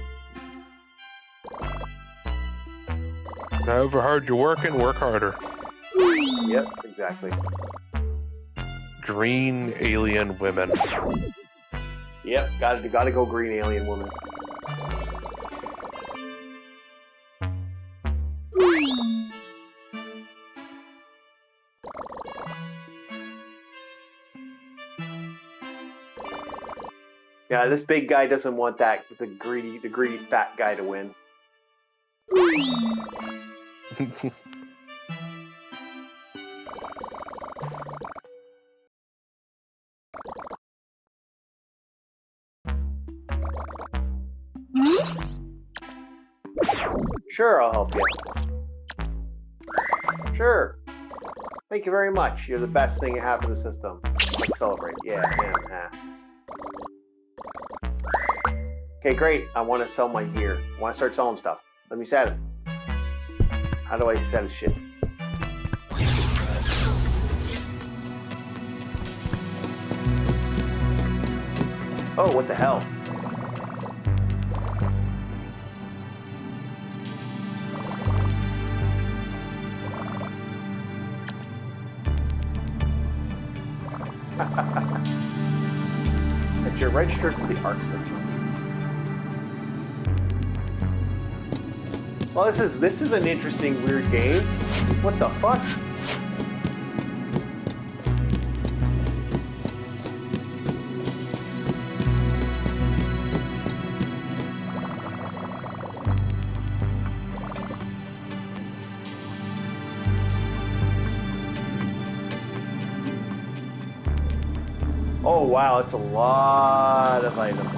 Speaker 2: However hard you're working, work harder.
Speaker 1: Yep, exactly.
Speaker 2: Green alien women.
Speaker 1: Yep, gotta go green alien woman. Yeah, this big guy doesn't want the greedy fat guy to win. Sure, I'll help you. Sure. Thank you very much. You're the best thing to happen to the system. Let's celebrate. Yeah. Okay, great. I want to sell my gear. I want to start selling stuff. Let me set it. How do I set shit? Oh, what the hell? That you're registered for the ARC system. Well, this is an interesting, weird game. What the fuck? Oh wow, it's a lot of items.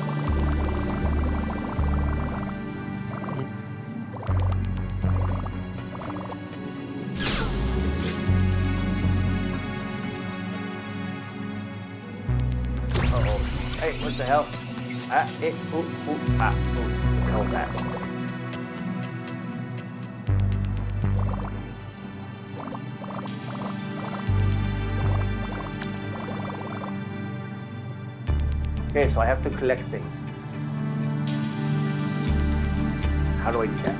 Speaker 1: Uh-oh. Hey, what the hell? What the hell is that? Okay, so I have to collect things. How do I do that?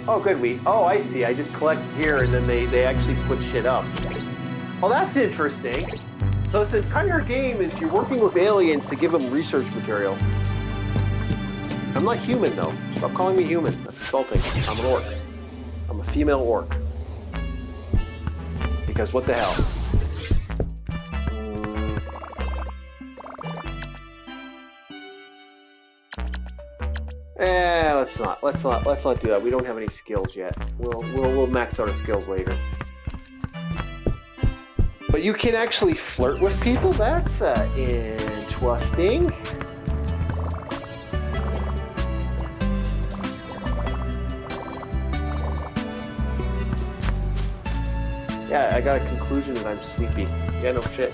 Speaker 1: Oh, good. Oh, I see. I just collect here, and then they actually put shit up. Oh, that's interesting. So this entire game is you're working with aliens to give them research material. I'm not human, though. Stop calling me human. That's insulting. I'm an orc. I'm a female orc. Because what the hell? Let's not do that. We don't have any skills yet. We'll max out our skills later. But you can actually flirt with people? That's interesting. I got a conclusion and I'm sleepy. Yeah, no shit.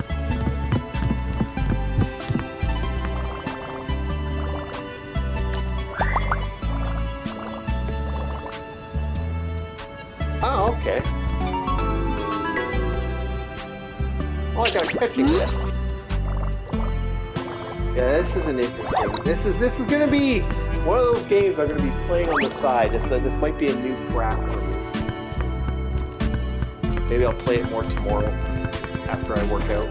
Speaker 1: Oh, okay. Oh, I got catching yet. Yeah, this is an interesting. This is gonna be one of those games I'm gonna be playing on the side. This might be a new crap for me. Maybe I'll play it more tomorrow after I work out.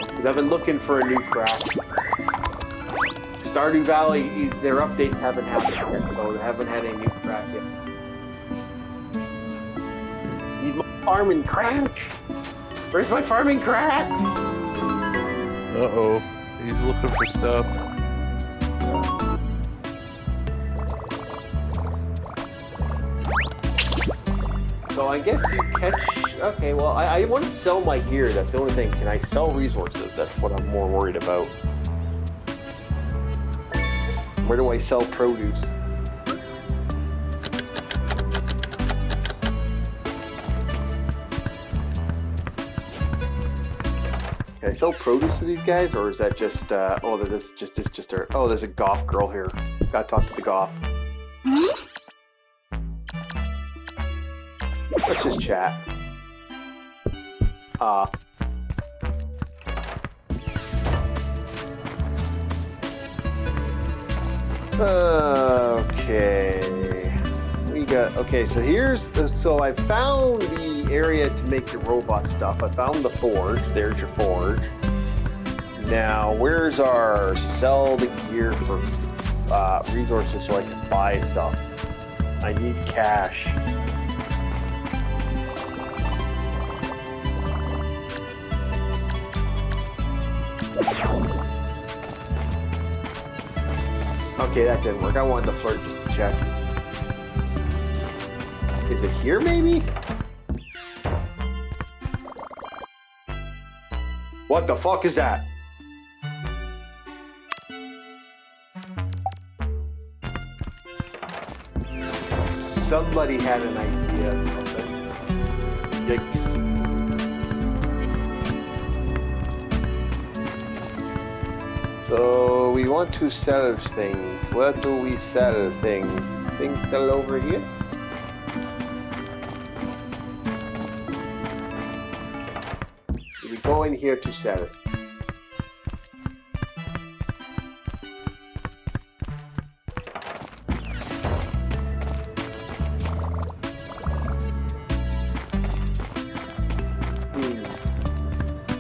Speaker 1: Because I've been looking for a new crap. Stardew Valley, their updates haven't happened yet, so they haven't had any new crap yet. Need my farming crack? Where's my farming crack?
Speaker 2: Uh-oh. He's looking for stuff.
Speaker 1: So I guess you catch... Okay, well, I want to sell my gear. That's the only thing. Can I sell resources? That's what I'm more worried about. Where do I sell produce? Can I sell produce to these guys, or is that just? Oh, there's just a. Oh, there's a goth girl here. Gotta talk to the goth. Let's just chat. Okay. We got, okay, so here's the, so I found the area to make your robot stuff. I found the forge. There's your forge. Now, where's our sell the gear for resources so I can buy stuff? I need cash. Okay, that didn't work. I wanted to flirt just to check. Is it here, maybe? What the fuck is that? Somebody had an idea of something. Yikes. So we want to sell things. Where do we sell things? Things sell over here? We go in here to sell it.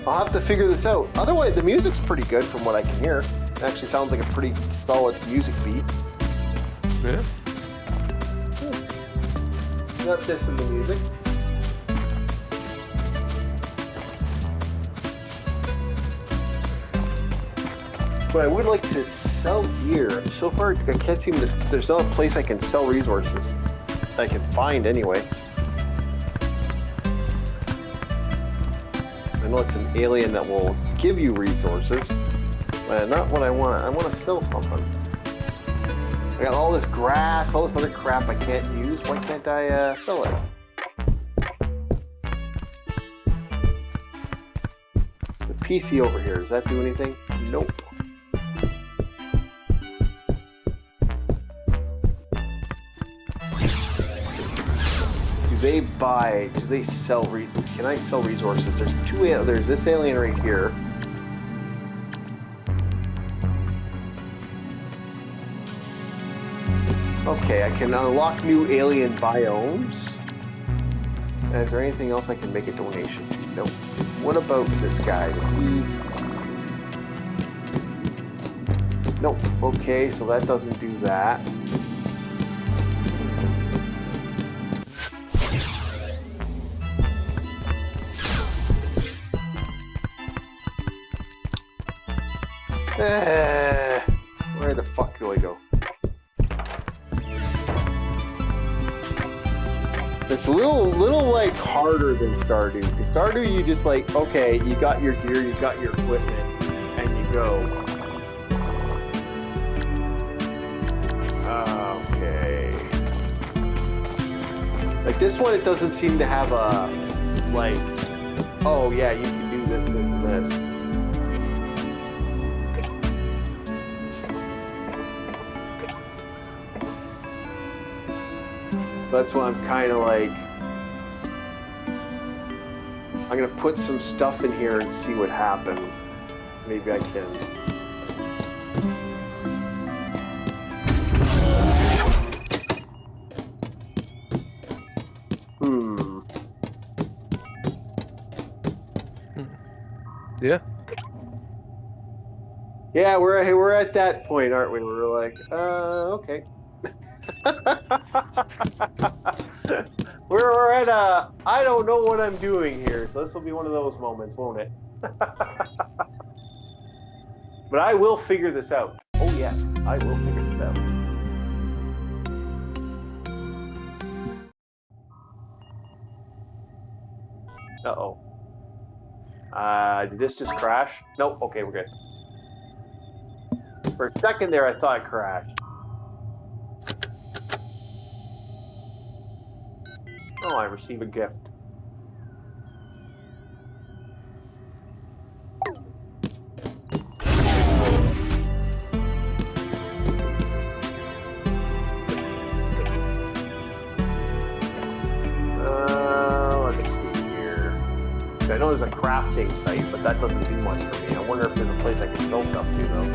Speaker 1: I'll have to figure this out. Otherwise, the music's pretty good from what I can hear. It actually sounds like a pretty solid music beat.
Speaker 2: Yeah.
Speaker 1: Not this in the music. But I would like to sell gear. So far, I can't seem to. There's not a place I can sell resources. I can find anyway. I know it's an alien that will give you resources, but not what I want. I want to sell something. I got all this grass, all this other crap I can't use. Why can't I sell it? The PC over here, does that do anything? Nope. Do they sell, can I sell resources? There's this alien right here. Okay, I can unlock new alien biomes. Is there anything else I can make a donation to? Nope. What about this guy? Does he... Nope. Okay, so that doesn't do that. Where the fuck do I go? It's a little like harder than Stardew. Because Stardew, you just like, okay, you got your gear, you got your equipment, and you go. Like this one, it doesn't seem to have a, like, oh yeah, you can do this, this, and this. That's why I'm kind of like, I'm gonna put some stuff in here and see what happens. Maybe I can.
Speaker 2: Yeah.
Speaker 1: Yeah, we're at that point, aren't we? We're like, okay. we're at I don't know what I'm doing here. So this will be one of those moments, won't it? But I will figure this out. Oh yes, I will figure this out. Uh-oh. Did this just crash? Nope, okay, we're good. For a second there, I thought it crashed. Oh, I receive a gift. Let's see here. So I know there's a crafting site, but that doesn't do much for me. I wonder if there's a place I can sell stuff to, though.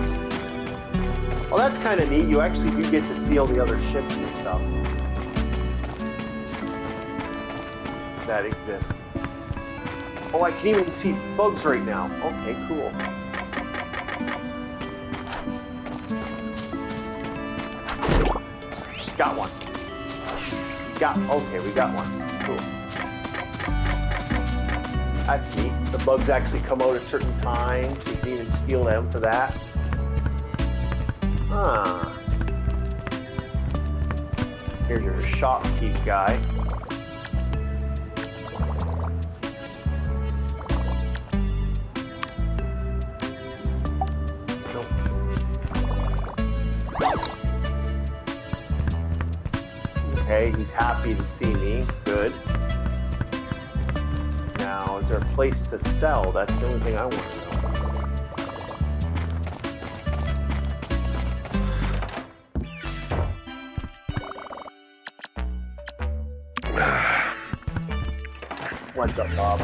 Speaker 1: Well, that's kind of neat. You actually do get to see all the other ships and stuff that exist. Oh, I can even see bugs right now. Okay, cool. Got one. Okay, we got one. Cool. That's neat. The bugs actually come out at certain times. You can even steal them for that. Ah. Here's your shopkeep guy. Nope. Okay, he's happy to see me. Good. Now, is there a place to sell? That's the only thing I want to know. What's up, Bob?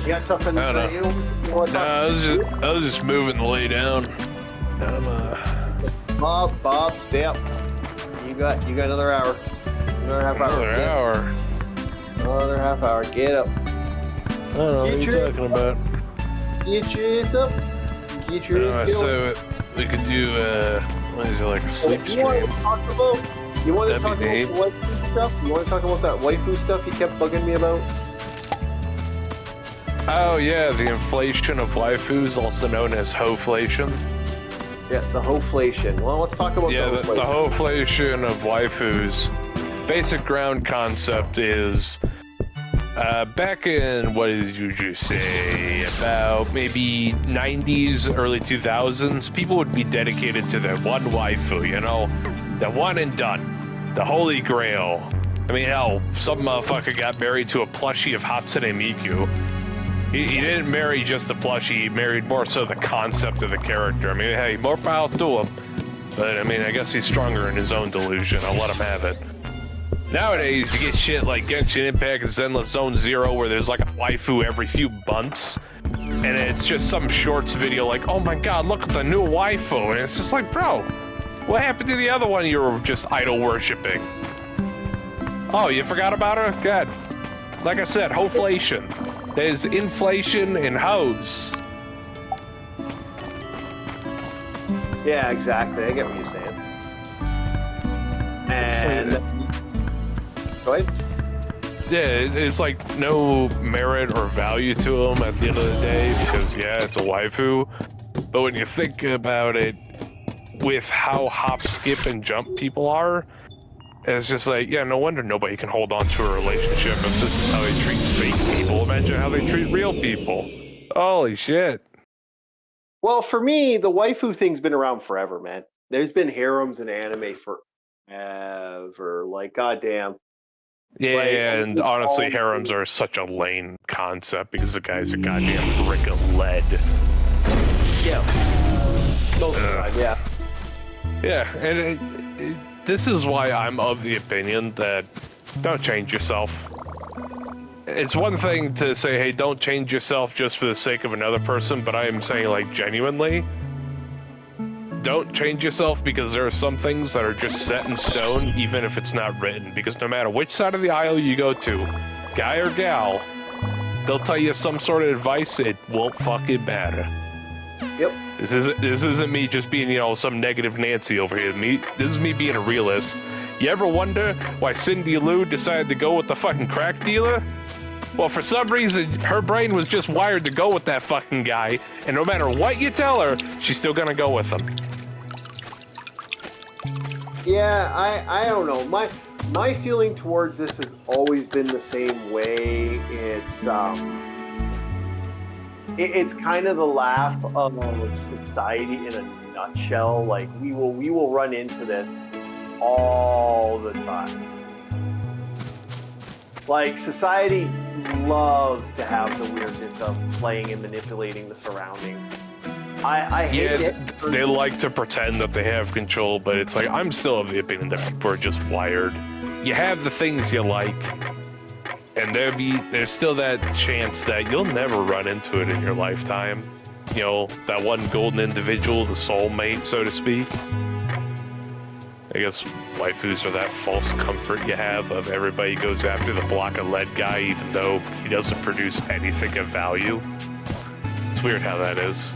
Speaker 1: You got something?
Speaker 2: I don't know.
Speaker 1: You want to talk?
Speaker 2: I was just moving the lay down.
Speaker 1: Bob, stay up. You got another hour. Another half hour. Another half hour. Get up.
Speaker 2: I don't know what you're talking about.
Speaker 1: Get your ass up. Get your ass going.
Speaker 2: So we could do what is it, like a sleep
Speaker 1: You
Speaker 2: stream?
Speaker 1: want to talk about the
Speaker 2: That'd be
Speaker 1: waifu stuff? You want to talk about that waifu stuff you kept bugging me about?
Speaker 2: Oh yeah, the inflation of waifus, also known as hoflation.
Speaker 1: Yeah, the hoflation. Well, let's talk about
Speaker 2: the hoflation of waifus. Basic ground concept is back in, what did you say, about maybe 90s, early 2000s, people would be dedicated to their one waifu, you know? The one and done. The holy grail. I mean, hell, some motherfucker got married to a plushie of Hatsune Miku. He didn't marry just the plushie, he married more so the concept of the character. I mean, hey, more power to him. But, I mean, I guess he's stronger in his own delusion. I'll let him have it. Nowadays, you get shit like Genshin Impact and Zenless Zone Zero where there's like a waifu every few months. And it's just some shorts video like, oh my god, look at the new waifu. And it's just like, bro, what happened to the other one you were just idol worshipping? Oh, you forgot about her? God. Like I said, hoflation. There's inflation in hoes.
Speaker 1: Yeah, exactly. I get what you're saying. And go ahead.
Speaker 2: Yeah, it's like no merit or value to them at the end of the day because, yeah, it's a waifu. But when you think about it, with how hop, skip, and jump people are, it's just like, yeah, no wonder nobody can hold on to a relationship if this is how they treat fake people. Imagine how they treat real people. Holy shit.
Speaker 1: Well, for me, the waifu thing's been around forever, man. There's been harems in anime forever. Like, goddamn.
Speaker 2: Yeah,
Speaker 1: Like,
Speaker 2: and honestly, harems are such a lame concept because the guy's a goddamn brick of lead.
Speaker 1: Yeah. Most of the time, yeah.
Speaker 2: Yeah, and this is why I'm of the opinion that don't change yourself. It's one thing to say, hey, don't change yourself just for the sake of another person, but I am saying, like, genuinely, don't change yourself because there are some things that are just set in stone, even if it's not written. Because no matter which side of the aisle you go to, guy or gal, they'll tell you some sort of advice, it won't fucking matter.
Speaker 1: Yep.
Speaker 2: This isn't me just being, you know, some negative Nancy over here. This is me being a realist. You ever wonder why Cindy Lou decided to go with the fucking crack dealer? Well, for some reason, her brain was just wired to go with that fucking guy, and no matter what you tell her, she's still gonna go with him.
Speaker 1: Yeah, I don't know. My feeling towards this has always been the same way. It's kind of the laugh of society in a nutshell. Like we will run into this all the time. Like society loves to have the weirdness of playing and manipulating the surroundings. I hate it.
Speaker 2: They like to pretend that they have control, but it's like, I'm still of the opinion that people are just wired. You have the things you like, and there's still that chance that you'll never run into it in your lifetime. You know, that one golden individual, the soulmate, so to speak. I guess waifus are that false comfort you have of everybody goes after the block of lead guy, even though he doesn't produce anything of value. It's weird how that is.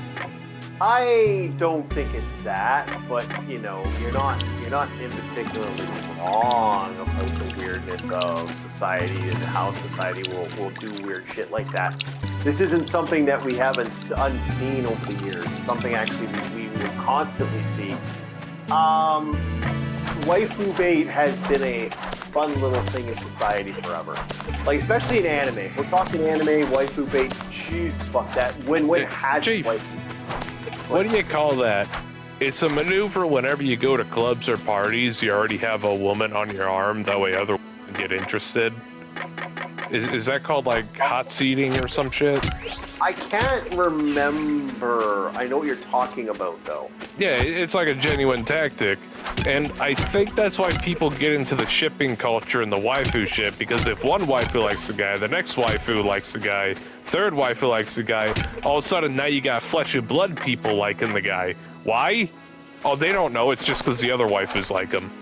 Speaker 1: I don't think it's that, but you know, you're not in particularly wrong about the weirdness of society and how society will do weird shit like that. This isn't something that we haven't unseen over the years. Something actually we will constantly see. Waifu bait has been a fun little thing in society forever. Like, especially in anime. If we're talking anime, waifu bait, Jesus fuck that. When has waifu.
Speaker 2: What do you call that? It's a maneuver whenever you go to clubs or parties, you already have a woman on your arm, that way other women get interested. Is that called, like, hot seating or some shit?
Speaker 1: I can't remember. I know what you're talking about, though.
Speaker 2: Yeah, it's like a genuine tactic. And I think that's why people get into the shipping culture and the waifu shit, because if one waifu likes the guy, the next waifu likes the guy, third waifu likes the guy, all of a sudden now you got flesh and blood people liking the guy. Why? Oh, they don't know. It's just because the other waifus like him.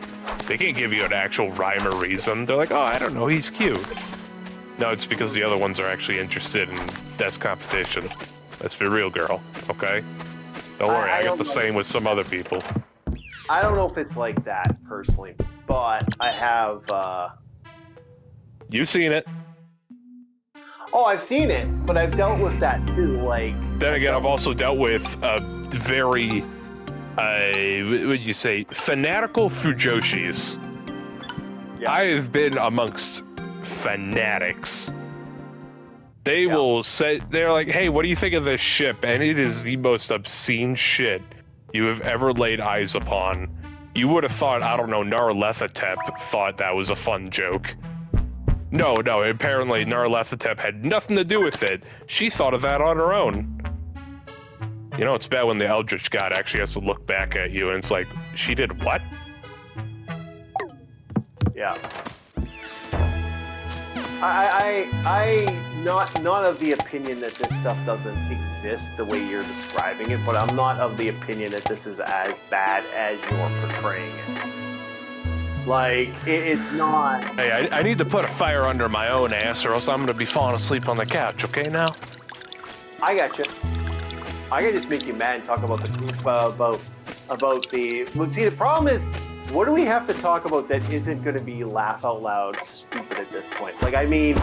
Speaker 2: They can't give you an actual rhyme or reason. They're like, oh, I don't know, he's cute. No, it's because the other ones are actually interested, and that's competition. Let's be real, girl, okay? Don't worry, I got the same with some other people.
Speaker 1: I don't know if it's like that, personally, but I have,
Speaker 2: You've seen it.
Speaker 1: Oh, I've seen it, but I've dealt with that, too, like...
Speaker 2: Then again, I've also dealt with a very, what would you say, fanatical fujoshis. Yeah. I've been amongst fanatics. They will say, they're like, hey, what do you think of this ship? And it is the most obscene shit you have ever laid eyes upon. You would have thought, I don't know, Nyarlathotep thought that was a fun joke. No, apparently Nyarlathotep had nothing to do with it. She thought of that on her own. You know, it's bad when the Eldritch God actually has to look back at you and it's like, she did what?
Speaker 1: Yeah. I'm not of the opinion that this stuff doesn't exist the way you're describing it, but I'm not of the opinion that this is as bad as you're portraying it. Like, it's not...
Speaker 2: Hey, I need to put a fire under my own ass or else I'm going to be falling asleep on the couch, okay now?
Speaker 1: I got you. I can just make you mad and talk about the Well, see, the problem is, what do we have to talk about that isn't going to be laugh out loud stupid at this point? Like, I mean,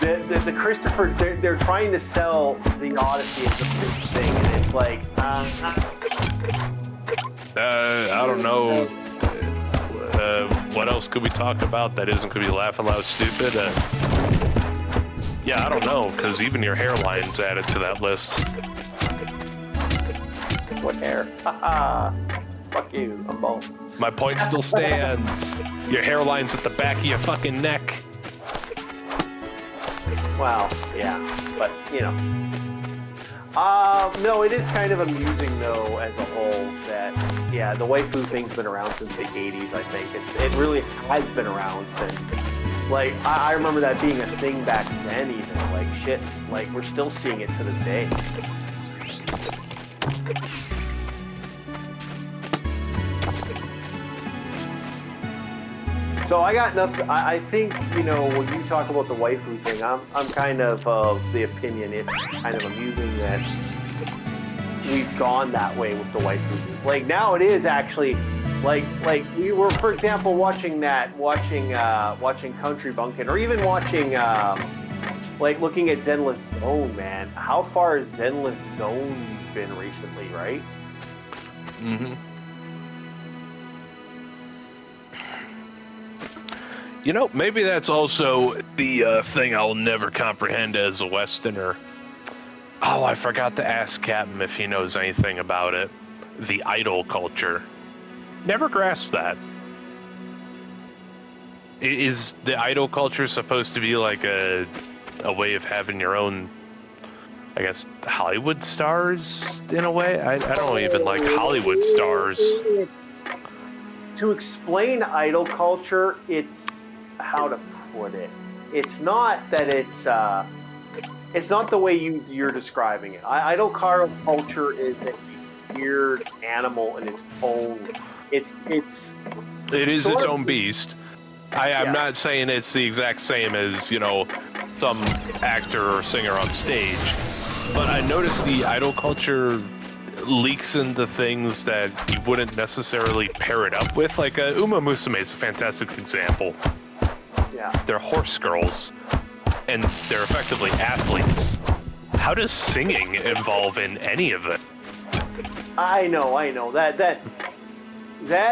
Speaker 1: the Christopher, they're trying to sell the Odyssey as a big thing, and it's like,
Speaker 2: I don't know. What else could we talk about that isn't going to be laugh out loud stupid? Yeah, I don't know, because even your hairline's added to that list.
Speaker 1: What hair? Haha. Fuck you, I'm bald.
Speaker 2: My point still stands. Your hairline's at the back of your fucking neck.
Speaker 1: Well, yeah, but you know. No, it is kind of amusing though, as a whole, that yeah, the waifu thing's been around since the '80s. I think it really has been around since. Like I remember that being a thing back then, even like shit. Like we're still seeing it to this day. So I got nothing. I think, you know, when you talk about the waifu thing, I'm kind of the opinion it's kind of amusing that we've gone that way with the waifu thing. Like now it is actually like we were, for example, watching Country Bumpkin, or even watching like looking at Zenless Zone. Man, how far has Zenless Zone been recently, right?
Speaker 2: Mm-hmm. You know, maybe that's also the thing I'll never comprehend as a Westerner. Oh, I forgot to ask Captain if he knows anything about it. The idol culture. Never grasped that. Is the idol culture supposed to be like a way of having your own, I guess, Hollywood stars in a way? I don't even like Hollywood stars.
Speaker 1: To explain idol culture, it's how to put it. It's not that it's not the way you're describing it. Idol culture is a weird animal in its own. It is its
Speaker 2: own beast. I'm not saying it's the exact same as, you know, some actor or singer on stage, but I noticed the idol culture leaks into things that you wouldn't necessarily pair it up with. Like Uma Musume is a fantastic example.
Speaker 1: Yeah.
Speaker 2: They're horse girls, and they're effectively athletes. How does singing involve in any of it?
Speaker 1: I know. That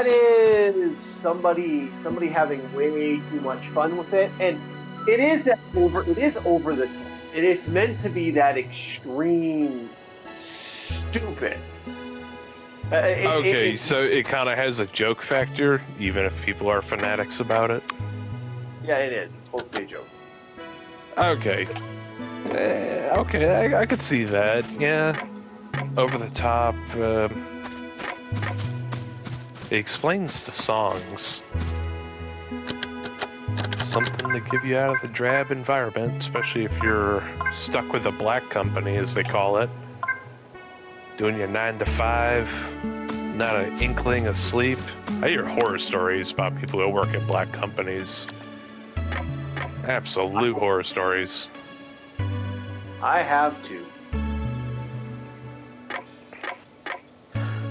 Speaker 1: is somebody having way too much fun with it, and it is over the top. It is meant to be that extreme stupid.
Speaker 2: So it kind of has a joke factor, even if people are fanatics about it.
Speaker 1: Yeah, it is. It's supposed to be a joke.
Speaker 2: Okay. I could see that. Yeah. Over the top. It explains the songs. Something to give you out of the drab environment, especially if you're stuck with a black company, as they call it. Doing your 9 to 5, not an inkling of sleep. I hear horror stories about people who work at black companies. Absolute horror stories.
Speaker 1: I have to.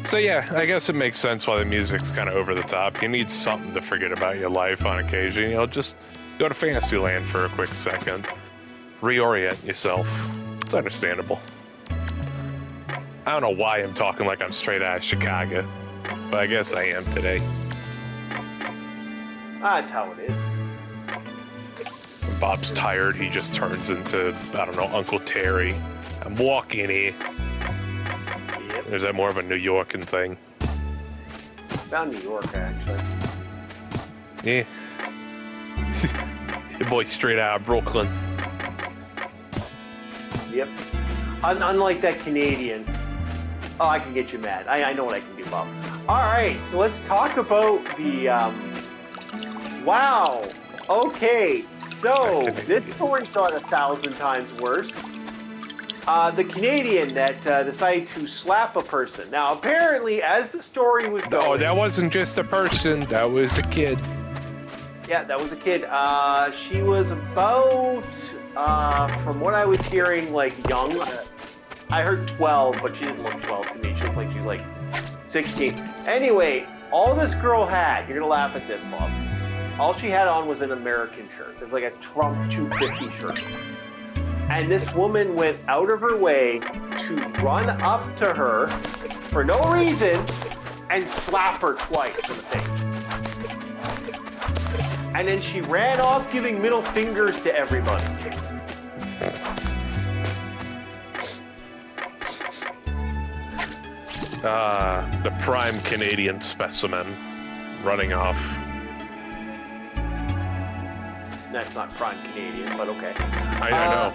Speaker 2: So yeah, I guess it makes sense why the music's kind of over the top. You need something to forget about your life on occasion. You know, just go to Fantasyland for a quick second. Reorient yourself. It's understandable. I don't know why I'm talking like I'm straight out of Chicago, but I guess I am today.
Speaker 1: That's how it is.
Speaker 2: When Bob's tired, he just turns into, I don't know, Uncle Terry. I'm walking here.
Speaker 1: Yep.
Speaker 2: Or is that more of a New Yorker thing?
Speaker 1: Found New York, actually.
Speaker 2: Yeah. Your boy straight out of Brooklyn.
Speaker 1: Yep. Unlike that Canadian. Oh, I can get you mad. I know what I can do, Bob. All right, let's talk about the. Wow. Okay. So this story got 1,000 times worse. The Canadian that decided to slap a person. Now, apparently, as the story was going...
Speaker 2: Oh, that wasn't just a person. That was a kid.
Speaker 1: Yeah, that was a kid. She was about, from what I was hearing, like, young. I heard 12, but she didn't look 12 to me. She looked like she was, like, 16. Anyway, all this girl had... You're going to laugh at this, Bob. All she had on was an American shirt. It was like a Trump 250 shirt. And this woman went out of her way to run up to her for no reason and slap her twice in the face. And then she ran off giving middle fingers to everybody.
Speaker 2: The prime Canadian specimen running off.
Speaker 1: That's not prime Canadian, but okay.
Speaker 2: I know.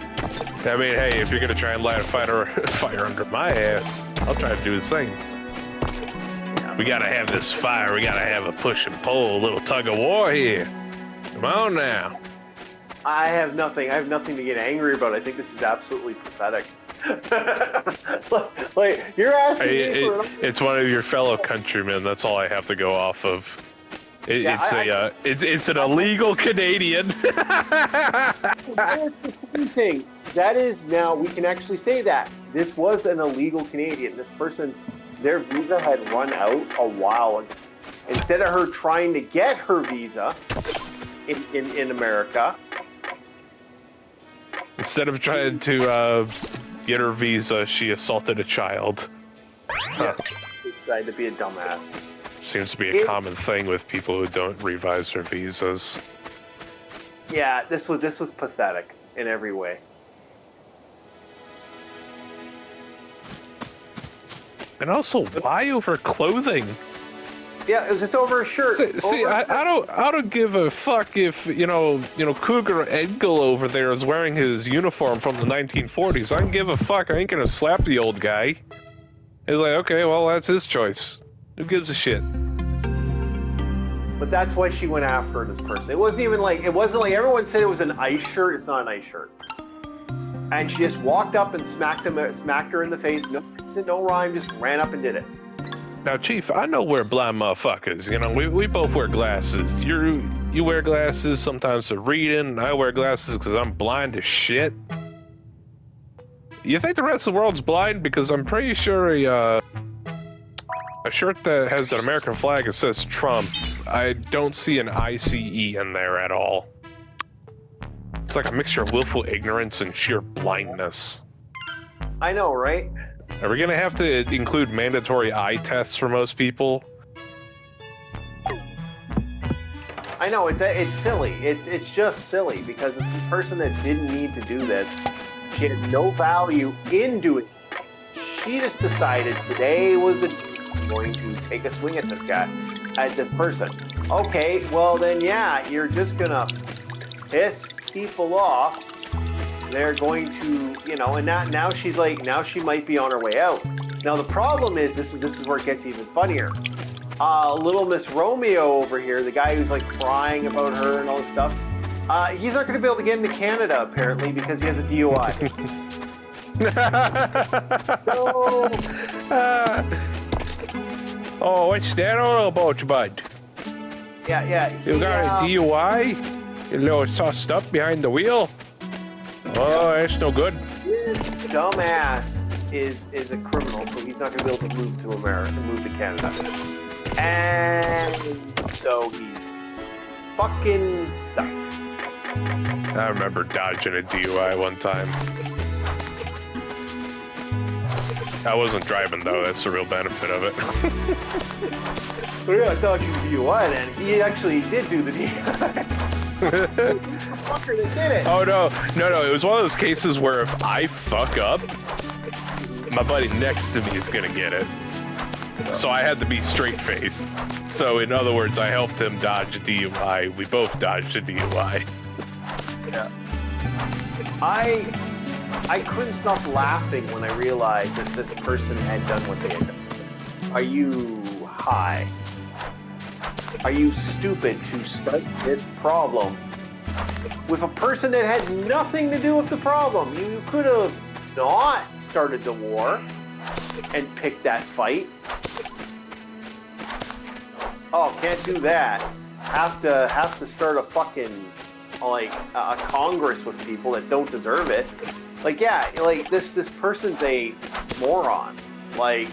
Speaker 2: I mean, hey, if you're gonna try and light a fire under my ass, I'll try to do the same.
Speaker 1: Yeah.
Speaker 2: We gotta have this fire. We gotta have a push and pull, a little tug of war here. Come on now.
Speaker 1: I have nothing to get angry about. I think this is absolutely pathetic. Like you're asking me for
Speaker 2: it's one of your fellow countrymen. That's all I have to go off of. It's an illegal Canadian.
Speaker 1: Thing that is now we can actually say that this was an illegal Canadian. This person, their visa had run out a while ago. Instead of her trying to get her visa in America,
Speaker 2: instead of trying to get her visa, she assaulted a child.
Speaker 1: yeah, she decided to be a dumbass.
Speaker 2: Seems to be a common thing with people who don't revise their visas.
Speaker 1: Yeah, this was pathetic in every way.
Speaker 2: And also, why over clothing?
Speaker 1: Yeah, it was just over a shirt.
Speaker 2: See, I don't give a fuck if you know Cougar Edgel over there is wearing his uniform from the 1940s. I don't give a fuck. I ain't gonna slap the old guy. It's like, okay, well, that's his choice. Who gives a shit?
Speaker 1: But that's why she went after this person. It wasn't like everyone said it was an ice shirt. It's not an ice shirt. And she just walked up and smacked her in the face. No rhyme, just ran up and did it.
Speaker 2: Now, Chief, I know we're blind motherfuckers. You know, we both wear glasses. You wear glasses sometimes for reading. I wear glasses because I'm blind as shit. You think the rest of the world's blind? Because I'm pretty sure a shirt that has an American flag that says Trump, I don't see an ICE in there at all. It's like a mixture of willful ignorance and sheer blindness.
Speaker 1: I know, right?
Speaker 2: Are we gonna have to include mandatory eye tests for most people?
Speaker 1: I know, it's silly. It's just silly because it's a person that didn't need to do this. She had no value in doing it. She just decided today was the day I'm going to take a swing at this guy, at this person. Okay, well then yeah, you're just gonna piss people off. They're going to, and now she's like, now she might be on her way out. Now the problem is, this is where it gets even funnier. Little Miss Romeo over here, the guy who's like crying about her and all this stuff, he's not going to be able to get into Canada apparently because he has a DUI. So,
Speaker 2: oh, what's that all about, bud?
Speaker 1: Yeah.
Speaker 2: You got a DUI? You little sussed up behind the wheel? Oh, that's no good.
Speaker 1: This dumbass is a criminal, so he's not going to be able to move to America, move to Canada. And so he's fucking stuck.
Speaker 2: I remember dodging a DUI one time. I wasn't driving though, that's the real benefit of it.
Speaker 1: Well, yeah, I dodged the DUI then. He actually did do the DUI. Fucker that did it.
Speaker 2: Oh no, it was one of those cases where if I fuck up, my buddy next to me is gonna get it. So I had to be straight-faced. So in other words, I helped him dodge a DUI. We both dodged a DUI.
Speaker 1: Yeah. I couldn't stop laughing when I realized that this person had done what they had done. Are you high? Are you stupid to start this problem with a person that had nothing to do with the problem? You could have not started the war and picked that fight. Oh, can't do that. Have to start a fucking a Congress with people that don't deserve it. Like, yeah, like this person's a moron. Like,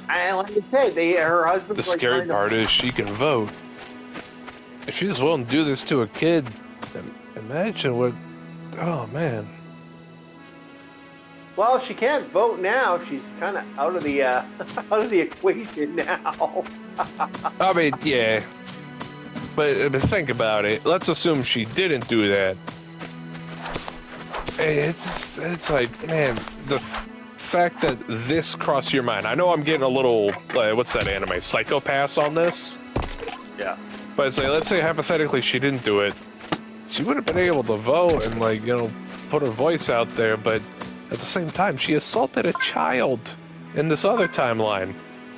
Speaker 1: and like I said, her husband.
Speaker 2: The scary part is she can vote. If she's willing to do this to a kid, imagine what. Oh man.
Speaker 1: Well, she can't vote now. She's kind of out of the equation now.
Speaker 2: I mean, yeah. But think about it. Let's assume she didn't do that. It's like, man, the fact that this crossed your mind. I know I'm getting a little, what's that anime, Psychopaths on this?
Speaker 1: Yeah.
Speaker 2: But it's like, let's say hypothetically she didn't do it, she would have been able to vote and like, you know, put her voice out there, but at the same time, she assaulted a child in this other timeline.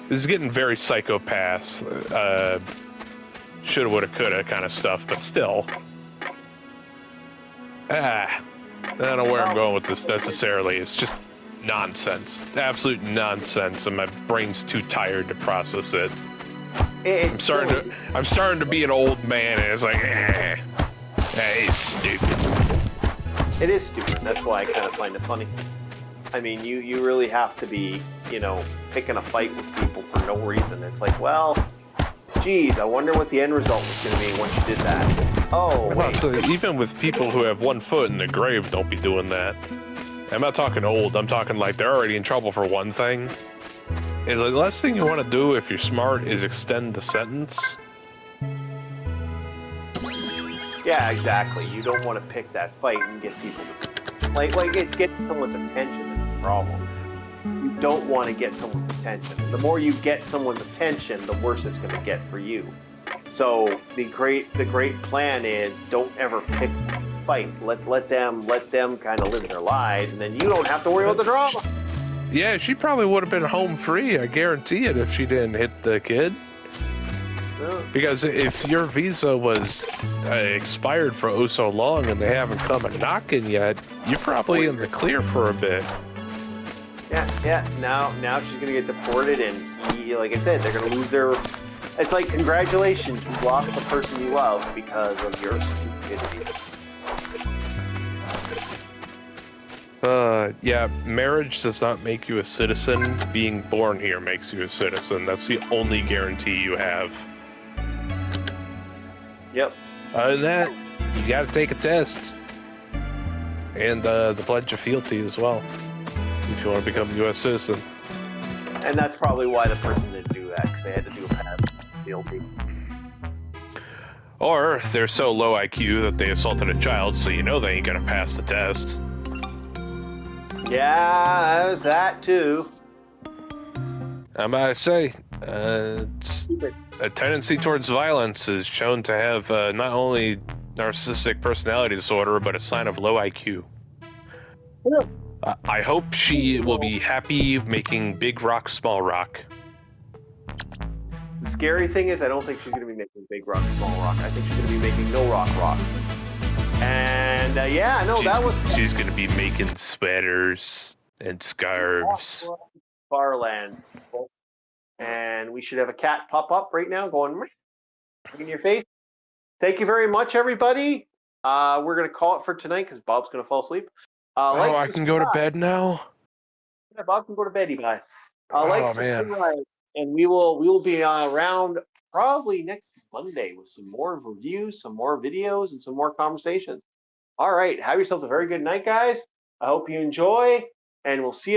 Speaker 2: This is getting very psychopaths, shoulda, woulda, coulda kind of stuff, but still. I don't know where I'm going with this necessarily. It's just nonsense. Absolute nonsense, and my brain's too tired to process it. I'm starting to be an old man, and it's like, it's stupid.
Speaker 1: It is stupid. That's why I kind of find it funny. I mean, you really have to be, you know, picking a fight with people for no reason. It's like, well, geez, I wonder what the end result was going to be once you did that. Oh,
Speaker 2: well, so even with people who have one foot in the grave, don't be doing that. I'm not talking old. I'm talking like they're already in trouble for one thing. Is like the last thing you want to do if you're smart is extend the sentence.
Speaker 1: Yeah, exactly. You don't want to pick that fight and get people to, like it's getting someone's attention is the problem. You don't want to get someone's attention. The more you get someone's attention, the worse it's going to get for you. So the great plan is don't ever pick a fight. Let them kind of live their lives, and then you don't have to worry about the drama.
Speaker 2: Yeah, she probably would have been home free, I guarantee it, if she didn't hit the kid.
Speaker 1: Yeah.
Speaker 2: Because if your visa was expired for oh so long and they haven't come a knocking yet, you're probably in the clear for a bit.
Speaker 1: Yeah. Now she's gonna get deported, and like I said, they're gonna lose their. It's like, congratulations, you lost the person you love because of your stupidity.
Speaker 2: Yeah, marriage does not make you a citizen. Being born here makes you a citizen. That's the only guarantee you have.
Speaker 1: Yep.
Speaker 2: Other than that, you gotta take a test. And the Pledge of Fealty as well, if you want to become a U.S. citizen.
Speaker 1: And that's probably why the person didn't do that, because they had to do a pledge of fealty.
Speaker 2: Or they're so low IQ that they assaulted a child, so you know they ain't gonna pass the test.
Speaker 1: Yeah, there's that too.
Speaker 2: I might say, a tendency towards violence is shown to have not only narcissistic personality disorder, but a sign of low IQ.
Speaker 1: Yeah.
Speaker 2: I hope she will be happy making big rock, small rock.
Speaker 1: The scary thing is, I don't think she's going to be making big rock, small rock. I think she's going to be making no rock. And yeah, no, that was.
Speaker 2: She's going to be making sweaters and scarves.
Speaker 1: Farlands. And we should have a cat pop up right now going in your face. Thank you very much, everybody. We're going to call it for tonight because Bob's going to fall asleep.
Speaker 2: I can go to bed now?
Speaker 1: Yeah, Bob can go to bed, bye.
Speaker 2: Man.
Speaker 1: And we will be around probably next Monday with some more reviews, some more videos, and some more conversations. All right, have yourselves a very good night, guys. I hope you enjoy, and we'll see you